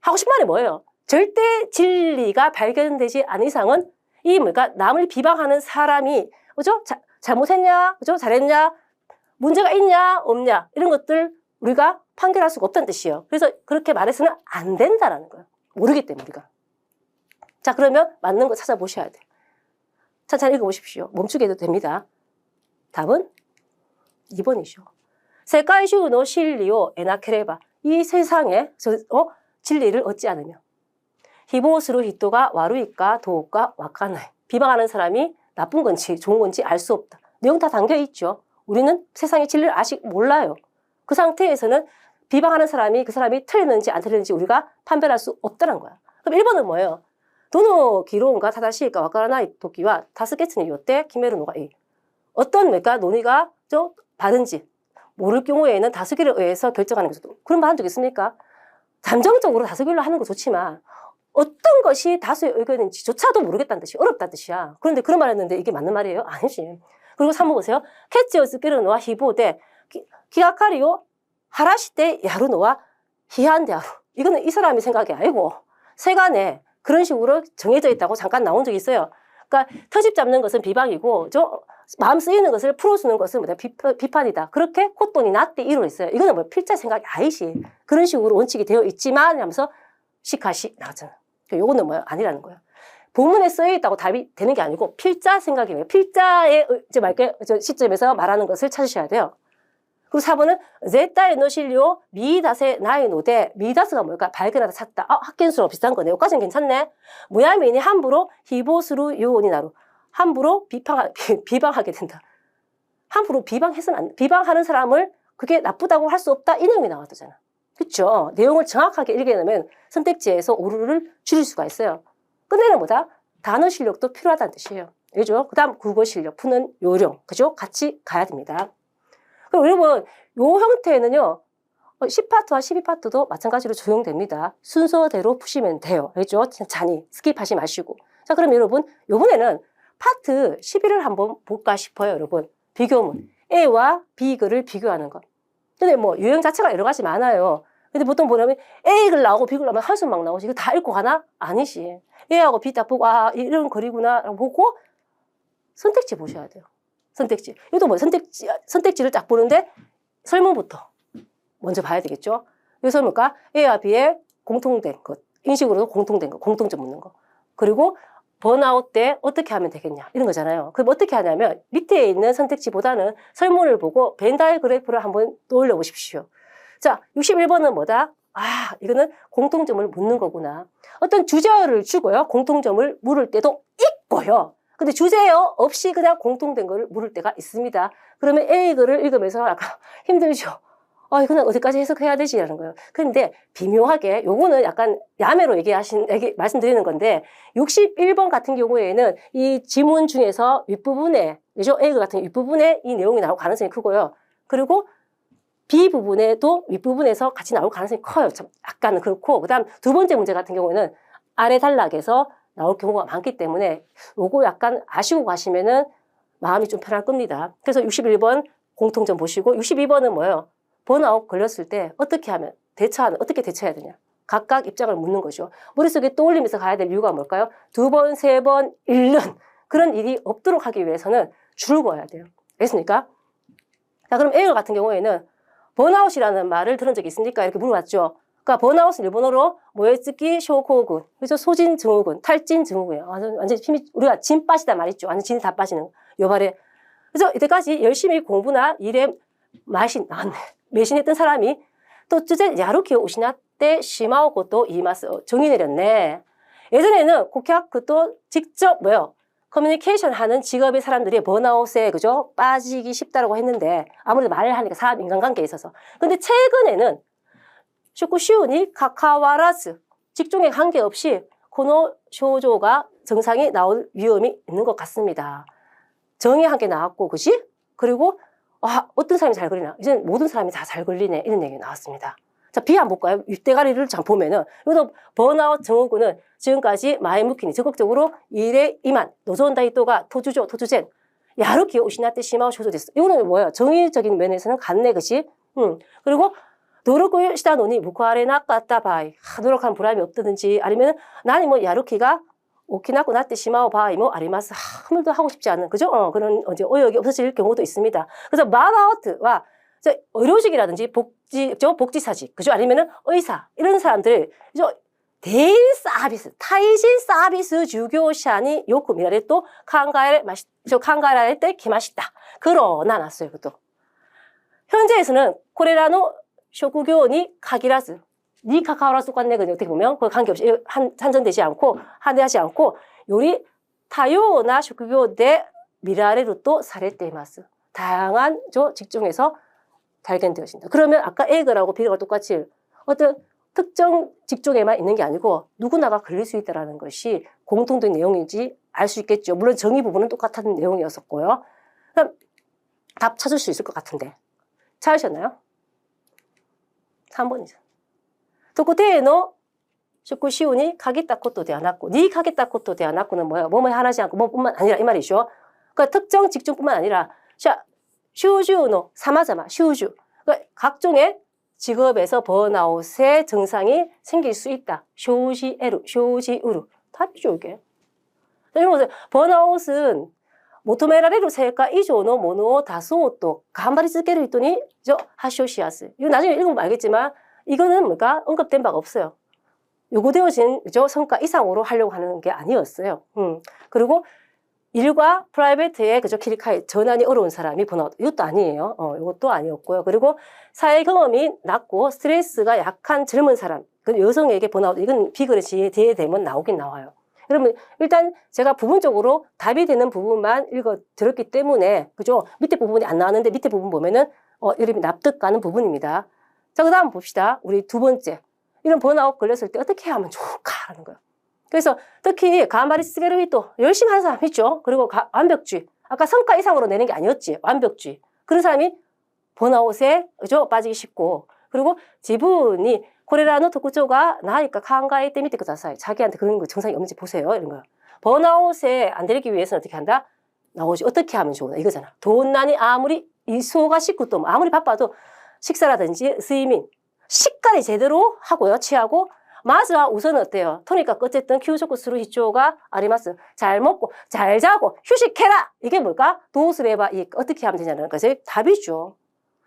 하고 싶은 말이 뭐예요? 절대 진리가 발견되지 않은 이상은 이 뭐가 남을 비방하는 사람이 그죠? 잘못했냐? 그죠? 잘했냐? 문제가 있냐? 없냐? 이런 것들 우리가 판결할 수가 없다는 뜻이에요. 그래서 그렇게 말해서는 안 된다라는 거예요. 모르기 때문에 우리가. 자, 그러면 맞는 거 찾아보셔야 돼요. 천천히 읽어보십시오. 멈추게 해도 됩니다. 답은 2번이죠. 세카이슈노 실리오 에나케레바. 이 세상에 진리를 얻지 않으며 히보스루 히토가 와루이까 도우까 와카나이. 비방하는 사람이 나쁜 건지 좋은 건지 알 수 없다. 내용 다 담겨 있죠. 우리는 세상의 진리를 아직 몰라요. 그 상태에서는 비방하는 사람이 그 사람이 틀렸는지 안 틀렸는지 우리가 판별할 수 없다는 거야. 그럼 1번은 뭐예요? 도노 기론가 타다시가 와카라나이 도끼와 다스케츠니 요때 키메르노가 이 어떤 논의가 바른지 모를 경우에는 다수결에 의해서 결정하는 것도 그런 말 한 적 있습니까? 잠정적으로 다수결로 하는 거 좋지만 어떤 것이 다수의 의견인지조차도 모르겠다는 뜻이 어렵다는 뜻이야. 그런데 그런 말 했는데 이게 맞는 말이에요? 아니지. 그리고 3번 보세요. 캐치오스 끼르노와 히보데 기가카리오 하라시테 야루노와 히한데아루. 이거는 이 사람이 생각이 아니고 세간에 그런 식으로 정해져 있다고 잠깐 나온 적이 있어요. 그러니까 터집 잡는 것은 비방이고 마음 쓰이는 것을 풀어주는 것은 비판이다. 그렇게 콧돈이 낮대 이로 있어요. 이거는 뭐 필자 생각이 아니지. 그런 식으로 원칙이 되어 있지만 하면서 시카시 나왔잖아. 요거는 뭐예요? 아니라는 거예요. 본문에 쓰여 있다고 답이 되는 게 아니고 필자 생각이에요. 필자의 시점에서 말하는 것을 찾으셔야 돼요. 그리고 4번은 제타의 노실료 미다세 나이노데 미다스가 뭘까? 발견하다 찾다. 학견수로 비슷한 거네. 여기까지는 괜찮네. 무야미니 함부로 히보스루 요온이 나루. 함부로 비방하게 된다. 함부로 비방하는 사람을 그게 나쁘다고 할 수 없다. 이 내용이 나왔잖아. 그렇죠? 내용을 정확하게 읽어내면 선택지에서 오류를 줄일 수가 있어요. 끝내는 뭐다? 단어 실력도 필요하다는 뜻이에요. 그죠? 그 다음 국어 실력, 푸는 요령. 그죠? 같이 가야 됩니다. 그럼 여러분, 요 형태는요, 10파트와 12파트도 마찬가지로 적용됩니다. 순서대로 푸시면 돼요. 알죠? 잔이 스킵하지 마시고. 자, 그럼 여러분, 요번에는 파트 11을 한번 볼까 싶어요, 여러분. 비교문. A와 B 글을 비교하는 것. 근데 뭐, 유형 자체가 여러 가지 많아요. 근데 보통 보면 A 글 나오고 B 글 나오면 한숨 막 나오지. 이거 다 읽고 가나? 아니지. A하고 B 딱 보고, 이런 글이구나. 라고 보고, 선택지 보셔야 돼요. 선택지. 이것도 뭐 선택지를 딱 보는데 설문부터 먼저 봐야 되겠죠. 여기서 뭘까? A와 B의 공통된 것. 인식으로도 공통된 것. 공통점 묻는 거. 그리고 번아웃 때 어떻게 하면 되겠냐. 이런 거잖아요. 그럼 어떻게 하냐면 밑에 있는 선택지보다는 설문을 보고 벤다이 그래프를 한번 떠올려 보십시오. 자, 61번은 뭐다? 이거는 공통점을 묻는 거구나. 어떤 주제어를 주고요. 공통점을 물을 때도 있고요. 근데 주제어 없이 그냥 공통된 거를 물을 때가 있습니다. 그러면 A 글을 읽으면서 약간 힘들죠. 이거는 어디까지 해석해야 되지? 라는 거예요. 근데 비묘하게, 요거는 약간 야매로 말씀드리는 건데, 61번 같은 경우에는 이 지문 중에서 윗부분에, 그죠? A 글 같은 윗부분에 이 내용이 나올 가능성이 크고요. 그리고 B 부분에도 윗부분에서 같이 나올 가능성이 커요. 약간은 그렇고, 그 다음 두 번째 문제 같은 경우에는 아래 단락에서 나올 경우가 많기 때문에 요거 약간 아시고 가시면은 마음이 좀 편할 겁니다. 그래서 61번 공통점 보시고 62번은 뭐예요? 번아웃 걸렸을 때 어떻게 대처해야 되냐? 각각 입장을 묻는 거죠. 머릿속에 떠올리면서 가야 될 이유가 뭘까요? 2번, 3번 읽는 그런 일이 없도록 하기 위해서는 줄을 그어야 돼요. 알겠습니까? 자, 그럼 A 같은 경우에는 번아웃이라는 말을 들은 적이 있습니까? 이렇게 물어봤죠. 그러니까 번아웃은 일본어로 모에츠키 쇼코군, 그죠? 소진 증후군, 탈진 증후군이에요. 완전 힘이 우리가 진 빠지다 말이죠. 완전 진이 다 빠지는 요 말에. 그래서 이때까지 열심히 공부나 일에 매신했던 사람이 또 주제 야루키오 우시나 때 시마오고도 이마스 정의 내렸네. 예전에는 고객도 직접 커뮤니케이션 하는 직업의 사람들이 번아웃에 그죠? 빠지기 쉽다라고 했는데 아무래도 말을 하니까 사람 인간관계에 있어서. 근데 최근에는 쇼쿠시우니 카카와라즈 직종에 관계없이 코노 쇼조가 증상이 나올 위험이 있는 것 같습니다. 정이 한 개 나왔고, 그지? 그리고 어떤 사람이 잘 걸리나? 이제는 모든 사람이 다 잘 걸리네. 이런 얘기가 나왔습니다. 자, B 한번 볼까요? 윗대가리를 잘 보면은, 이것도 번아웃 증후군은 지금까지 마이무키니 적극적으로 일에 임한 노존다이또가 토주조, 토주젠, 야루키 오시나테 시마오 쇼조됐어. 이거는 뭐예요? 정의적인 면에서는 같네, 그치? 그리고 노력을 시다노니 무과레 나까따 바이. 노력한 보람이 없다든지, 아니면 나는 뭐 야루키가 오키나코 나때 시마오 바이 뭐 아리마스. 아무도 하고 싶지 않은, 그죠? 그런 이제 의욕이 없어질 경우도 있습니다. 그래서 마나우트와 의료직이라든지 복지사직, 그죠? 아니면은 의사, 이런 사람들, 그죠? 대인 서비스, 타이신 서비스 주교샤니 요크 미라레 또 칸가라레 때 기마시다. 그러나 났어요, 그것도. 현재에서는 코레라노 쇼구교니 카기라즈, 니 카카오라스 관내 어떻게 보면 그 관계없이 한정되지 않고 한대하지 않고 요리 타요나 쇼구교 대 미라레로 또 사례때마스. 다양한 직종에서 발견되어진다. 그러면 아까 A가라고 B가 똑같이 어떤 특정 직종에만 있는 게 아니고 누구나가 걸릴 수 있다는 것이 공통된 내용인지 알 수 있겠죠. 물론 정의 부분은 똑같은 내용이었었고요. 그럼 답 찾을 수 있을 것 같은데. 찾으셨나요? 3번이죠. 도코테에노 쇼쿠시우니 가겠다 것도 되어놨고, 니 가겠다 것도 되어놨고는 뭐예요? 뭐뭐 하나지 않고 뭐뿐만 아니라 이 말이죠. 그러니까 특정 직종뿐만 아니라 슈주노 사마자마 슈주, 그러니까 각종의 직업에서 번아웃의 증상이 생길 수 있다. 쇼지에루, 쇼지우루. 답이죠, 이게. 보세요. 번아웃은 모토메라레루 세카 이조노 모노 다소 또 간발이 쓰게로 있더니 하쇼시아스. 이거 나중에 읽으면 알겠지만 이거는 뭔가 언급된 바가 없어요. 요구되어진 성과 이상으로 하려고 하는 게 아니었어요. 그리고 일과 프라이베트의 키리카이 전환이 어려운 사람이 번아웃. 이것도 아니에요. 이것도 아니었고요. 그리고 사회 경험이 낮고 스트레스가 약한 젊은 사람, 그 여성에게 번아웃. 이건 비그레시에 대되면 나오긴 나와요. 그러면 일단 제가 부분적으로 답이 되는 부분만 읽어 들었기 때문에 그죠? 밑에 부분이 안 나왔는데 밑에 부분 보면은 이름이 납득 가는 부분입니다. 자, 그다음 봅시다. 우리 두 번째. 이런 번아웃 걸렸을 때 어떻게 하면 좋을까라는 거예요. 그래서 특히 가마리스게르히또 열심히 하는 사람 있죠. 그리고 완벽주의. 아까 성과 이상으로 내는 게 아니었지. 완벽주의. 그런 사람이 번아웃에 그죠? 빠지기 쉽고. 그리고 지분이 코레라노 토쿠초가 나이까 칸가에 때 밑에 그다사이. 자기한테 그런 거 증상이 없는지 보세요. 이런 거. 번아웃에 안 들리기 위해서는 어떻게 한다? 나오지. 어떻게 하면 좋으나 이거잖아. 돈난이 아무리 이소가 식구 또 아무리 바빠도 식사라든지睡眠, 식간이 제대로 하고요. 취하고 마즈와 우선은 어때요? 토니까 어쨌든 키우쇼쿠 스루 히초가 아리마스. 잘 먹고 잘 자고 휴식해라. 이게 뭘까? 도우스레바 어떻게 하면 되냐는 것이 답이죠.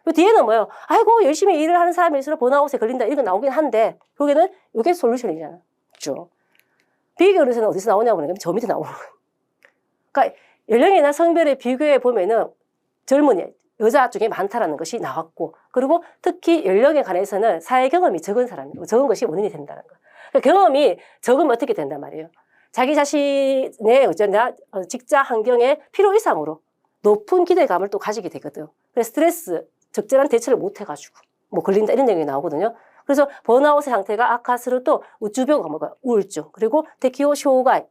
요 뒤에는 뭐예요? 아이고 열심히 일을 하는 사람일수록 번아웃에 걸린다. 이거 나오긴 한데 여기는 이게 솔루션이잖아. 그렇죠? 비교에서는 어디서 나오냐고 하면 저 밑에 나오는 거예요. 그러니까 연령이나 성별에 비교해 보면은 젊은이 여자 중에 많다라는 것이 나왔고, 그리고 특히 연령에 관해서는 사회 경험이 적은 사람이고, 적은 것이 원인이 된다는 거. 그러니까 경험이 적으면 어떻게 된단 말이에요. 자기 자신의 직장 환경에 필요 이상으로 높은 기대감을 또 가지게 되거든. 그래서 스트레스, 적절한 대처를 못 해가지고, 뭐 걸린다 이런 내용이 나오거든요. 그래서 번아웃의 상태가 악화스루 또 우주병, 우울증, 그리고 테키오 쇼가이,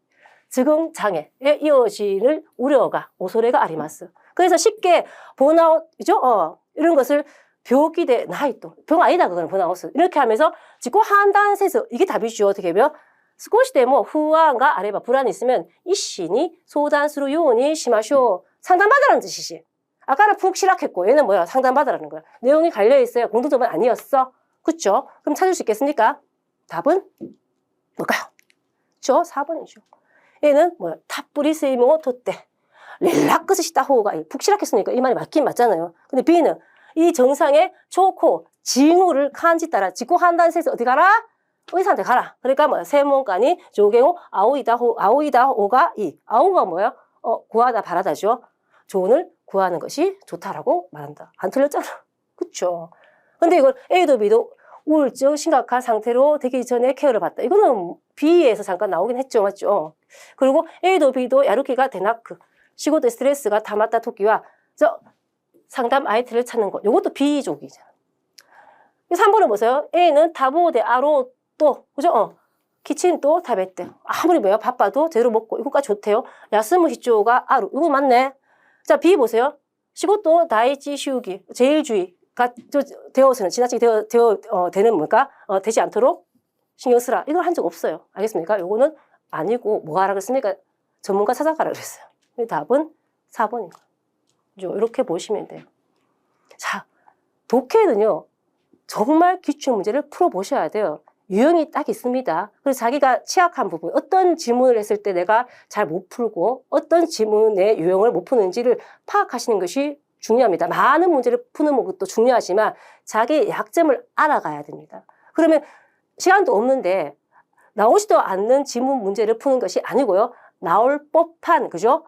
적응 장애에 이어질 우려가, 오소레가 아리마스. 그래서 쉽게 번아웃이죠? 이런 것을 병기 대 나이 또. 병 아니다, 그거는 번아웃은. 이렇게 하면서 직고 한단세서 이게 답이죠. 어떻게 보면.少しでも不安があれば 불안이 있으면 이씨니 소단수로 요원이 심하쇼. 상담받으라는 뜻이지. 아까는 푹 실학했고 얘는 뭐야? 상담받으라는 거야. 내용이 갈려있어요. 공통점은 아니었어. 그쵸? 그럼 찾을 수 있겠습니까? 답은 뭘까요? 그쵸? 4번이죠. 얘는 뭐야? 탑뿌리 세이모 토때. 릴락스 시다 호가 푹 실학했으니까 이 말이 맞긴 맞잖아요. 근데 B는 이 정상의 초코, 징후를 칸지 따라 직구 한단세에서 어디 가라? 의사한테 가라. 그러니까 뭐 세mon가니 조갱호 아오이다 호가 이 아오가 뭐예요? 구하다 바라다죠. 조언을 구하는 것이 좋다라고 말한다. 안 틀렸잖아. 그쵸? 근데 이걸 A도 B도 우울증 심각한 상태로 되기 전에 케어를 받다. 이거는 B에서 잠깐 나오긴 했죠. 맞죠? 그리고 A도 B도 야루키가 데나크.仕事 스트레스가 타마타 토끼와 상담 아이템을 찾는 것. 이것도 B족이잖아. 3번을 보세요. A는 타보데 아로 또, 그죠? 키친 또 타베떼. 아무리 뭐야 바빠도 제대로 먹고 이거까지 좋대요. 야스무 히초가 아루. 이거 맞네. 자, B 보세요. 仕事 다이치 쉬우기. 제일주의. 되어서는 지나치게 되는 뭔가 되지 않도록 신경 쓰라. 이걸 한 적 없어요. 알겠습니까? 요거는 아니고 뭐 하라 그랬습니까? 전문가 찾아가라 그랬어요. 답은 4번인 거예요. 이렇게 보시면 돼요. 자, 독해는요. 정말 기출문제를 풀어보셔야 돼요. 유형이 딱 있습니다. 그래서 자기가 취약한 부분, 어떤 질문을 했을 때 내가 잘 못 풀고 어떤 질문의 유형을 못 푸는지를 파악하시는 것이 중요합니다. 많은 문제를 푸는 것도 중요하지만 자기의 약점을 알아가야 됩니다. 그러면 시간도 없는데 나오지도 않는 지문 문제를 푸는 것이 아니고요. 나올 법한, 그죠?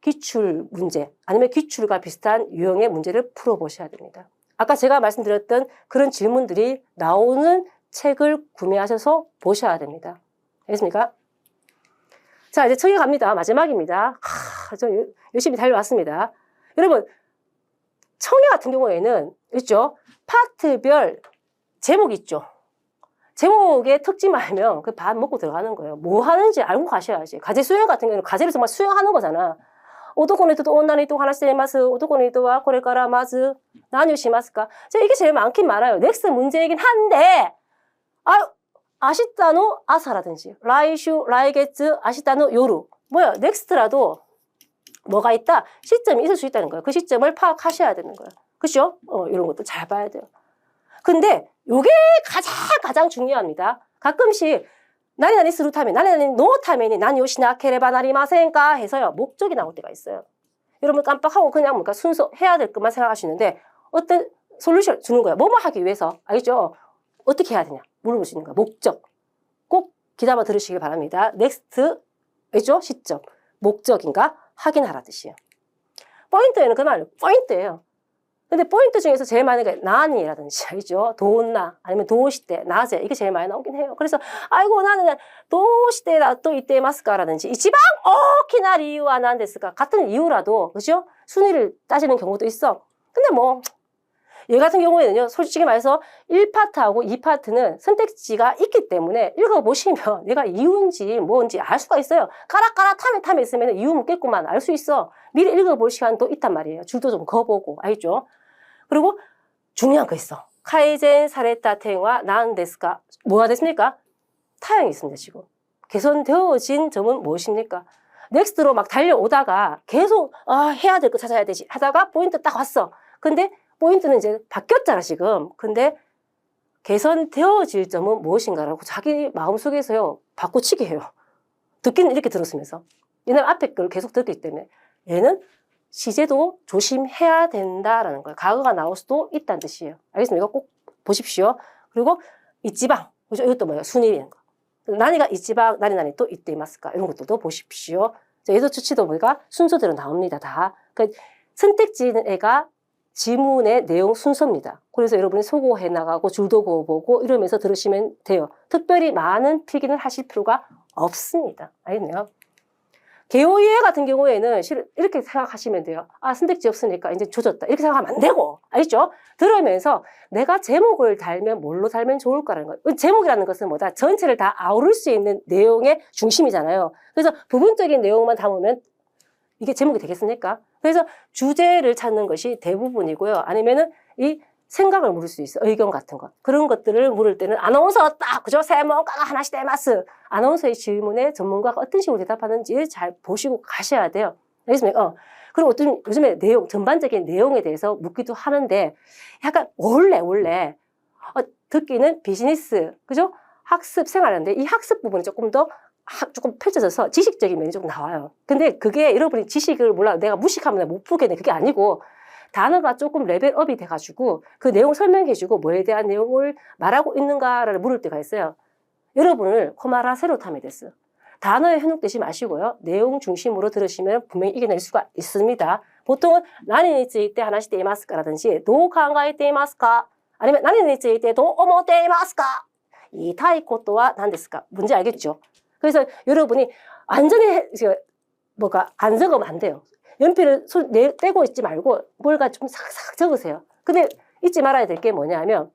기출 문제, 아니면 기출과 비슷한 유형의 문제를 풀어보셔야 됩니다. 아까 제가 말씀드렸던 그런 질문들이 나오는 책을 구매하셔서 보셔야 됩니다. 알겠습니까? 자, 이제 청해 갑니다. 마지막입니다. 좀 열심히 달려왔습니다. 여러분, 청해 같은 경우에는 있죠? 파트별 제목 있죠? 제목의 특징 알면 그 밥 먹고 들어가는 거예요. 뭐 하는지 알고 가셔야지. 과제 수행 같은 경우는 과제를 정말 수행하는 거잖아. 男の人と女の人を話しています。男の人はこれからまず何をしますか? 이게 제일 많긴 많아요. 넥스트 문제이긴 한데, 아시다노 아사라든지, 라이슈, 라이게츠, 아시다노 요루. 뭐야, 넥스트라도 뭐가 있다? 시점이 있을 수 있다는 거예요. 그 시점을 파악하셔야 되는 거예요. 그죠? 이런 것도 잘 봐야 돼요. 근데 요게 가장 중요합니다. 가끔씩 나리나리 스루타멘, 나리나리 노타멘이 난 요시나 케레바 나리마센까 해서요. 목적이 나올 때가 있어요. 여러분 깜빡하고 그냥 뭔가 순서 해야 될 것만 생각하시는데 어떤 솔루션 주는 거야. 뭐뭐 하기 위해서. 알겠죠? 어떻게 해야 되냐 물어보시는 거야. 목적. 꼭 귀담아 들으시길 바랍니다. 넥스트, 알죠? 시점. 목적인가? 확인하라 뜻이에요. 포인트에는 그 말이에요. 포인트예요. 근데 포인트 중에서 제일 많이 게 나니라든지, 알죠? 도나, 아니면 도시대, 낮에, 이게 제일 많이 나오긴 해요. 그래서, 아이고, 나는 도시대다 또 이때 마스카라든지, 이지방 오키나 이유와 난 데스가 같은 이유라도, 그죠? 순위를 따지는 경우도 있어. 근데 뭐, 얘 같은 경우에는요, 솔직히 말해서 1파트하고 2파트는 선택지가 있기 때문에 읽어보시면 내가 이유인지 뭔지 알 수가 있어요. 까락까락 탐에 있으면 이유 묻겠구만 알 수 있어. 미리 읽어볼 시간도 있단 말이에요. 줄도 좀 거보고, 알죠? 그리고 중요한 거 있어. 카이젠 사레타 텐와 나은데스까? 뭐가 됐습니까? 타형이 있습니다, 지금. 개선되어진 점은 무엇입니까? 넥스트로 막 달려오다가 계속, 해야 될 거 찾아야 되지. 하다가 포인트 딱 왔어. 근데 포인트는 이제 바뀌었잖아, 지금. 근데 개선되어질 점은 무엇인가라고 자기 마음속에서요, 바꿔치기 해요. 듣기는 이렇게 들었으면서. 얘는 앞에 걸 계속 듣기 때문에. 얘는 시제도 조심해야 된다라는 거예요. 과거가 나올 수도 있다는 뜻이에요. 알겠습니까? 꼭 보십시오. 그리고 이지방, 그죠? 이것도 뭐예요? 순위라는 거. 나니가 이지방, 나니 또 이때 이마스까? 이런 것들도 보십시오. 얘도 추치도 뭐가 순서대로 나옵니다. 다. 그러니까 선택지가 지문의 내용 순서입니다. 그래서 여러분이 소고해 나가고 줄도 그어보고 이러면서 들으시면 돼요. 특별히 많은 필기는 하실 필요가 없습니다. 알겠네요. 개요이해 같은 경우에는 이렇게 생각하시면 돼요. 선택지 없으니까 이제 조졌다. 이렇게 생각하면 안 되고. 알겠죠? 들으면서 내가 제목을 달면 뭘로 달면 좋을까라는 거예요. 제목이라는 것은 뭐다? 전체를 다 아우를 수 있는 내용의 중심이잖아요. 그래서 부분적인 내용만 담으면 이게 제목이 되겠습니까? 그래서 주제를 찾는 것이 대부분이고요. 아니면은 이 생각을 물을 수 있어요. 의견 같은 거. 그런 것들을 물을 때는 아나운서 딱, 그죠? 세mon가가 하나씩 대마스. 아나운서의 질문에 전문가가 어떤 식으로 대답하는지 잘 보시고 가셔야 돼요. 알겠습니까? 그리고 요즘에 내용, 전반적인 내용에 대해서 묻기도 하는데 약간 원래 듣기는 비즈니스, 그죠? 학습 생활인데 이 학습 부분이 조금 펼쳐져서 지식적인 면이 좀 나와요. 근데 그게 여러분이 지식을 몰라 내가 무식하면 못 풀겠네. 그게 아니고 단어가 조금 레벨업이 돼가지고 그 내용 설명해주고 뭐에 대한 내용을 말하고 있는가를 물을 때가 있어요. 여러분을 코마라 세로타메 데스. 단어에 현혹되지 마시고요. 내용 중심으로 들으시면 분명히 이겨낼 수가 있습니다. 보통은 나니니 츠이테 하나시테 이마스카라든지 도考えていますか? 아니면 나니니 츠이테 도思っていますか? 이 타이코토와 난데스까? 뭔지 알겠죠? 그래서 여러분이 완전히 안 적으면 안 돼요. 연필을 떼고 있지 말고 뭘가 좀 싹싹 적으세요. 근데 잊지 말아야 될 게 뭐냐면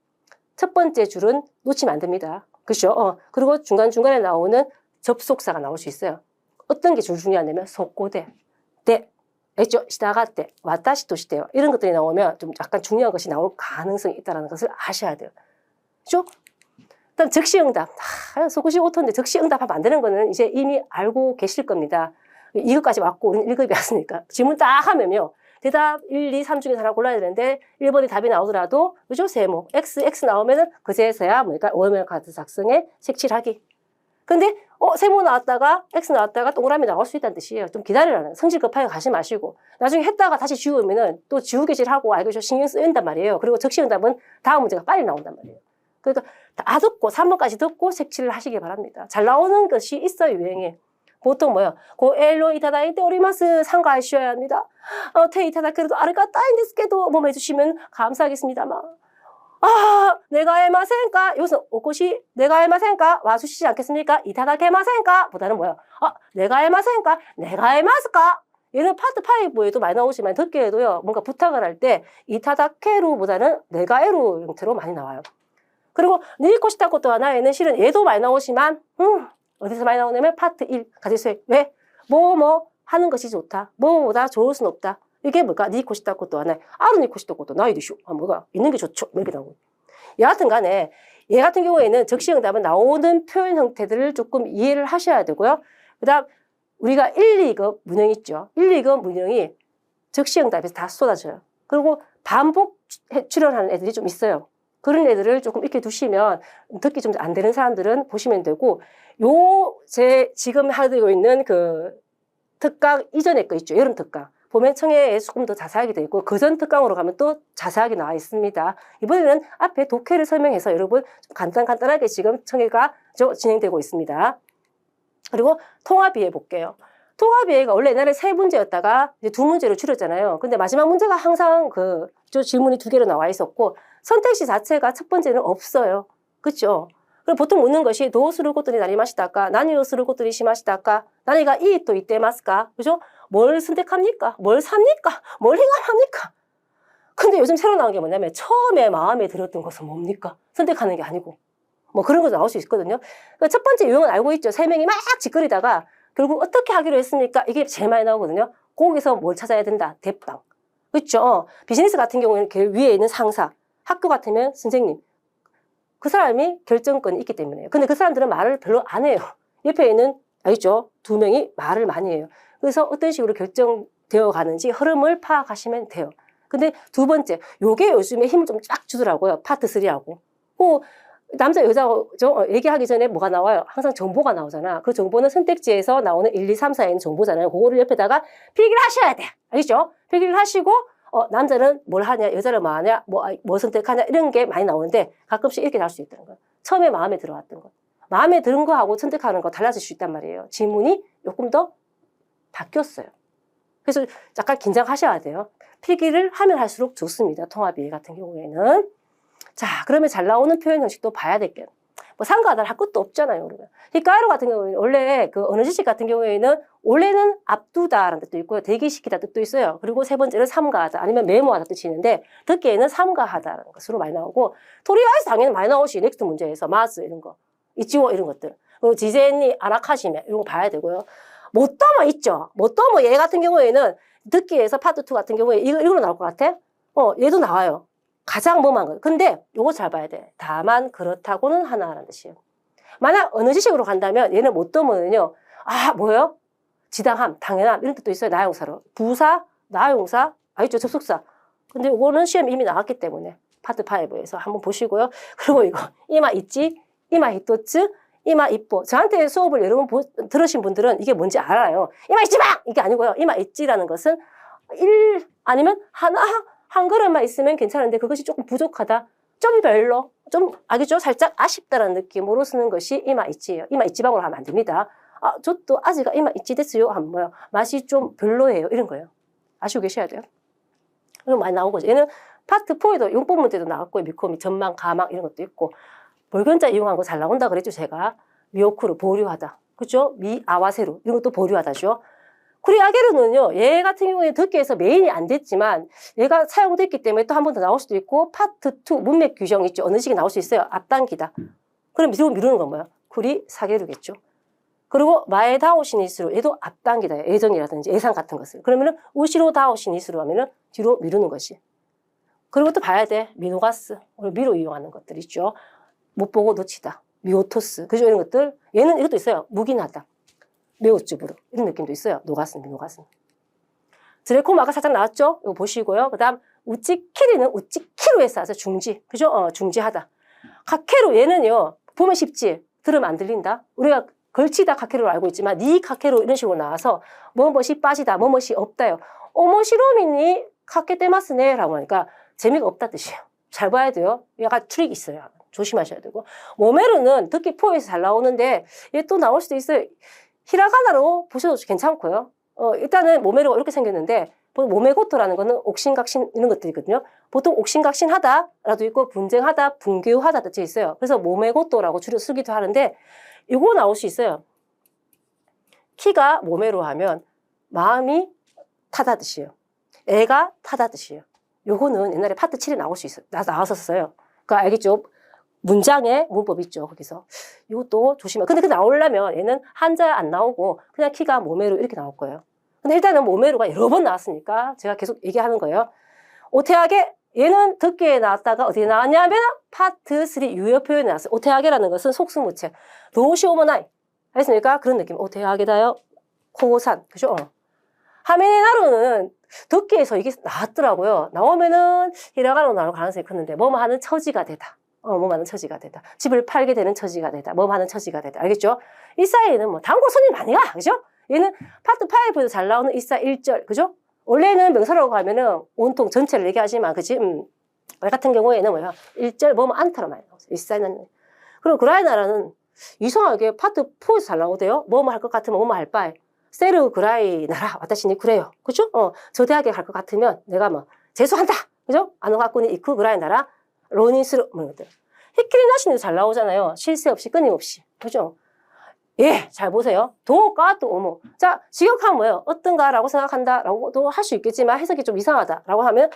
첫 번째 줄은 놓치면 안 됩니다. 그렇죠? 그리고 중간중간에 나오는 접속사가 나올 수 있어요. 어떤 게 제일 중요하냐면 속고대, 대, 했죠. 시다가때, 와타시として요. 이런 것들이 나오면 좀 약간 중요한 것이 나올 가능성이 있다는 것을 아셔야 돼요. 그죠? 일단 즉시응답. 소구시 오토인데 즉시응답하면 안 되는 거는 이제 이미 알고 계실 겁니다. 이것까지 왔고 우리는 1급이 왔으니까. 질문 딱 하면요. 대답 1, 2, 3 중에서 하나 골라야 되는데 1번이 답이 나오더라도 그죠? 세모. X 나오면은 그제서야 뭐니까 오해물 카드 작성에 색칠하기. 근데 세모 나왔다가 X 나왔다가 동그라미 나올 수 있다는 뜻이에요. 좀 기다리라는. 성질 급하게 가지 마시고 나중에 했다가 다시 지우면은 또 지우개질하고 알겠죠? 신경 쓰인단 말이에요. 그리고 적시응답은 다음 문제가 빨리 나온단 말이에요. 그러니까 다 듣고 3번까지 듣고 색칠을 하시기 바랍니다. 잘 나오는 것이 있어요. 유행에. 보통 뭐요? 고엘로 이타다이테 오리마스 상가하셔야 합니다. 테 이타다케도 아르가타인데스케도 해주시면 감사하겠습니다만. 내가 해마센까? 여기서 오꽃이 내가 해마센까? 와주시지 않겠습니까? 이타다케마센까? 보다는 뭐야? 내가 해마센까? 내가 해마스까? 얘는 파트 5에도 많이 나오지만 듣기에도요. 뭔가 부탁을 할 때 이타다케루보다는 내가에루 형태로 많이 나와요. 그리고 니코시타 것도 하나에는 실은 얘도 많이 나오지만 어디서 많이 나오냐면 파트 1 가지세요. 왜? 하는 것이 좋다. 뭐보다 좋을 순 없다. 이게 뭘까? 니코시타 것도 하나에 아루 니코시타 것도 나이디쇼. 뭐가 있는 게 좋죠. 이렇게 나오고. 여하튼 간에 얘 같은 경우에는 적시응답은 나오는 표현 형태들을 조금 이해를 하셔야 되고요. 그 다음 우리가 1, 2급 문형 있죠. 1, 2급 문형이 적시응답에서 다 쏟아져요. 그리고 반복 출연하는 애들이 좀 있어요. 그런 애들을 조금 익혀 두시면 듣기 좀 안 되는 사람들은 보시면 되고 제 지금 하고 있는 그 특강 이전에 거 있죠. 여름 특강. 보면 청해에 조금 더 자세하게 되어 있고 그 전 특강으로 가면 또 자세하게 나와 있습니다. 이번에는 앞에 독해를 설명해서 여러분 좀 간단하게 지금 청해가 진행되고 있습니다. 그리고 통합이해 볼게요. 통합이해가 원래 옛날에 3문제였다가 이제 2문제로 줄였잖아요. 근데 마지막 문제가 항상 질문이 2개로 나와 있었고 선택지 자체가 첫 번째는 없어요. 그렇죠? 그리고 보통 묻는 것이 도우스를 것들이 나리마시다까 나니를 쓰를 것들이 시마시다까 나니가 이 또 이때마스까 그죠? 뭘 선택합니까? 뭘 삽니까? 뭘 행함합니까? 근데 요즘 새로 나온 게 뭐냐면 처음에 마음에 들었던 것은 뭡니까? 선택하는 게 아니고 그런 거 나올 수 있거든요. 그러니까 첫 번째 유형은 알고 있죠. 3명이 막 짓거리다가 결국 어떻게 하기로 했습니까? 이게 제일 많이 나오거든요. 거기서 뭘 찾아야 된다? 대빵. 그렇죠? 비즈니스 같은 경우에는 위에 있는 상사, 학교 같으면 선생님. 그 사람이 결정권이 있기 때문에요. 근데 그 사람들은 말을 별로 안 해요. 옆에 있는 알죠? 2명이 말을 많이 해요. 그래서 어떤 식으로 결정되어 가는지 흐름을 파악하시면 돼요. 근데 2번째, 요게 요즘에 힘을 좀 쫙 주더라고요. 파트 3하고. 남자, 여자 얘기하기 전에 뭐가 나와요? 항상 정보가 나오잖아. 그 정보는 선택지에서 나오는 1, 2, 3, 4에는 정보잖아요. 그거를 옆에다가 필기를 하셔야 돼. 알겠죠? 필기를 하시고 남자는 뭘 하냐, 여자는 뭐 하냐, 뭐 선택하냐 이런 게 많이 나오는데 가끔씩 이렇게 나올 수 있다는 거예요. 처음에 마음에 들어왔던 거. 마음에 드는 거하고 선택하는 거 달라질 수 있단 말이에요. 지문이 조금 더 바뀌었어요. 그래서 약간 긴장하셔야 돼요. 필기를 하면 할수록 좋습니다. 통합이해 같은 경우에는. 자, 그러면 잘 나오는 표현 형식도 봐야 될게요. 상가하다를 할 것도 없잖아요, 우리가. 히카에로 같은 경우에는 원래 어느 지식 같은 경우에는 원래는 앞두다라는 뜻도 있고요. 대기시키다 뜻도 있어요. 그리고 3번째는 삼가하다 아니면 메모하다 뜻이 있는데 듣기에는 삼가하다라는 것으로 많이 나오고 토리아에서 당연히 많이 나오시 넥스트 문제에서 마스 이런 거, 이치오 이런 것들. 그리고 지제니 아라카시메 이런 거 봐야 되고요. 못떠머 있죠. 못떠머 얘 같은 경우에는 듣기에서 파트 2 같은 경우에 이걸로 나올 것 같아? 얘도 나와요. 가장 뭐만 거. 근데 요거 잘 봐야 돼. 다만 그렇다고는 하나라는 뜻이에요. 만약 어느 지식으로 간다면 얘는 못떠머는요. 뭐예요? 지당함, 당연함 이런 뜻도 있어요. 나용사로. 부사, 나용사, 있죠. 접속사. 근데 요거는 시험 이미 나왔기 때문에 파트 5에서 한번 보시고요. 그리고 이거 이마 있지, 이마 히토츠, 이마 이뽀. 저한테 수업을 여러 번 들으신 분들은 이게 뭔지 알아요. 이마 있지마! 이게 아니고요. 이마 있지라는 것은 아니면 한 그릇만 있으면 괜찮은데 그것이 조금 부족하다. 좀 별로. 좀 알겠죠? 살짝 아쉽다라는 느낌으로 쓰는 것이 이마 있지예요. 이마 있지방으로 하면 안 됩니다. 저도 아직 이마 있지 됐어요. 하면 뭐요? 맛이 좀 별로예요. 이런 거예요. 아시고 계셔야 돼요. 이거 많이 나온 거죠. 얘는 파트 4에도 용법 문제도 나왔고요. 미코미, 전망, 가망 이런 것도 있고. 볼견자 이용한 거 잘 나온다 그랬죠, 제가. 미오쿠르, 보류하다. 그죠? 미아와세루. 이런 것도 보류하다죠. 쿠리아게르는요, 얘 같은 경우에 듣기에서 메인이 안 됐지만, 얘가 사용됐기 때문에 또 한 번 더 나올 수도 있고, 파트 2, 문맥 규정 있죠. 어느 시기에 나올 수 있어요. 앞당기다. 그럼 미루는 건 뭐야? 쿠리 사게루겠죠. 그리고 마에 다오신 이스루, 얘도 앞당기다. 예정이라든지 예상 같은 것을. 그러면은 우시로 다오신 이스루 하면은 뒤로 미루는 것이. 그리고 또 봐야 돼. 미노가스. 우리 미로 이용하는 것들 있죠. 못 보고 놓치다. 미오토스. 그죠? 이런 것들. 얘는 이것도 있어요. 묵인하다. 매우쭈부르. 이런 느낌도 있어요. 노가스, 미노가스. 드레콤 아까 살짝 나왔죠? 이거 보시고요. 그 다음, 우찌키리는 우찌키로에서 와서 중지. 그죠? 중지하다. 카케로, 얘는요. 보면 쉽지. 들으면 안 들린다. 우리가 걸치다 카케로를 알고 있지만, 니 카케로 이런 식으로 나와서, 뭐뭇이 빠지다, 뭐뭇이 없다요. 오모시로미니 카케 때마스네. 라고 하니까, 재미가 없다 뜻이에요. 잘 봐야 돼요. 약간 트릭이 있어요. 조심하셔야 되고. 모메르는 듣기 포에서 잘 나오는데, 얘 또 나올 수도 있어요. 히라가나로 보셔도 괜찮고요. 일단은 모메르가 이렇게 생겼는데, 모메고토라는 거는 옥신각신 이런 것들이거든요. 보통 옥신각신하다라도 있고, 분쟁하다, 분교하다 뜻이 있어요. 그래서 모메고토라고 줄여 쓰기도 하는데, 이거 나올 수 있어요. 키가 모메로 하면, 마음이 타다 뜻이에요. 애가 타다 뜻이에요. 요거는 옛날에 파트 7에 나올 수 있어요. 나왔었어요. 그러니까 알겠죠? 문장에 문법 있죠, 거기서. 이것도 조심해. 근데 그 나오려면 얘는 한자 안 나오고 그냥 키가 모메로 이렇게 나올 거예요. 근데 일단은 모메로가 여러 번 나왔으니까 제가 계속 얘기하는 거예요. 오태하게 얘는 듣기에 나왔다가 어디에 나왔냐면 파트 3 유효 표현에 나왔어요. 오태하게라는 것은 속수무책. 도시 오모나이. 알겠습니까? 그런 느낌. 오태하게다요. 코고산. 그죠? 하메네 나루는 듣기에서 이게 나왔더라고요. 나오면은 히라가나로 나올 가능성이 컸는데 뭐뭐 하는 처지가 되다. 뭐뭐 하는 처지가 되다. 집을 팔게 되는 처지가 되다. 뭐뭐 하는 처지가 되다. 알겠죠? 이 사이에는 뭐 단골 손님 많이 가. 그죠? 얘는 파트 5에서 잘 나오는 이사 1절. 그죠? 원래는 명사라고 하면은 온통 전체를 얘기하지만 그지? 말 같은 경우에는 뭐야? 1절 뭐뭐 안타로 많이 나오죠. 이사는. 그리고 그라이나라는 이상하게 파트 4에서 잘 나오대요. 뭐뭐 할 것 같으면 뭐뭐 할 바에. 세르 그라이 나라 와타시니 그래요. 그죠? 저 대학에 갈 것 같으면 내가 뭐 재수한다. 그죠? 아노가쿠니 이쿠 그라이 나라 로니스루 뭐 이런 것들. 히키리나시니도 잘 나오잖아요. 쉴 새 없이 끊임없이. 그죠? 예, 잘 보세요. 도가 또 오모. 자, 직역하면 뭐예요? 어떤가라고 생각한다라고도 할 수 있겠지만 해석이 좀 이상하다라고 하면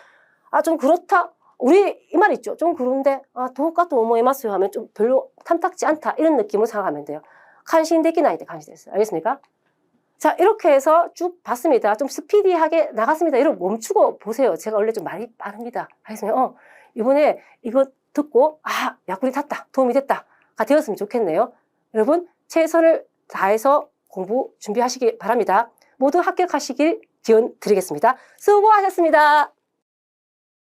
좀 그렇다. 우리 이 말 있죠. 좀 그런데 도가 또 오모에마스요 하면 좀 별로 탐탁지 않다. 이런 느낌으로 생각하면 돼요. 간신되기나이데 간신됐어요. 알겠습니까? 자, 이렇게 해서 쭉 봤습니다. 좀 스피디하게 나갔습니다. 이러고 멈추고 보세요. 제가 원래 좀 말이 빠릅니다. 알겠습니까? 이번에 이거 듣고, 약불이 탔다. 도움이 됐다가 되었으면 좋겠네요. 여러분, 최선을 다해서 공부 준비하시기 바랍니다. 모두 합격하시길 기원 드리겠습니다. 수고하셨습니다.